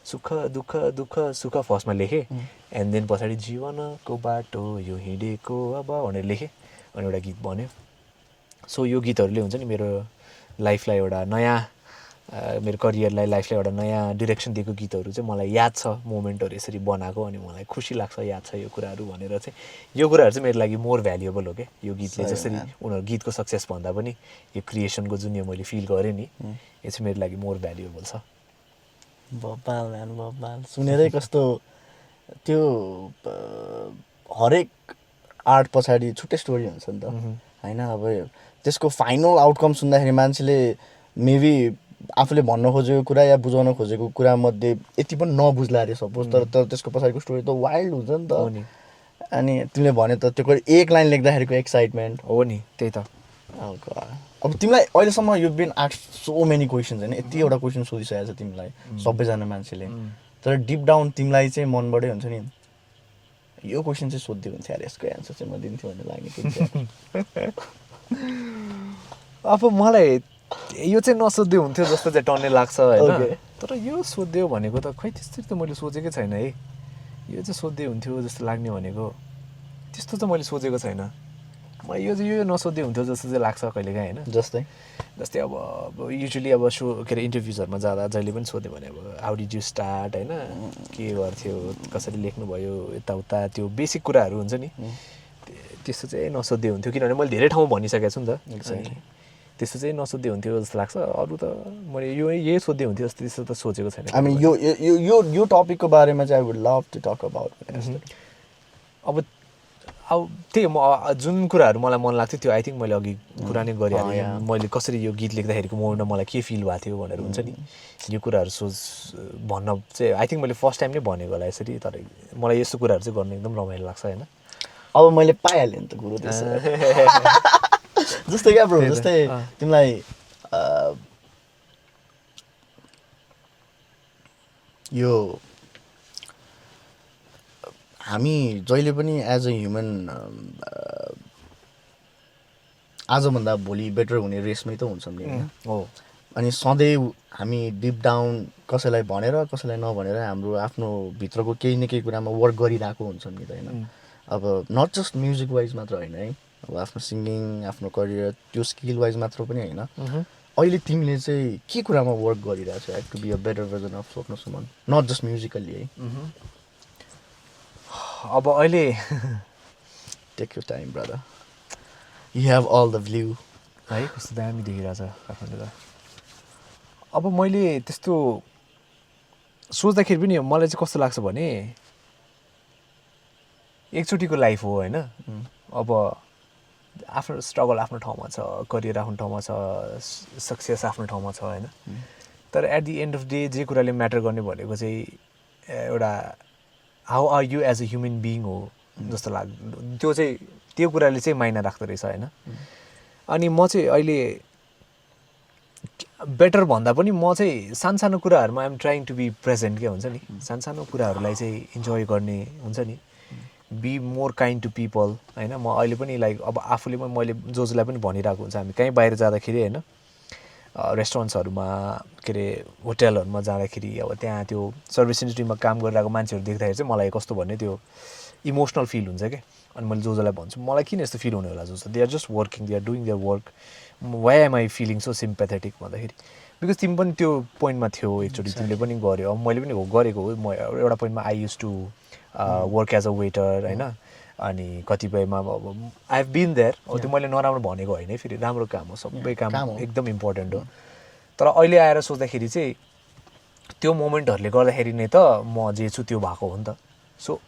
सुख दुःख दुःख सुख फर्स्टमा लेखेँ एन्ड देन पछाडि जीवनको बाटो यो हिँडेको अब भनेर लेखेँ अनि एउटा गीत बन्यो सो यो गीतहरूले हुन्छ नि मेरो लाइफलाई एउटा नयाँ मेरो करियरलाई लाइफलाई एउटा नयाँ डिरेक्सन दिएको गीतहरू चाहिँ मलाई याद छ मोमेन्टहरू यसरी बनाएको अनि मलाई खुसी लाग्छ याद छ यो कुराहरू भनेर चाहिँ यो कुराहरू चाहिँ मेरो लागि मोर भ्यालुएबल हो क्या यो गीतले जसरी उनीहरू गीतको सक्सेस भन्दा पनि यो क्रिएसनको जुन यो मैले फिल गरेँ नि यो चाहिँ मेरो लागि मोर भ्यालुएबल छ बब्बाल म्यान बब्बाल सुनेरै कस्तो त्यो हरेक आर्ट पछाडि छुट्टै स्टोरी हुन्छ नि त होइन अब त्यसको फाइनल आउटकम सुन्दाखेरि मान्छेले मेबी आफूले भन्न खोजेको कुरा या बुझाउन खोजेको कुरा मध्ये यति पनि नबुझ्ला अरे सपोज तर त्यसको पछाडिको स्टोरी त वाइल्ड हुन्छ नि त अनि तिमीले भने त त्यो एक लाइन लेख्दाखेरिको एक्साइटमेन्ट हो नि त्यही त अब तिमीलाई अहिलेसम्म you been ask so many questions होइन यति एउटा क्वेसन सोधिसकेको छ तिमीलाई सबैजना मान्छेले तर डिप डाउन तिमीलाई चाहिँ मनबाटै हुन्छ नि यो क्वेसन चाहिँ सोधिदियो हुन्थ्यो यार यसको एन्सर चाहिँ म दिन्थ्यो भन्ने लाग्ने अब मलाई यो चाहिँ नसोध्दै हुन्थ्यो जस्तो चाहिँ टन्नै लाग्छ होइन तर यो सोध्यो भनेको त खै त्यस्तै त मैले सोचेकै छैन है यो चाहिँ सोध्दै हुन्थ्यो जस्तो लाग्ने भनेको त्यस्तो त मैले सोचेको छैन मलाई यो नसोध्दै हुन्थ्यो जस्तो चाहिँ लाग्छ कहिलेकाहीँ होइन जस्तै अब युजली अब सो के अरे इन्टरभ्युजहरूमा जाँदा जहिले पनि सोध्यो भने अब हाउ डिड यु स्टार्ट होइन के गर्थ्यो कसरी लेख्नुभयो यताउता त्यो बेसिक कुराहरू हुन्छ नि त्यस्तो चाहिँ नसोध्दै हुन्थ्यो किनभने मैले धेरै ठाउँमा भनिसकेको छु नि त त्यस्तो चाहिँ नसोध्दै हुन्थ्यो जस्तो लाग्छ अरू त मैले यही सोध्दै हुन्थ्यो जस्तो त्यस्तो त सोचेको छैन आई मिन यो टपिकको बारेमा चाहिँ I would love to talk about अब त्यही म जुन कुराहरू मलाई मन लाग्थ्यो त्यो आई थिङ्क मैले अघि कुरा नै गरिहालेँ मैले कसरी यो गीत लेख्दाखेरिको मोमेन्टमा मलाई के फिल भएको थियो भनेर हुन्छ नि यो कुराहरू भन्न चाहिँ आई थिङ्क मैले फर्स्ट टाइम नै भनेको होला यसरी तर मलाई यस्तो कुराहरू चाहिँ गर्नु एकदम रमाइलो लाग्छ होइन अब मैले पाइहालेँ नि त कुरो त्यसो जस्तै क्या ब्रो जस्तै तिमीलाई यो हामी जहिले पनि एज अ ह्युमन आजभन्दा भोलि बेटर हुने रेसमै त हुन्छौँ नि होइन हो अनि सधैँ हामी डिप डाउन कसैलाई भनेर कसैलाई नभनेर हाम्रो आफ्नो भित्रको केही न केही कुरामा वर्क गरिरहेको हुन्छौँ नि त होइन अब नट जस्ट म्युजिक वाइज मात्र होइन है अब आफ्नो सिङ्गिङ आफ्नो करियर त्यो स्किल वाइज मात्र पनि होइन अहिले तिमीले चाहिँ के कुरामा वर्क गरिरहेको छौ to be a better version of Swoopna Suman not just musically है अब अहिले take your time brother you have all the view है कस्तो दामी देखिरहेछ काठमाडौँ त अब मैले त्यस्तो सोच्दाखेरि पनि मलाई चाहिँ कस्तो लाग्छ भने एकचोटिको लाइफ हो होइन अब आफ्नो स्ट्रगल आफ्नो ठाउँमा छ करियर आफ्नो ठाउँमा छ सक्सेस आफ्नो ठाउँमा छ होइन तर at the end of day जे कुराले म्याटर गर्ने भनेको चाहिँ एउटा how are you as a human being हो जस्तो त्यो चाहिँ त्यो कुराले चाहिँ माइना राख्दो रहेछ होइन अनि म चाहिँ अहिले बेटर भन्दा पनि म चाहिँ सानो कुराहरूमा I'm trying to be present क्या हुन्छ नि सानो कुराहरूलाई चाहिँ इन्जोय गर्ने हुन्छ नि be more kind to people होइन म अहिले पनि लाइक अब आफूले पनि मैले जोजोलाई पनि भनिरहेको हुन्छ हामी कहीँ बाहिर जाँदाखेरि होइन रेस्टुरेन्ट्सहरूमा के अरे होटेलहरूमा जाँदाखेरि अब त्यहाँ त्यो सर्भिस इन्डस्ट्रीमा काम गरिरहेको मान्छेहरू देख्दाखेरि चाहिँ मलाई कस्तो भन्ने त्यो इमोसनल फिल हुन्छ क्या अनि मैले जोजोलाई भन्छु मलाई किन यस्तो फिल हुने होला जोजो they are just working they are doing their work why am I feeling so sympathetic भन्दाखेरि बिकज तिमी पनि त्यो पोइन्टमा थियो एकचोटि तिमीले पनि गर्यो अब मैले पनि गरेको हो म एउटा पोइन्टमा I use to work as a waiter होइन अनि कतिपयमा अब आई हेभ बिन देयर अब त्यो मैले नराम्रो भनेको होइन है फेरि राम्रो काम हो सबै काम एकदम इम्पोर्टेन्ट हो तर अहिले आएर सोच्दाखेरि चाहिँ त्यो मोमेन्टहरूले गर्दाखेरि नै त म जे छु त्यो भएको हो नि त सो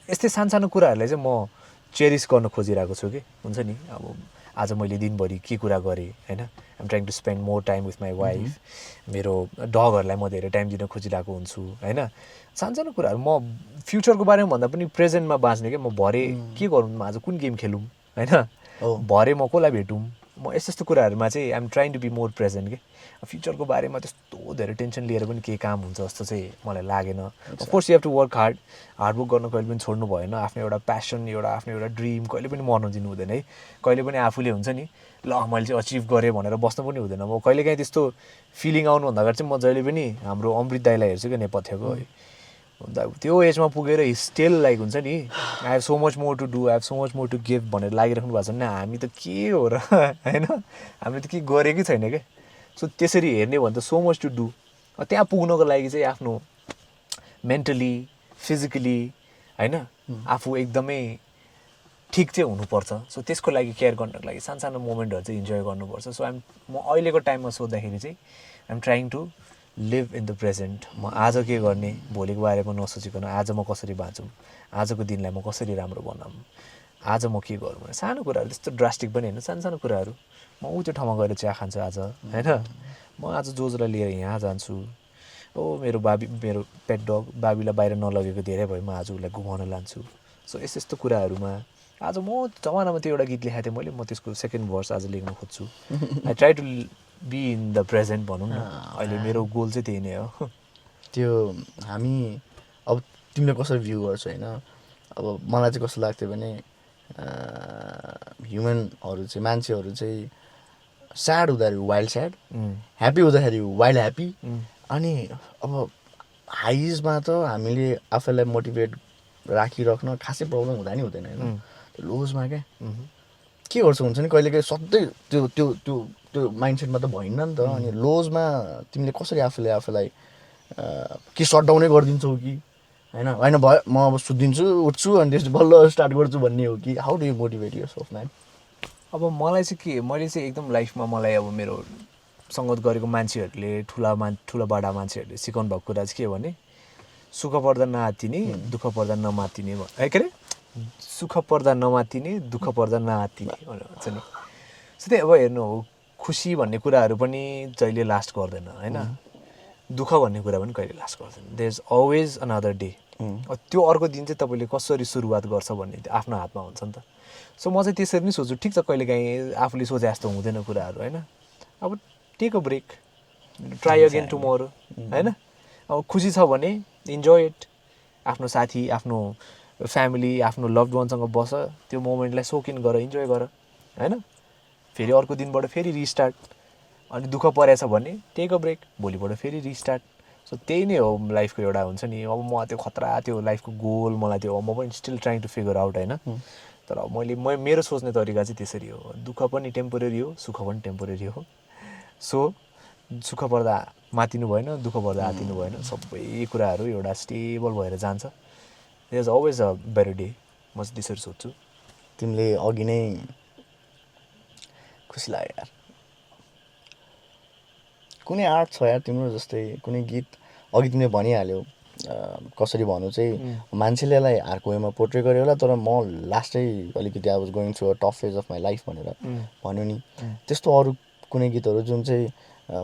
यस्तै सानसानो कुराहरूलाई चाहिँ म चेरिस गर्न खोजिरहेको छु कि हुन्छ नि अब आज मैले दिनभरि के कुरा गरेँ होइन I'm trying to spend more time with my wife मेरो डगहरूलाई म धेरै टाइम दिन खोजिरहेको हुन्छु होइन सानसानो कुराहरू म फ्युचरको बारेमा भन्दा पनि प्रेजेन्टमा बाँच्ने क्या म भरे के गरौँ म आज कुन गेम खेलौँ होइन भरे म कसलाई भेटौँ म यस्तो यस्तो कुराहरूमा चाहिँ I'm trying to be more present के फ्युचरको बारेमा त्यस्तो धेरै टेन्सन लिएर पनि केही काम हुन्छ जस्तो चाहिँ मलाई लागेन of course you have to work hard work गर्न कहिले पनि छोड्नु भएन आफ्नो एउटा प्यासन आफ्नो एउटा ड्रिम कहिले पनि मर्न दिनु हुँदैन है कहिले पनि आफूले हुन्छ नि ल मैले चाहिँ अचिभ गरेँ भनेर बस्नु पनि हुँदैन म कहिलेकाहीँ त्यस्तो फिलिङ आउनुभन्दा अगाडि चाहिँ म जहिले पनि हाम्रो अमृत दाइलाई हेर्छु क्या नेपथ्यको है त्यो एजमा पुगेर स्टिल लाइक हुन्छ नि I have so much more to do I have so much more to give भनेर लागिराख्नु भएको छ नि हामी त के हो र होइन हामीले त के गरेकै छैन क्या सो त्यसरी हेर्ने भने त सो मच टु डु त्यहाँ पुग्नको लागि चाहिँ आफ्नो मेन्टली फिजिकली होइन आफू एकदमै ठिक चाहिँ हुनुपर्छ सो त्यसको लागि केयर गर्नको लागि सानसानो मोमेन्टहरू चाहिँ इन्जोय गर्नुपर्छ सो म अहिलेको टाइममा सोच्दाखेरि चाहिँ I'm trying to live in the present म आज के गर्ने भोलिको बारेमा नसोचिकन आज म कसरी बाँचौँ आजको दिनलाई म कसरी राम्रो बनाऊँ आज म के गरौँ भने सानो कुराहरू त्यस्तो ड्रास्टिक पनि होइन सानसानो कुराहरू म ऊ त्यो ठाउँमा गएर चिया खान्छु आज होइन म आज जोजोलाई लिएर यहाँ जान्छु मेरो पेट डग बाबीलाई बाहिर नलगेको धेरै भयो म आज उसलाई घुमाउन लान्छु सो यस्तो यस्तो कुराहरूमा आज म जमानामा त्यो एउटा गीत लेखाएको थिएँ मैले म त्यसको सेकेन्ड भर्स आज लेख्न खोज्छु I try to be in the present भनौँ न अहिले मेरो गोल चाहिँ त्यही नै हो त्यो हामी अब तिमीले कसरी भ्यू गर्छौ होइन अब मलाई चाहिँ कस्तो लाग्थ्यो भने ह्युमनहरू चाहिँ मान्छेहरू चाहिँ स्याड हुँदाखेरि वाइल्ड स्याड ह्याप्पी हुँदाखेरि वाइल्ड ह्याप्पी अनि अब हाइजमा त हामीले आफैलाई मोटिभेट राखिराख्न खासै प्रब्लम हुँदा नि हुँदैन होइन लोजमा क्या के गर्छौ हुन्छ नि कहिलेकाहीँ सधैँ त्यो त्यो त्यो त्यो माइन्डसेटमा त भइन्न नि त अनि लोजमा तिमीले कसरी आफूलाई कि सटडाउनै गरिदिन्छौ कि होइन होइन भयो म अब सुत्दिन्छु उठ्छु अनि त्यसपछि बल्ल स्टार्ट गर्छु भन्ने हो कि how do you motivate yourself man अब मलाई चाहिँ के मैले चाहिँ एकदम लाइफमा मलाई अब मेरो सङ्गत गरेको मान्छेहरूले ठुला बडा मान्छेहरूले सिकाउनु भएको कुरा चाहिँ के भने सुख पर्दा नआत्तिने दुःख पर्दा नमात्तिने है के अरे सुख पर्दा नमात्तिने दुःख पर्दा नआत्तिने भनेर भन्छ नि सो त्यही अब हेर्नु हो खुसी भन्ने कुराहरू पनि जहिले लास्ट गर्दैन होइन दुःख भन्ने कुरा पनि कहिले लास्ट गर्दैन there is always another day त्यो अर्को दिन चाहिँ तपाईँले कसरी सुरुवात गर्छ भन्ने आफ्नो हातमा हुन्छ नि त सो म चाहिँ त्यसरी नै सोच्छु ठिक छ कहिलेकाहीँ आफूले सोचे जस्तो हुँदैन कुराहरू होइन अब take a break try again tomorrow होइन अब खुसी छ भने इन्जोय इट आफ्नो साथी आफ्नो फ्यामिली आफ्नो लभड वानसँग बस त्यो मोमेन्टलाई सोक इन गर इन्जोय गर होइन फेरि अर्को दिनबाट फेरि रिस्टार्ट अनि दुःख परेछ भने टेक अ ब्रेक भोलिबाट फेरि रिस्टार्ट सो त्यही नै हो लाइफको एउटा हुन्छ नि अब म त्यो खतरा त्यो लाइफको गोल मलाई त्यो म पनि still trying to figure out होइन तर मेरो सोच्ने तरिका चाहिँ त्यसरी हो दुःख पनि टेम्पोरेरी हो सुख पनि टेम्पोरेरी हो सो सुख पर्दा मातिनु भएन दुःख पर्दा आतिनु भएन सबै कुराहरू एउटा स्टेबल भएर जान्छ there is always a better day म चाहिँ त्यसरी सोध्छु तिमीले अघि नै खुसी लाग्यो यार कुनै आर्ट छ यार तिम्रो जस्तै कुनै गीत अघि तिमीले भनिहाल्यौ कसरी भन्नु चाहिँ मान्छेले यसलाई हारको वेमा पोर्ट्रे गर्यो होला तर म लास्टै अलिकति I was going through a tough phase of my life भनेर भन्यो नि त्यस्तो अरू कुनै गीतहरू जुन चाहिँ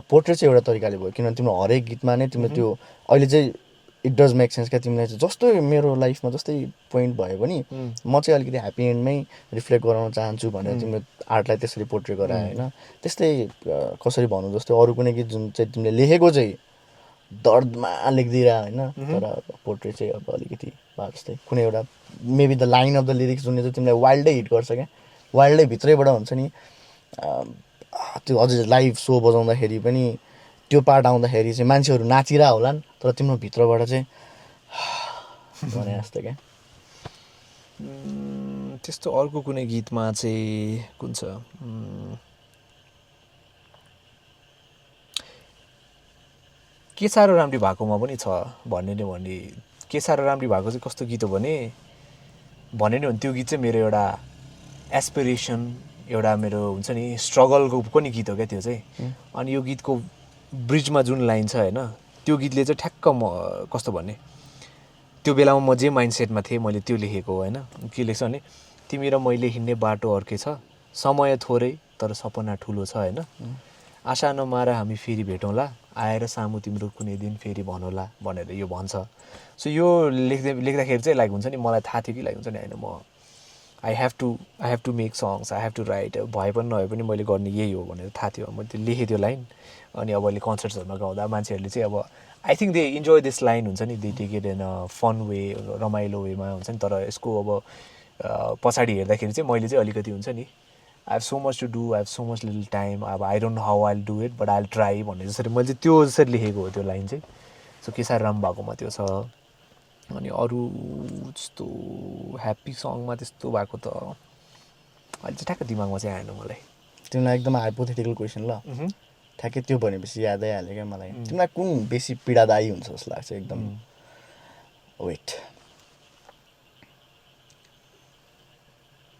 पोर्ट्रेट चाहिँ एउटा तरिकाले भयो किनभने तिम्रो हरेक गीतमा नै तिम्रो त्यो अहिले चाहिँ इट डज मेक सेन्स क्या तिमीलाई चाहिँ जस्तो मेरो लाइफमा जस्तै पोइन्ट भयो पनि म चाहिँ अलिकति ह्याप्पी एन्डमै रिफ्लेक्ट गराउन चाहन्छु भनेर तिम्रो आर्टलाई त्यसरी पोर्ट्रे गरायो होइन त्यस्तै कसरी भनौँ जस्तै अरू कुनै गीत जुन चाहिँ तिमीले लेखेको चाहिँ दर्दमा लेखिदिएर होइन तर पोर्ट्रेट चाहिँ अब अलिकति भए जस्तै कुनै एउटा maybe the line of the lyrics जुन चाहिँ तिमीलाई वाइल्डै हिट गर्छ क्या वाइल्डै भित्रैबाट हुन्छ नि त्यो अझै लाइभ सो बजाउँदाखेरि पनि त्यो पार्ट आउँदाखेरि चाहिँ मान्छेहरू नाचिरह होलान् तर तिम्रो भित्रबाट चाहिँ भने जस्तो क्या त्यस्तो अर्को कुनै गीतमा चाहिँ कुन छ के साह्रो राम्री भएकोमा पनि छ भन्ने नै भने के साह्रो राम्री भएको चाहिँ कस्तो गीत हो भने नि भने त्यो गीत चाहिँ मेरो एउटा एस्पिरेसन एउटा मेरो हुन्छ नि स्ट्रगलको पनि गीत हो क्या त्यो चाहिँ अनि यो गीतको ब्रिजमा जुन लाइन छ होइन त्यो गीतले चाहिँ ठ्याक्क म कस्तो भन्ने त्यो बेलामा म जे माइन्डसेटमा थिएँ मैले त्यो लेखेको होइन के लेख्छ भने तिमी र मैले हिँड्ने बाटो अर्कै छ समय थोरै तर सपना ठुलो छ होइन आशा नमार हामी फेरि भेटौँला आएर सामु तिम्रो कुनै दिन फेरि भनौँला भनेर यो भन्छ सो यो लेख्दाखेरि चाहिँ लाइक हुन्छ नि मलाई थाहा थियो कि लाइक हुन्छ नि होइन म I have to make songs I have to write भए पनि नभए पनि मैले गर्ने यही हो भनेर थाहा थियो मैले त्यो लेखेँ त्यो लाइन अनि अब अहिले कन्सर्ट्सहरूमा गाउँदा मान्छेहरूले चाहिँ अब I think they enjoy this line हुन्छ नि they take it in a fun way रमाइलो वेमा हुन्छ नि तर यसको अब पछाडि हेर्दाखेरि चाहिँ मैले चाहिँ अलिकति हुन्छ नि I have so much to do I have so much little time अब I don't know how I do it but I try भन्ने जसरी मैले चाहिँ त्यो जसरी लेखेको हो त्यो लाइन चाहिँ सो के साह्रो राम्रो भएकोमा त्यो छ अनि अरू त्यस्तो ह्याप्पी सङमा त्यस्तो भएको त अहिले चाहिँ ठ्याक्क दिमागमा चाहिँ आएन मलाई तिमीलाई एकदम हाइपोथेटिकल क्वेसन ल ठ्याक्कै त्यो भनेपछि यादै हाल्यो क्या मलाई तिमीलाई कुन बेसी पीडादायी हुन्छ जस्तो लाग्छ एकदम वेट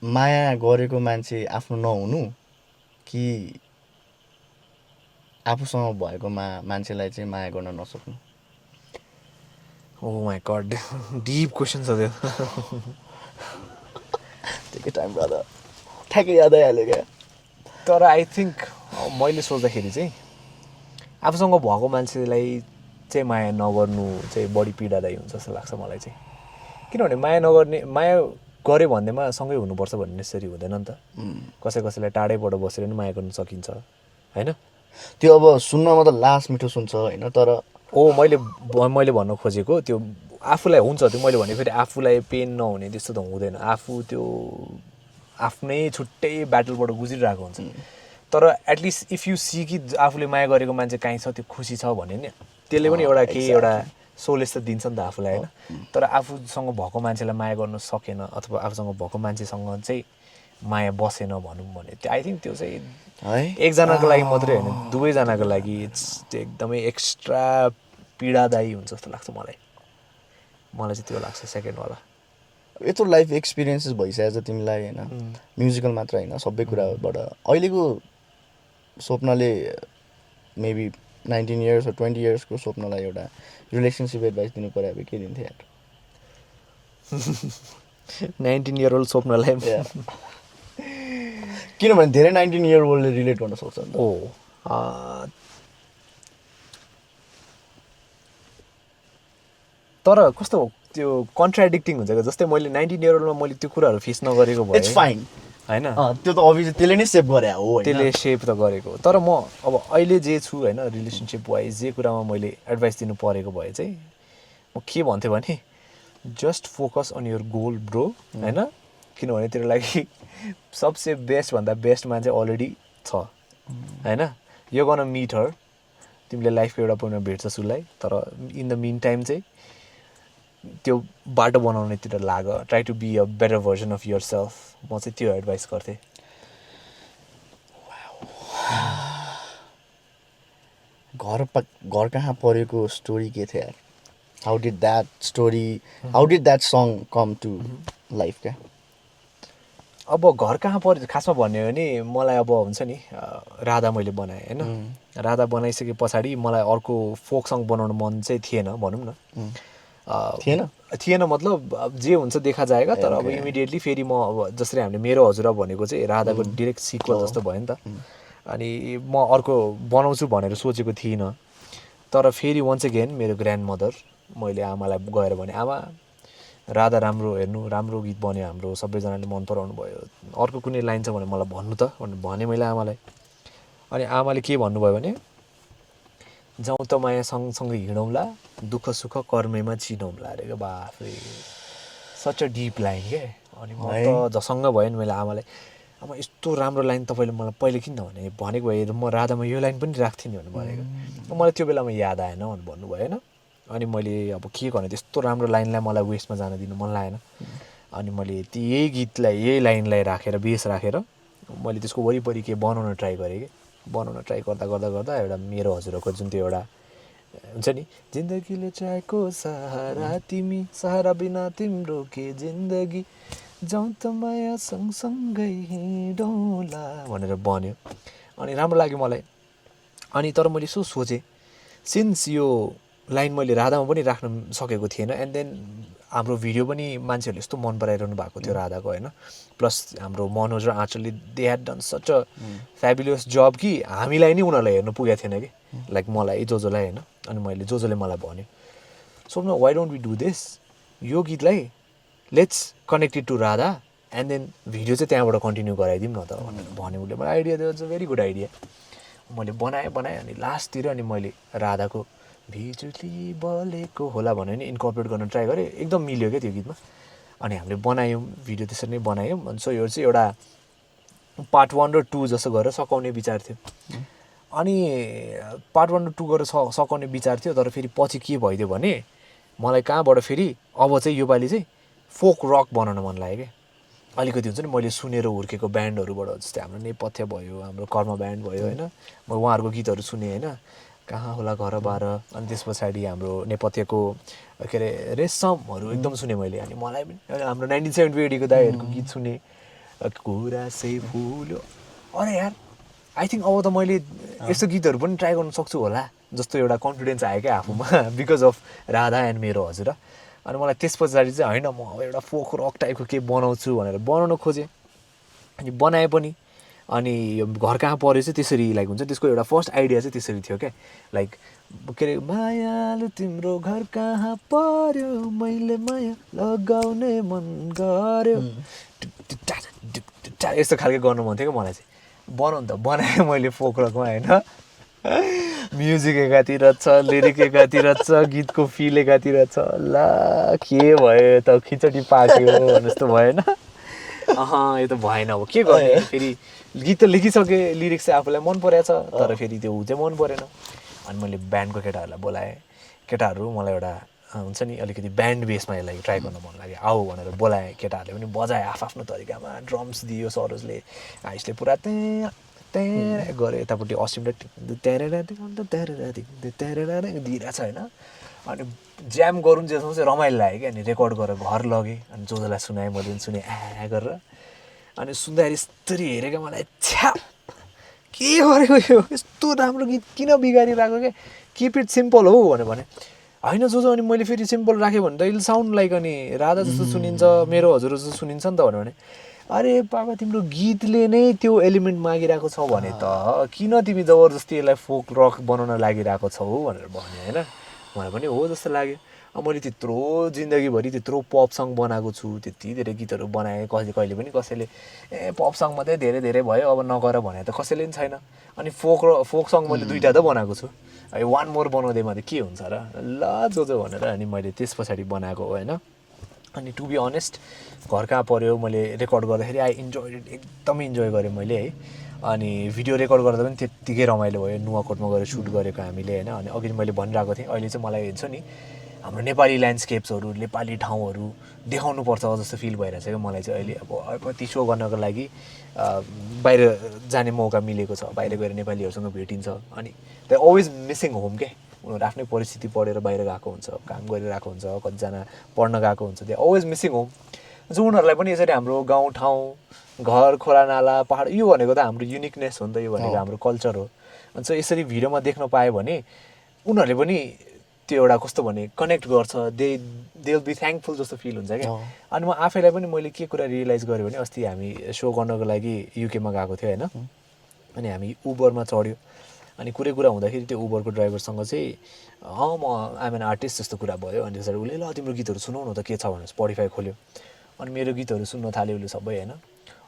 माया गरेको मान्छे आफ्नो नहुनु कि आफूसँग भएको मान्छेलाई चाहिँ माया गर्न नसक्नु Oh my god, deep questions are there. Take your time, brother. ठ्याक्कै यादै हाल्यो क्या तर आई थिङ्क मैले सोच्दाखेरि चाहिँ आफूसँग भएको मान्छेलाई चाहिँ माया नगर्नु चाहिँ बढी पीडादायी हुन्छ जस्तो लाग्छ मलाई चाहिँ किनभने माया गऱ्यो भन्दैमा सँगै हुनुपर्छ भन्ने नेसेसरी हुँदैन नि त कसैलाई टाढैबाट बसेर पनि माया गर्न सकिन्छ होइन त्यो अब सुन्नमा त लास्ट मिठो सुन्छ होइन तर मैले भन्न खोजेको त्यो आफूलाई हुन्छ त्यो मैले भने फेरि आफूलाई पेन नहुने त्यस्तो त हुँदैन आफू त्यो आफ्नै छुट्टै ब्याटलबाट गुज्रिरहेको हुन्छ तर एटलिस्ट इफ यु सी कि आफूले माया गरेको मान्छे कहीँ छ त्यो खुसी छ भने नि त्यसले पनि एउटा केही एउटा सोलेस त दिन्छ नि त आफूलाई होइन तर आफूसँग भएको मान्छेलाई माया गर्न सकेन अथवा आफूसँग भएको मान्छेसँग चाहिँ माया बसेन भनौँ भने त्यो आई थिङ्क त्यो चाहिँ एकजनाको लागि मात्रै होइन दुवैजनाको लागि एकदमै एक्स्ट्रा पीडादायी हुन्छ जस्तो लाग्छ मलाई चाहिँ त्यो लाग्छ सेकेन्डवाला यत्रो लाइफ एक्सपिरियन्सेस भइसकेको छ तिमीलाई होइन म्युजिकल मात्र होइन सबै कुराबाट अहिलेको स्वप्नले मेबी 19 इयर्स or 20 इयर्सको स्वप्नलाई एउटा रिलेसनसिप एडभाइस दिनु पर्यो अब के दिन्थ्यो यार 19 इयर ओल्ड स्वप्नलाई किनभने धेरै 19 इयर ओल्डले रिलेट गर्न सक्छ नि त तर कस्तो त्यो कन्ट्राडिक्टिङ हुन्छ क्या जस्तै मैले 19 इयर ओल्डमा मैले त्यो कुराहरू फेस नगरेको भए इट्स फाइन होइन त्यो त अभियसली त्यसले नै सेभ गरे हो त्यसले सेभ त गरेको तर म अब अहिले जे छु होइन रिलेसनसिप वाइज जे कुरामा मैले एडभाइस दिनु परेको भए चाहिँ म के भन्थेँ भने just focus on your goal bro होइन किनभने तेरो लागि सबसे बेस्ट भन्दा बेस्ट मान्छे अलरेडी छ होइन यो गर्न मिट हर तिमीले लाइफको एउटा पोइन्टमा भेट्छस् उसलाई तर इन द मिन टाइम चाहिँ त्यो बाटो बनाउनेतिर लाग try to be a better version of yourself म चाहिँ त्यो एडभाइस गर्थेँ घर कहाँ परेको स्टोरी के थियो यार how did that song come to life क्या अब घर कहाँ पऱ्यो खासमा भन्यो भने मलाई अब हुन्छ नि राधा मैले बनाएँ होइन राधा बनाइसके पछाडि मलाई अर्को फोक सङ बनाउनु मन चाहिँ थिएन भनौँ न थिएन मतलब जे हुन्छ देखा जाएगा तर अब इमिडिएटली फेरि म अब जसरी हामीले मेरो हजुर भनेको चाहिँ राधाको डिरेक्ट सिक्वल जस्तो भयो नि त अनि म अर्को बनाउँछु भनेर सोचेको थिइनँ तर फेरि वन्स अगेन मेरो ग्रान्ड मदर मैले आमालाई गएर भने आमा राधा राम्रो हेर्नु राम्रो गीत बन्यो हाम्रो सबैजनाले मन पराउनु भयो अर्को कुनै लाइन छ भने मलाई भन्नु त भने मैले आमालाई अनि आमाले के भन्नुभयो भने जाउँ त माया सँगसँगै हिँडौँला दुःख सुख कर्मैमा चिनौँला अरे क्या बाफरे सच अ डिप लाइन के अनि म त झसङ्ग भयो नि मैले आमालाई आमा यस्तो राम्रो लाइन तपाईँले मलाई पहिले किन भनेको भए म राधामा यो लाइन पनि राख्थेँ नि भनेको मलाई त्यो बेलामा याद आएन भनेर भन्नुभयो होइन अनि मैले अब के गर्ने त्यस्तो राम्रो लाइनलाई मलाई वेस्टमा जान दिनु मन लागेन अनि मैले यही गीतलाई यही लाइनलाई राखेर बेस राखेर मैले त्यसको वरिपरि के बनाउन ट्राई गरेँ कि बनाउन ट्राई गर्दा गर्दा गर्दा एउटा मेरो हजुरको जुन त्यो एउटा हुन्छ नि जिन्दगीले चाहेको सहारा तिमी सहारा बिना तिम्रो के जिन्दगी जाउँ त माया सँगसँगै हिँडौँला भनेर बन्यो अनि राम्रो लाग्यो मलाई अनि तर मैले यसो सोचेँ सिन्स यो लाइन मैले राधामा पनि राख्न सकेको थिएन एन्ड देन हाम्रो भिडियो पनि मान्छेहरूले यस्तो मन पराइरहनु भएको थियो राधाको होइन प्लस हाम्रो मनोज र आँचलले they had done such a fabulous जब कि हामीलाई नै उनीहरूलाई हेर्नु पुगेको थिएन कि लाइक मलाई जोजोलाई होइन अनि मैले जोजोले मलाई भन्यो सो न why don't we do this यो गीतलाई let's connected to Radha and then video चाहिँ त्यहाँबाट कन्टिन्यू गराइदिउँ न त भनेर भन्यो उसले मलाई आइडिया दियो it's a very good idea मैले बनाएँ अनि लास्टतिर अनि मैले राधाको बिजुली बलेको होला भनेर नि इन्कर्पोरेट गर्न ट्राई गरेँ एकदम मिल्यो क्या त्यो गीतमा अनि हामीले बनायौँ भिडियो त्यसरी नै बनायौँ अनि सो यो चाहिँ एउटा पार्ट 1 र 2 जस्तो गरेर सकाउने विचार थियो अनि पार्ट 1 र 2 गरेर सकाउने विचार थियो तर फेरि पछि के भइदियो भने मलाई कहाँबाट फेरि अब चाहिँ योपालि चाहिँ फोक रक बनाउन मन लाग्यो क्या अलिकति हुन्छ नि मैले सुनेर हुर्केको ब्यान्डहरूबाट जस्तै हाम्रो नेपथ्य भयो हाम्रो कर्म ब्यान्ड भयो होइन म उहाँहरूको गीतहरू सुनेँ होइन कहाँ होला घर बाह्र अनि त्यस पछाडि हाम्रो नेपथ्यको के अरे रेशमहरू एकदम सुनेँ मैले अनि मलाई पनि हाम्रो 1978 दाइहरूको गीत सुने कुरा चाहिँ फुल्यो अरे यार आई थिङ्क अब त मैले यस्तो गीतहरू पनि ट्राई गर्न सक्छु होला जस्तो एउटा कन्फिडेन्स आयो क्या आफूमा बिकज अफ राधा एन्ड मेरो हजुर अनि मलाई त्यस पछाडि चाहिँ होइन म अब एउटा फोक रक टाइपको के बनाउँछु भनेर बनाउन खोजेँ अनि बनाएँ पनि अनि यो घर कहाँ पऱ्यो चाहिँ त्यसरी लाइक हुन्छ त्यसको एउटा फर्स्ट आइडिया चाहिँ त्यसरी थियो क्या लाइक के अरे मायालु तिम्रो घर कहाँ पऱ्यो मैले माया लगाउने मन गर्यो यस्तो खालको गर्नु मन थियो क्या मलाई चाहिँ बनाउनु त बनाएँ मैले फोक रकमा होइन म्युजिक एकातिर छ लिरिक एकातिर छ गीतको फिल एकातिर छ ला के भयो त खिचडी पाक्यो जस्तो भएन यो त भएन अब के गर्ने फेरि गीत त लेखिसकेँ लिरिक्स चाहिँ आफूलाई मन परेछ तर फेरि त्यो चाहिँ मन परेन अनि मैले ब्यान्डको केटाहरूलाई बोलाएँ केटाहरू मलाई एउटा हुन्छ नि अलिकति ब्यान्ड बेसमा यसलाई ट्राई गर्न मन लाग्यो आऊ भनेर बोलाएँ केटाहरूले पनि बजाए आफ्नो तरिकामा ड्रम्स दियो सरोजले आयुषले पुरा त्यहाँ गऱ्यो यतापट्टि असिमले दिइरहेछ होइन अनि ज्याम गरौँ जसमा चाहिँ रमाइलो लाग्यो क्या अनि रेकर्ड गरेर घर लगेँ अनि जोजोलाई सुनाएँ मैले पनि सुनेँ गरेर अनि सुन्दाखेरि यस्तरी हेरेँ क्या मलाई छ्या के गरेको यो यस्तो राम्रो गीत किन बिगारिरहेको क्या किप इट सिम्पल हो भने होइन जोजो अनि मैले फेरि सिम्पल राखेँ भने त इल साउन्ड लाइक अनि राधा जस्तो सुनिन्छ मेरो हजुर जस्तो सुनिन्छ नि त भने अरे बाबा तिम्रो गीतले नै त्यो एलिमेन्ट मागिरहेको छ भने त किन तिमी जबरजस्ती यसलाई फोक रक बनाउन लागिरहेको छौ भनेर भने होइन मलाई पनि हो जस्तो लाग्यो अब मैले त्यत्रो जिन्दगीभरि त्यत्रो पप सङ बनाएको छु त्यति धेरै गीतहरू बनाएँ कहिले पनि कसैले पप सङ मात्रै धेरै धेरै भयो अब नगर भने त कसैले पनि छैन अनि फोक सङ मैले 2टा त बनाएको छु अब 1 मोर बनाउँदैमा त के हुन्छ र ल जोजो भनेर अनि मैले त्यस पछाडि बनाएको होइन अनि टु बी अनेस्ट घर कहाँ पऱ्यो मैले रेकर्ड गर्दाखेरि आई इन्जोय एकदमै इन्जोय गरेँ मैले है अनि भिडियो रेकर्ड गर्दा पनि त्यत्तिकै रमाइलो भयो नुवाकोटमा गएर सुट गरेको हामीले होइन अनि अघि मैले भनिरहेको थिएँ अहिले चाहिँ मलाई हुन्छ नि हाम्रो नेपाली ल्यान्डस्केप्सहरू नेपाली ठाउँहरू देखाउनुपर्छ जस्तो फिल भइरहेछ क्या मलाई चाहिँ अहिले अब कति सो गर्नको लागि बाहिर जाने मौका मिलेको छ बाहिर गएर नेपालीहरूसँग भेटिन्छ अनि दे अलवेज मिसिङ होम के उनीहरू आफ्नै परिस्थिति पढेर बाहिर गएको हुन्छ काम गरिरहेको हुन्छ कतिजना पढ्न गएको हुन्छ दे अलवेज मिसिङ होम जो उनीहरूलाई पनि यसरी हाम्रो गाउँठाउँ घर खोला नाला पहाड यो भनेको त हाम्रो युनिकनेस हो नि त यो भनेको हाम्रो कल्चर हो अनि सो यसरी भिडियोमा देख्न पायो भने उनीहरूले पनि त्यो एउटा कस्तो भने कनेक्ट गर्छ दे विल बी थ्याङ्कफुल जस्तो फिल हुन्छ क्या अनि म आफैलाई पनि मैले के कुरा रियलाइज गरेँ भने अस्ति हामी सो गर्नको लागि युकेमा गएको थियो होइन अनि हामी उबरमा चढ्यो अनि कुरा हुँदाखेरि त्यो उबरको ड्राइभरसँग चाहिँ म आइम एन आर्टिस्ट जस्तो कुरा भयो अनि त्यसरी उसले ल तिम्रो गीतहरू सुनाउ न त के छ भनेर स्पोटिफाई खोल्यो अनि मेरो गीतहरू सुन्न थाल्यो उसले सबै होइन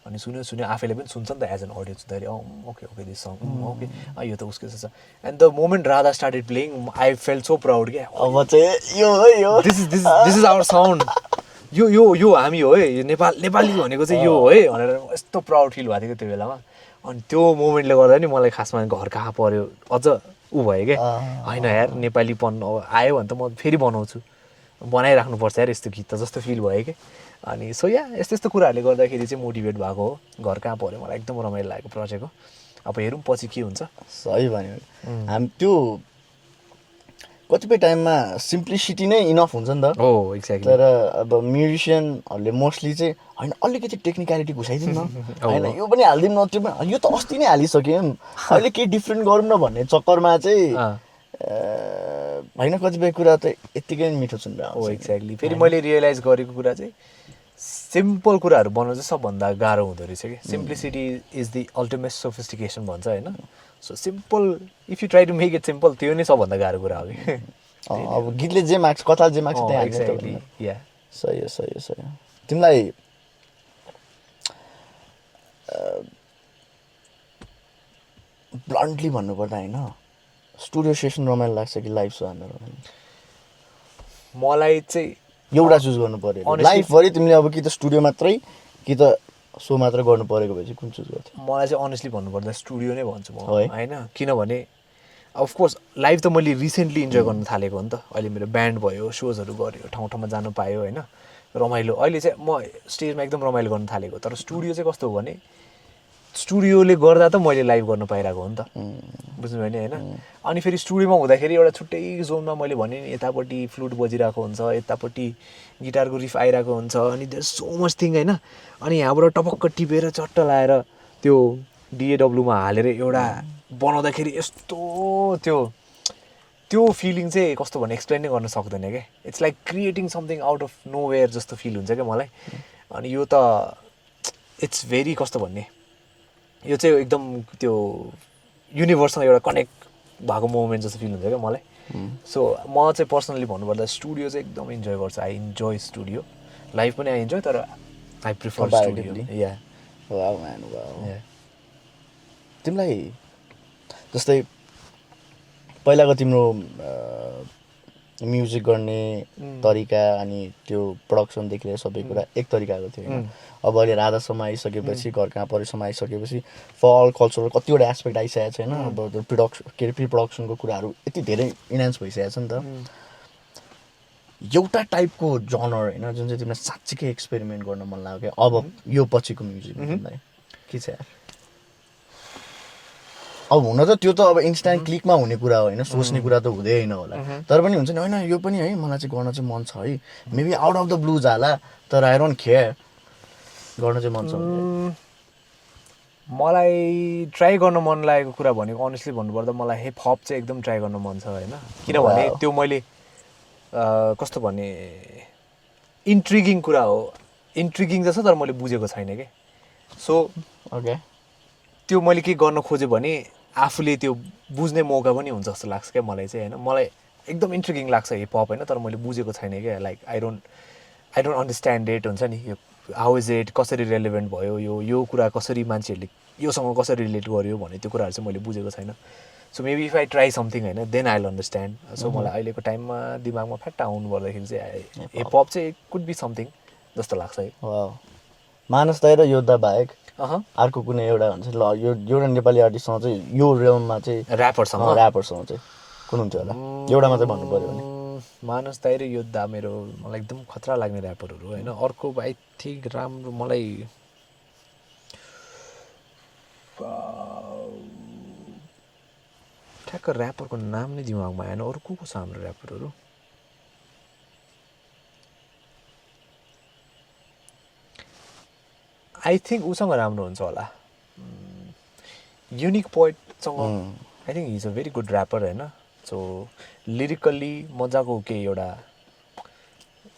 अनि सुन्यो आफैले पनि सुन्छ नि त एज एन अडियन्स हुँदाखेरि ओके दिस सङ ओके यो त उसको छ and the moment Radha started playing I felt so proud क्या अब चाहिँ यो दिस इज आवर साउन्ड यो यो यो हामी हो है, यो नेपाली भनेको चाहिँ यो हो है भनेर यस्तो प्राउड फिल भएको थियो त्यो बेलामा। अनि त्यो मोमेन्टले गर्दा नि मलाई खासमा घर कहाँ पऱ्यो अझ ऊ भयो क्या, होइन यार नेपालीपन अब आयो भने त म फेरि बनाउँछु, बनाइराख्नुपर्छ यार यस्तो गीत त जस्तो फिल भयो क्या। अनि सो या यस्तो यस्तो कुराहरूले गर्दाखेरि चाहिँ मोटिभेट भएको हो। घर कहाँ पऱ्यो मलाई एकदम रमाइलो लागेको प्रोजेक्ट हो। अब हेरौँ पछि के हुन्छ। सही भन्यो। हामी त्यो कतिपय टाइममा सिम्प्लिसिटी नै इनफ हुन्छ नि त। हो एक्ज्याक्टली। तर अब म्युजिसियनहरूले मोस्टली चाहिँ होइन अलिकति टेक्निकलिटी घुसाइदिउँ न, होइन यो पनि हालिदिउँ न, त्यो पनि यो त अस्ति नै हालिसक्यौँ, अहिले केही डिफ्रेन्ट गरौँ न भन्ने चक्करमा चाहिँ होइन कतिपय कुरा त यत्तिकै मिठो सुनेर हो आउँछ। एक्ज्याक्टली। फेरि मैले रियलाइज गरेको कुरा चाहिँ सिम्पल कुराहरू बनाउनु चाहिँ सबभन्दा गाह्रो हुँदो रहेछ कि। Simplicity is the ultimate sophistication भन्छ होइन। So simple if you try to make it simple त्यो नै सबभन्दा गाह्रो कुरा हो कि। अब गीतले जे माग्छ, कथा जे माग्छ त्यही हाल्ने त एक्ज्याक्टली भन्नु। या सही हो सही हो सही हो। तिमीलाई ब्लन्टली भन्नुपर्दा होइन स्टुडियो सेसन रमाइलो लाग्छ कि लाइभ सो हान्न रमाइलो? मलाई चाहिँ एउटा चुज गर्नु पऱ्यो लाइफभरि तिमीले अब कि त स्टुडियो मात्रै कि त सो मात्र गर्नु परेको भए चाहिँ कुन चुज गर्थ्यौ? मलाई चाहिँ अनेस्टली भन्नुपर्दा स्टुडियो नै भन्छु म है? होइन। किनभने अफकोर्स लाइभ त मैले रिसेन्टली इन्जोय गर्न थालेको हो नि त। अहिले मेरो ब्यान्ड भयो, सोजहरू गऱ्यो, ठाउँ ठाउँमा जानु पायो होइन, रमाइलो। अहिले चाहिँ म स्टेजमा एकदम रमाइलो गर्न थालेको। तर स्टुडियो चाहिँ कस्तो हो भने स्टुडियोले गर्दा त मैले लाइभ गर्न पाइरहेको हो नि त, बुझ्नुभयो नि होइन। अनि फेरि स्टुडियोमा हुँदाखेरि एउटा छुट्टै जोनमा मैले भने नि यतापट्टि फ्लुट बजिरहेको हुन्छ, यतापट्टि गिटारको रिफ आइरहेको हुन्छ, अनि देयर सो मच थिङ होइन। अनि यहाँबाट टपक्क टिपेर चट्ट लाएर त्यो डिएडब्लुमा हालेर एउटा बनाउँदाखेरि यस्तो त्यो त्यो फिलिङ चाहिँ कस्तो भने एक्सप्लेन नै गर्न सक्दैन क्या। It's like creating something out of nowhere जस्तो फिल हुन्छ क्या मलाई। अनि यो त इट्स भेरी कस्तो भन्ने, यो चाहिँ एकदम त्यो युनिभर्ससँग एउटा कनेक्ट भएको मोमेन्ट जस्तो फिल हुन्छ क्या मलाई। सो म चाहिँ पर्सनली भन्नुपर्दा स्टुडियो चाहिँ एकदम इन्जोय गर्छु। आई इन्जोय स्टुडियो, लाइभ पनि आई इन्जोय, तर I prefer studio. Yeah wow man wow. तिमीलाई जस्तै पहिलाको तिम्रो म्युजिक गर्ने तरिका अनि त्यो प्रडक्सनदेखि लिएर सबै कुरा एक तरिकाको थियो होइन। अब अहिले राधासम्म आइसकेपछि, घर कहाँ परेसम्म आइसकेपछि फल कल्चरल कतिवटा एस्पेक्ट आइसकेको छ होइन। अब त्यो प्रि प्रडक्सनको कुराहरू यति धेरै इन्हान्स भइसकेको छ नि त। एउटा टाइपको जनर होइन जुन चाहिँ तिमीलाई साँच्चीकै एक्सपेरिमेन्ट गर्न मन लाग्यो क्या अब यो पछिको म्युजिकमा तिमीलाई के छ यार? अब हुन त त्यो त अब इन्स्ट्यान्ट क्लिकमा हुने कुरा हो होइन, सोच्ने कुरा त हुँदै होइन होला। तर पनि हुन्छ नि होइन यो पनि है मलाई चाहिँ गर्न चाहिँ मन छ है, maybe out of the blue जाला तर आई डोन्ट केयर, गर्न चाहिँ मन छ। मलाई ट्राई गर्न मन लागेको कुरा भनेको अनेस्टली भन्नुपर्दा मलाई हिप हप चाहिँ एकदम ट्राई गर्न मन छ होइन। किनभने त्यो मैले कस्तो भन्ने इन्ट्रिगिङ कुरा हो, इन्ट्रिगिङ जस्तो तर मैले बुझेको छैन कि। सो ओके त्यो मैले के गर्न खोजेँ भने आफूले त्यो बुझ्ने मौका पनि हुन्छ जस्तो लाग्छ क्या मलाई चाहिँ होइन। मलाई एकदम इन्ट्रिगिङ लाग्छ हिप हप होइन, तर मैले बुझेको छैन क्या। Like I don't understand it हुन्छ नि, यो हाउ इज इट, कसरी रेलेभेन्ट भयो, यो कुरा कसरी मान्छेहरूले योसँग कसरी रिलेट गर्यो भन्ने त्यो कुराहरू चाहिँ मैले बुझेको छैन। So maybe if I try something होइन then I will understand. So मलाई अहिलेको टाइममा दिमागमा फ्याट्ट आउनु पर्दाखेरि चाहिँ हिप हप चाहिँ कुड बी समथिङ जस्तो लाग्छ है। मानस दाइ र योद्धा बाहेक अर्को कुनै एउटा हुन्छ ल यो एउटा नेपाली आर्टिस्टसँग चाहिँ यो रियलमा चाहिँ ऱ्यापरसँग चाहिँ कुन हुन्थ्यो होला? एउटा मात्रै भन्नु पऱ्यो भने मानस दाइ र योद्धा मेरो मलाई एकदम खतरा लाग्ने ऱ्यापरहरू होइन। अर्को आई थिङ्क राम्रो मलाई ठ्याक्क ऱ्यापरको नाम नै दिमागमा आएन। अरू को छ हाम्रो ऱ्यापरहरू? आई थिङ्क उसँग राम्रो हुन्छ होला, युनिक पोइटसँग। I think he is a very good rapper होइन। सो लिरिकल्ली मजाको केही एउटा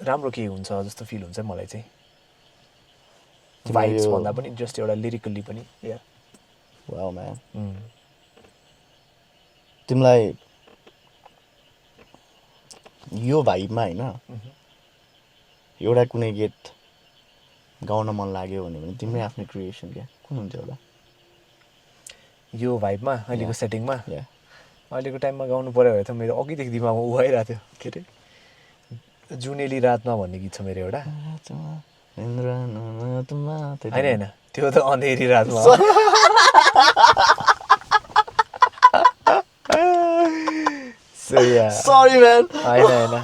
राम्रो केही हुन्छ जस्तो फिल हुन्छ मलाई चाहिँ। भाइब्स भन्दा पनि जस्ट एउटा लिरिकल्ली पनि या वाउ म्यान। तिमीलाई यो भाइबमा होइन एउटा कुनै गीत गाउन मन लाग्यो भने तिम्रै आफ्नै क्रिएसन क्या कुन हुन्थ्यो होला? यो भाइबमा अहिलेको सेटिङमा अहिलेको टाइममा गाउनु पऱ्यो भने त मेरो अघिदेखि दिमागमा ऊ आइरहेको थियो, के अरे जुनेली रातमा भन्ने गीत छ मेरो एउटा होइन होइन त्यो त अँधेरी रातमा सरी म्यान होइन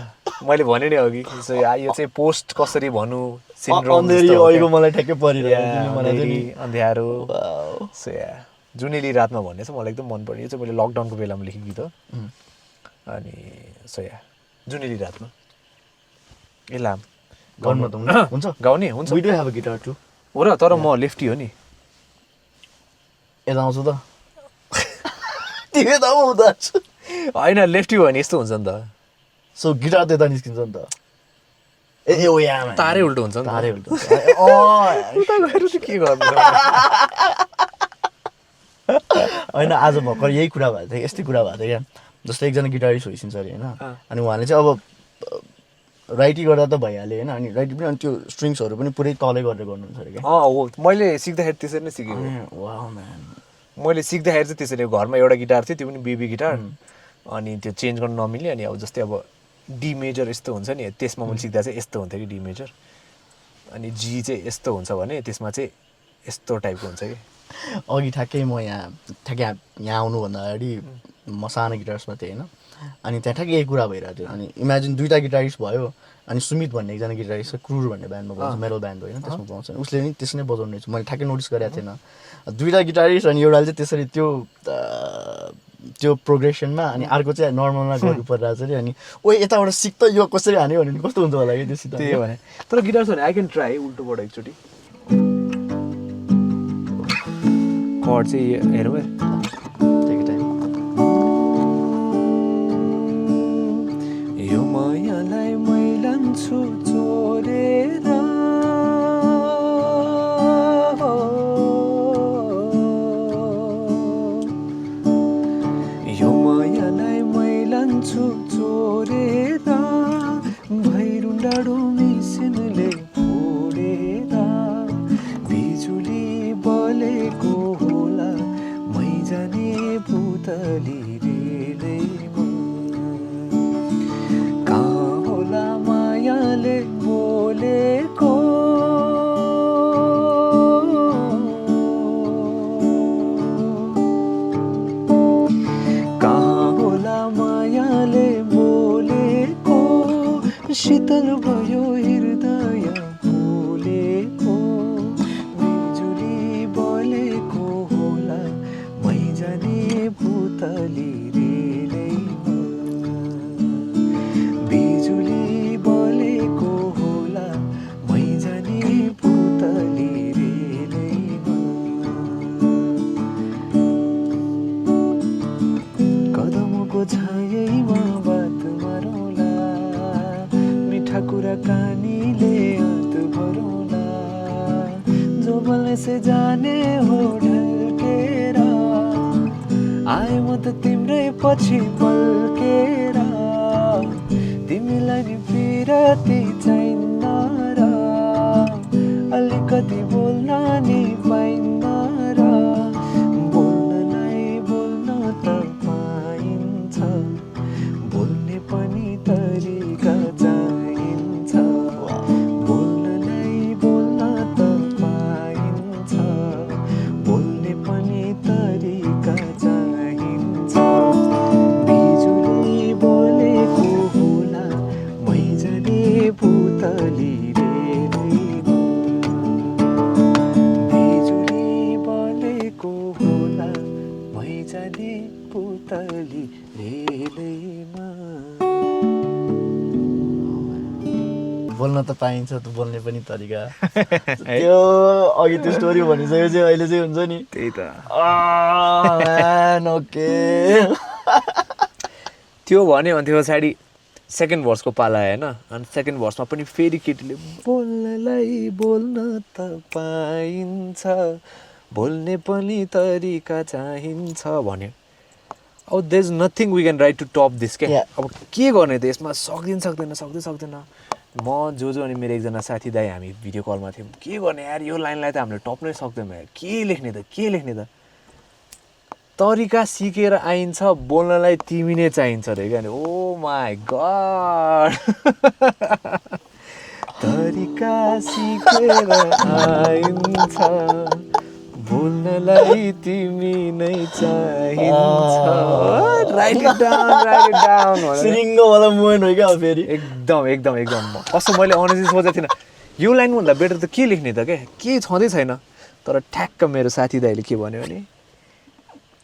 मैले भने नि अघि सो यो चाहिँ पोस्ट कसरी भनौँ सिन्ड्रोम अँधेरी अहिलेको मलाई ठ्याक्कै परिरहेको अँध्यारो सो जुनेली रातमा भन्ने चाहिँ मलाई एकदम मन पर्यो यो चाहिँ मैले लकडाउनको बेलामा लेखेको गीत हो अनि सो जुनेली रातमा ए लाम गाउनु त हुन्छ गाउने हुन्छ we do have a guitar to हो र तर म लेफ्टी हो नि यता आउँछु त तिमी त आउँछु होइन लेफ्टी भयो भने यस्तो हुन्छ नि त सो गिटार त यता निस्किन्छ नि त ए ओ या तारै उल्टो हुन्छ नि तारै उल्टो उता गएर चाहिँ के गर्नु होइन आज भर्खर यही कुरा भएको थियो यस्तै कुरा भएको थियो क्या जस्तै एकजना गिटारिस्ट होइसिन्छ अरे होइन अनि उहाँले चाहिँ अब राइटी गर्दा त भइहाल्यो होइन अनि राइटी पनि अनि त्यो स्ट्रिङ्सहरू पनि पुरै तलै गरेर गर्नुहुन्छ अरे क्या हो मैले सिक्दाखेरि त्यसरी नै सिकेको वाउ म्यान मैले सिक्दाखेरि चाहिँ त्यसरी घरमा एउटा गिटार थियो त्यो पनि बेबी गिटार अनि त्यो चेन्ज गर्न नमिल्ने अनि अब जस्तै अब डी मेजर यस्तो हुन्छ नि त्यसमा मैले सिक्दा चाहिँ यस्तो हुन्थ्यो कि डी मेजर अनि जी चाहिँ यस्तो हुन्छ भने त्यसमा चाहिँ यस्तो टाइपको हुन्छ कि अघि ठ्याक्कै म यहाँ आउनुभन्दा अगाडि म सानो गिटार्समा थिएँ होइन अनि त्यहाँ ठ्याक्कै यही कुरा भइरहेको थियो अनि इमेजिन दुईवटा गिटारिस्ट भयो अनि सुमित भन्ने एकजना गिटारिस्ट क्रुर भन्ने ब्यान्डमा पाउँछ मेटल ब्यान्ड होइन त्यसमा पाउँछ उसले नि त्यसै नै बजाउने रहेछ मैले ठ्याक्कै नोटिस गरेको थिएन दुईवटा गिटारिस्ट अनि एउटाले चाहिँ त्यसरी त्यो प्रोग्रेसनमा अनि अर्को चाहिँ नर्मलमा गर्नु परिरहेको छ अरे अनि ओ यताबाट सिक त यो कसरी हान्यो भने कस्तो हुन्छ होला कि त्यो सित त्यही भने तर गिटार छ भने आई क्यान ट्राई उल्टोबाट एकचोटि कर्ड चाहिँ हेरौँ यो मायालाई मैलान्छु चोरेर यो मायालाई मैलान्छु चोरेर भैरुन डाँडो मिसिनले फोडेर बिजुली बलेको होला मै जाने भुतली रेलैमा कहाँ होला मायाले बोलेको कहाँ होला मायाले बोलेको शीतल भयो हृदय बोलेको बिजुली बलेको होला मै जाने भुतली रेलैमा बिजुली बलेको होला मै जाने भुतली रेलैमा कदमको छायैमा बात मारौँला मिठा कुराकानीले हात भरौँला जो बोल्ने से जाने हो ढल्केर आए म त तिम्रै पछि पल्केर तिमीलाई नि बिरती चाहिन्न र अलिकति बोल्न नि पाइन्न र बोल्नलाई बोल्न त पाइन्छ बोल्ने पनि तरिका चाहिन्छ बोल्नलाई बोल्न त पाइन्छ बोल्ने पनि तरिका चाहिन्छ बिजुली बोलेको होला मै जाने भुतली रेलैमा बिजुली बोलेको होला मै जाने भुतली रेलैमा बोल्न त पाइन्छ त बोल्ने पनि तरिका त्यो अघि त्यो स्टोरी भनिसकेपछि अहिले चाहिँ हुन्छ नि त्यही त ओके त्यो भन्यो भने त्यो पछाडि सेकेन्ड भर्सको पाला होइन अनि सेकेन्ड भर्समा पनि फेरि केटीले बोल्नलाई बोल्न त पाइन्छ बोल्ने पनि तरिका चाहिन्छ भन्यो अब there is nothing we can write to top this क्या Yeah. अब के गर्ने त यसमा सक्दैन म जो अनि मेरो एकजना साथी दाइ हामी भिडियो कलमा थियौँ के गर्ने यार यो लाइनलाई त हामीले टप्नै सक्दैनौँ यार के लेख्ने त तरिका सिकेर आइन्छ बोल्नलाई तिमी नै चाहिन्छ रे क्या ओ माई गड तरिका सिकेर आइन्छ बोल्नलाई तिमी नै चाहिन्छ राइट इट डाउन सिरिङ्गवाला मोमेन्ट हो क्या फेरि एकदम एकदम एकदम कस्तो मैले अनेस्टली सोचेको थिइनँ यो लाइनभन्दा बेटर त के लेख्ने त क्या केही छँदै छैन तर ठ्याक्क मेरो साथी दाइले के भन्यो भने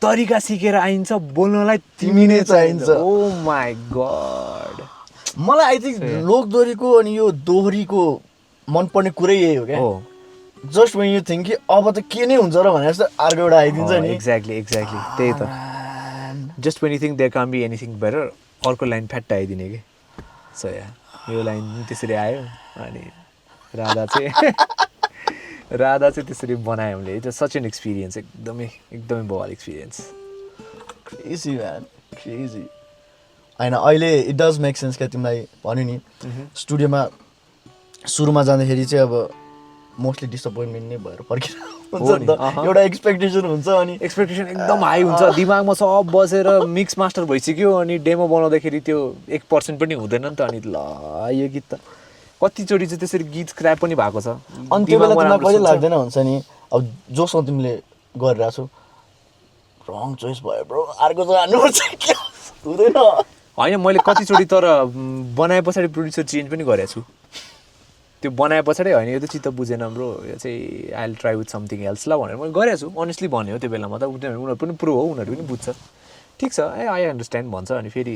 तरिका सिकेर आइन्छ बोल्नलाई तिमी नै चाहिन्छ ओ माई गड मलाई आई थिङ्क लोकदोहोरीको अनि यो दोहोरीको मनपर्ने कुरै यही हो क्या जस्ट वेन यु थिङ्क कि अब त के नै हुन्छ र भने जस्तो अर्को एउटा आइदिन्छ नि एक्ज्याक्टली त्यही त just when you think there can be anything better अर्को लाइन फ्याट्ट आइदिने कि सो या यो लाइन त्यसरी आयो अनि राधा चाहिँ त्यसरी बनायो हामीले इट्स सच एन एक्सपिरियन्स एकदमै बवाल एक्सपिरियन्स क्रेजी म्यान क्रेजी होइन अहिले इट डज मेक सेन्स क्या तिमीलाई भन्यो नि स्टुडियोमा सुरुमा जाँदाखेरि चाहिँ अब मोस्टली डिसपोइन्टमेन्ट नै भएर फर्किनु हुन्छ नि त एउटा एक्सपेक्टेसन हुन्छ अनि एक्सपेक्टेसन एकदम हाई हुन्छ दिमागमा सब बसेर मिक्स मास्टर भइसक्यो अनि डेमो बनाउँदाखेरि त्यो 1% पनि हुँदैन नि त अनि ल यो गीत त कतिचोटि चाहिँ त्यसरी गीत स्क्रैप पनि भएको छ अनि त्यो बेला तिमीलाई कहिले लाग्दैन हुन्छ नि अब जोसँग तिमीले गरिरहेको छौ रङ चोइस भयो ब्रो अर्को चाहिँ हान्नुपर्छ के हुँदैन होइन मैले कतिचोटि तर बनाए पछाडि प्रड्युसर चेन्ज पनि गरेको छु त्यो बनाए पछाडि होइन यो त चित्त बुझेन ब्रो यो चाहिँ I will try with something else ल भनेर मैले गरेको छु अनेस्टली भन्यो त्यो बेलामा त उनीहरू पनि प्रो हो उनीहरू पनि बुझ्छ ठिक छ आई अन्डरस्ट्यान्ड भन्छ अनि फेरि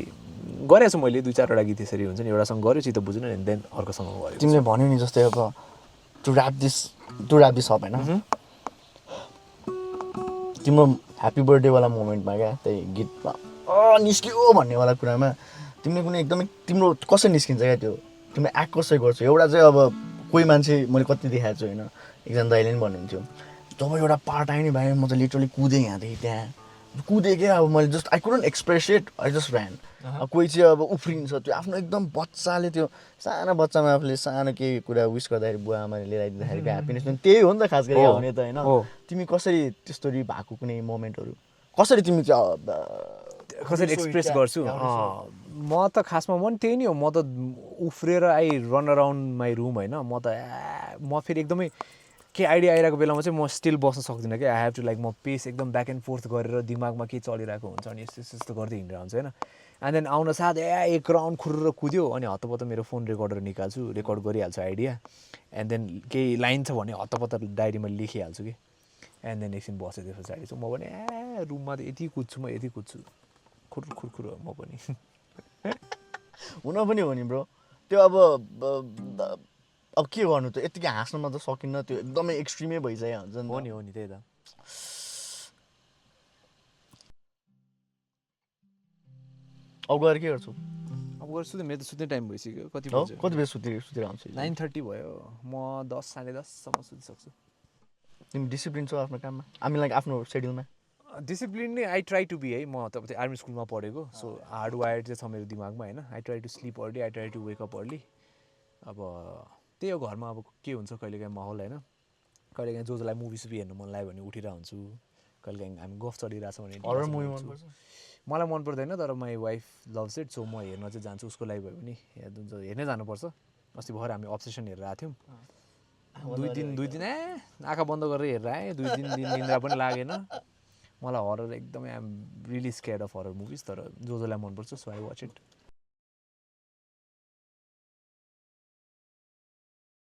गरेको छु मैले 2-4वटा गीत यसरी हुन्छ नि एउटासँग गऱ्यो चित्त बुझेन अनि देन अर्कोसँग गऱ्यो तिमीले भन्यो नि जस्तै अब टु ऱ्याप दिस अप होइन तिम्रो ह्याप्पी बर्थडेवाला मोमेन्टमा क्या त्यही गीतमा निस्क्यो भन्नेवाला कुरामा तिमीले कुनै एकदमै तिम्रो कसरी निस्किन्छ क्या त्यो तिमीले एक्ट कसरी गर्छौ एउटा चाहिँ अब कोही मान्छे मैले कति देखाएको छु होइन एकजना दाइले पनि भन्नुहुन्थ्यो जब एउटा पार्ट आयो नि भाइ म त लिटरली कुदेँ यहाँदेखि त्यहाँ कुदेँ क्या अब मैले just I couldn't express it I just ran अब कोही चाहिँ अब उफ्रिन्छ त्यो आफ्नो एकदम बच्चाले त्यो सानो बच्चामा आफूले सानो केही कुरा विस गर्दाखेरि बुवा आमाले लिएर आइदिँदाखेरि ह्याप्पिनेस पनि त्यही हो नि त खास गरी हुने त होइन तिमी कसरी त्यस्तो भएको कुनै मोमेन्टहरू कसरी तिमी चाहिँ कसरी एक्सप्रेस गर्छु म त खासमा म पनि त्यही नै हो म त उफ्रेर रन अराउन्ड माई रुम होइन म त म फेरि एकदमै के आइडिया आइरहेको बेलामा चाहिँ म स्टिल बस्न सक्दिनँ क्या आई हेभ टु लाइक म पेस एकदम ब्याक एन्ड फोर्थ गरेर दिमागमा के चलिरहेको हुन्छ अनि यस्तो गर्दै हिँडेर हुन्छ होइन एन्ड देन आउन साथ एक राउन्ड खुरेर कुद्यो अनि हतपत मेरो फोन रेकर्डर निकाल्छु रेकर्ड गरिहाल्छु आइडिया एन्ड देन केही लाइन छ भने हतपत डायरीमा लेखिहाल्छु कि एन्ड देन एकछिन बसेँ त्यस पछाडि चाहिँ म पनि रुममा त यति कुद्छु खुर हो म पनि हुन पनि हो नि ब्रो त्यो अब के गर्नु त यतिकै हाँस्नमा त सकिन्न त्यो एकदमै एक्सट्रिमै भइसक्यो हुन्छ नि हो नि त्यही त अब गएर के गर्छु अब गएर सुत्ने मेरो त सुत्ने टाइम भइसक्यो कति बजे सुतेर आउँछु 9:30 भयो म 10 साढे 10 सम्म सुतिसक्छु तिमी डिसिप्लिन छौ आफ्नो काममा हामी लाइक आफ्नो सेड्युलमा डिसिप्लिन नै आई ट्राई टु बी है म त आर्मी स्कुलमा पढेको सो हार्ड वायर्ड चाहिँ छ मेरो दिमागमा होइन I try to sleep early I try to wake up early अब त्यही हो घरमा अब के हुन्छ कहिलेकाहीँ माहौल होइन कहिलेकाहीँ जसलाई मुभी सुभी हेर्नु मन लाग्यो भने उठिरहेको हुन्छु कहिलेकाहीँ हामी गफ चलिरहेछ भने हरर मुभी मनपर्छ मलाई मन पर्दैन तर my wife loves it so म हेर्न चाहिँ जान्छु उसको लागि भयो भने हेर्नै जानुपर्छ अस्ति भर्खर हामी अब्सेसन हेरेर आएको थियौँ 2 दिन आँखा बन्द गरेर हेरेर आएँ 2 दिन निन्द्रा पनि लागेन मलाई हरर एकदमै I am really scared of horror movies तर जसलाई मनपर्छ सो आई वाच इट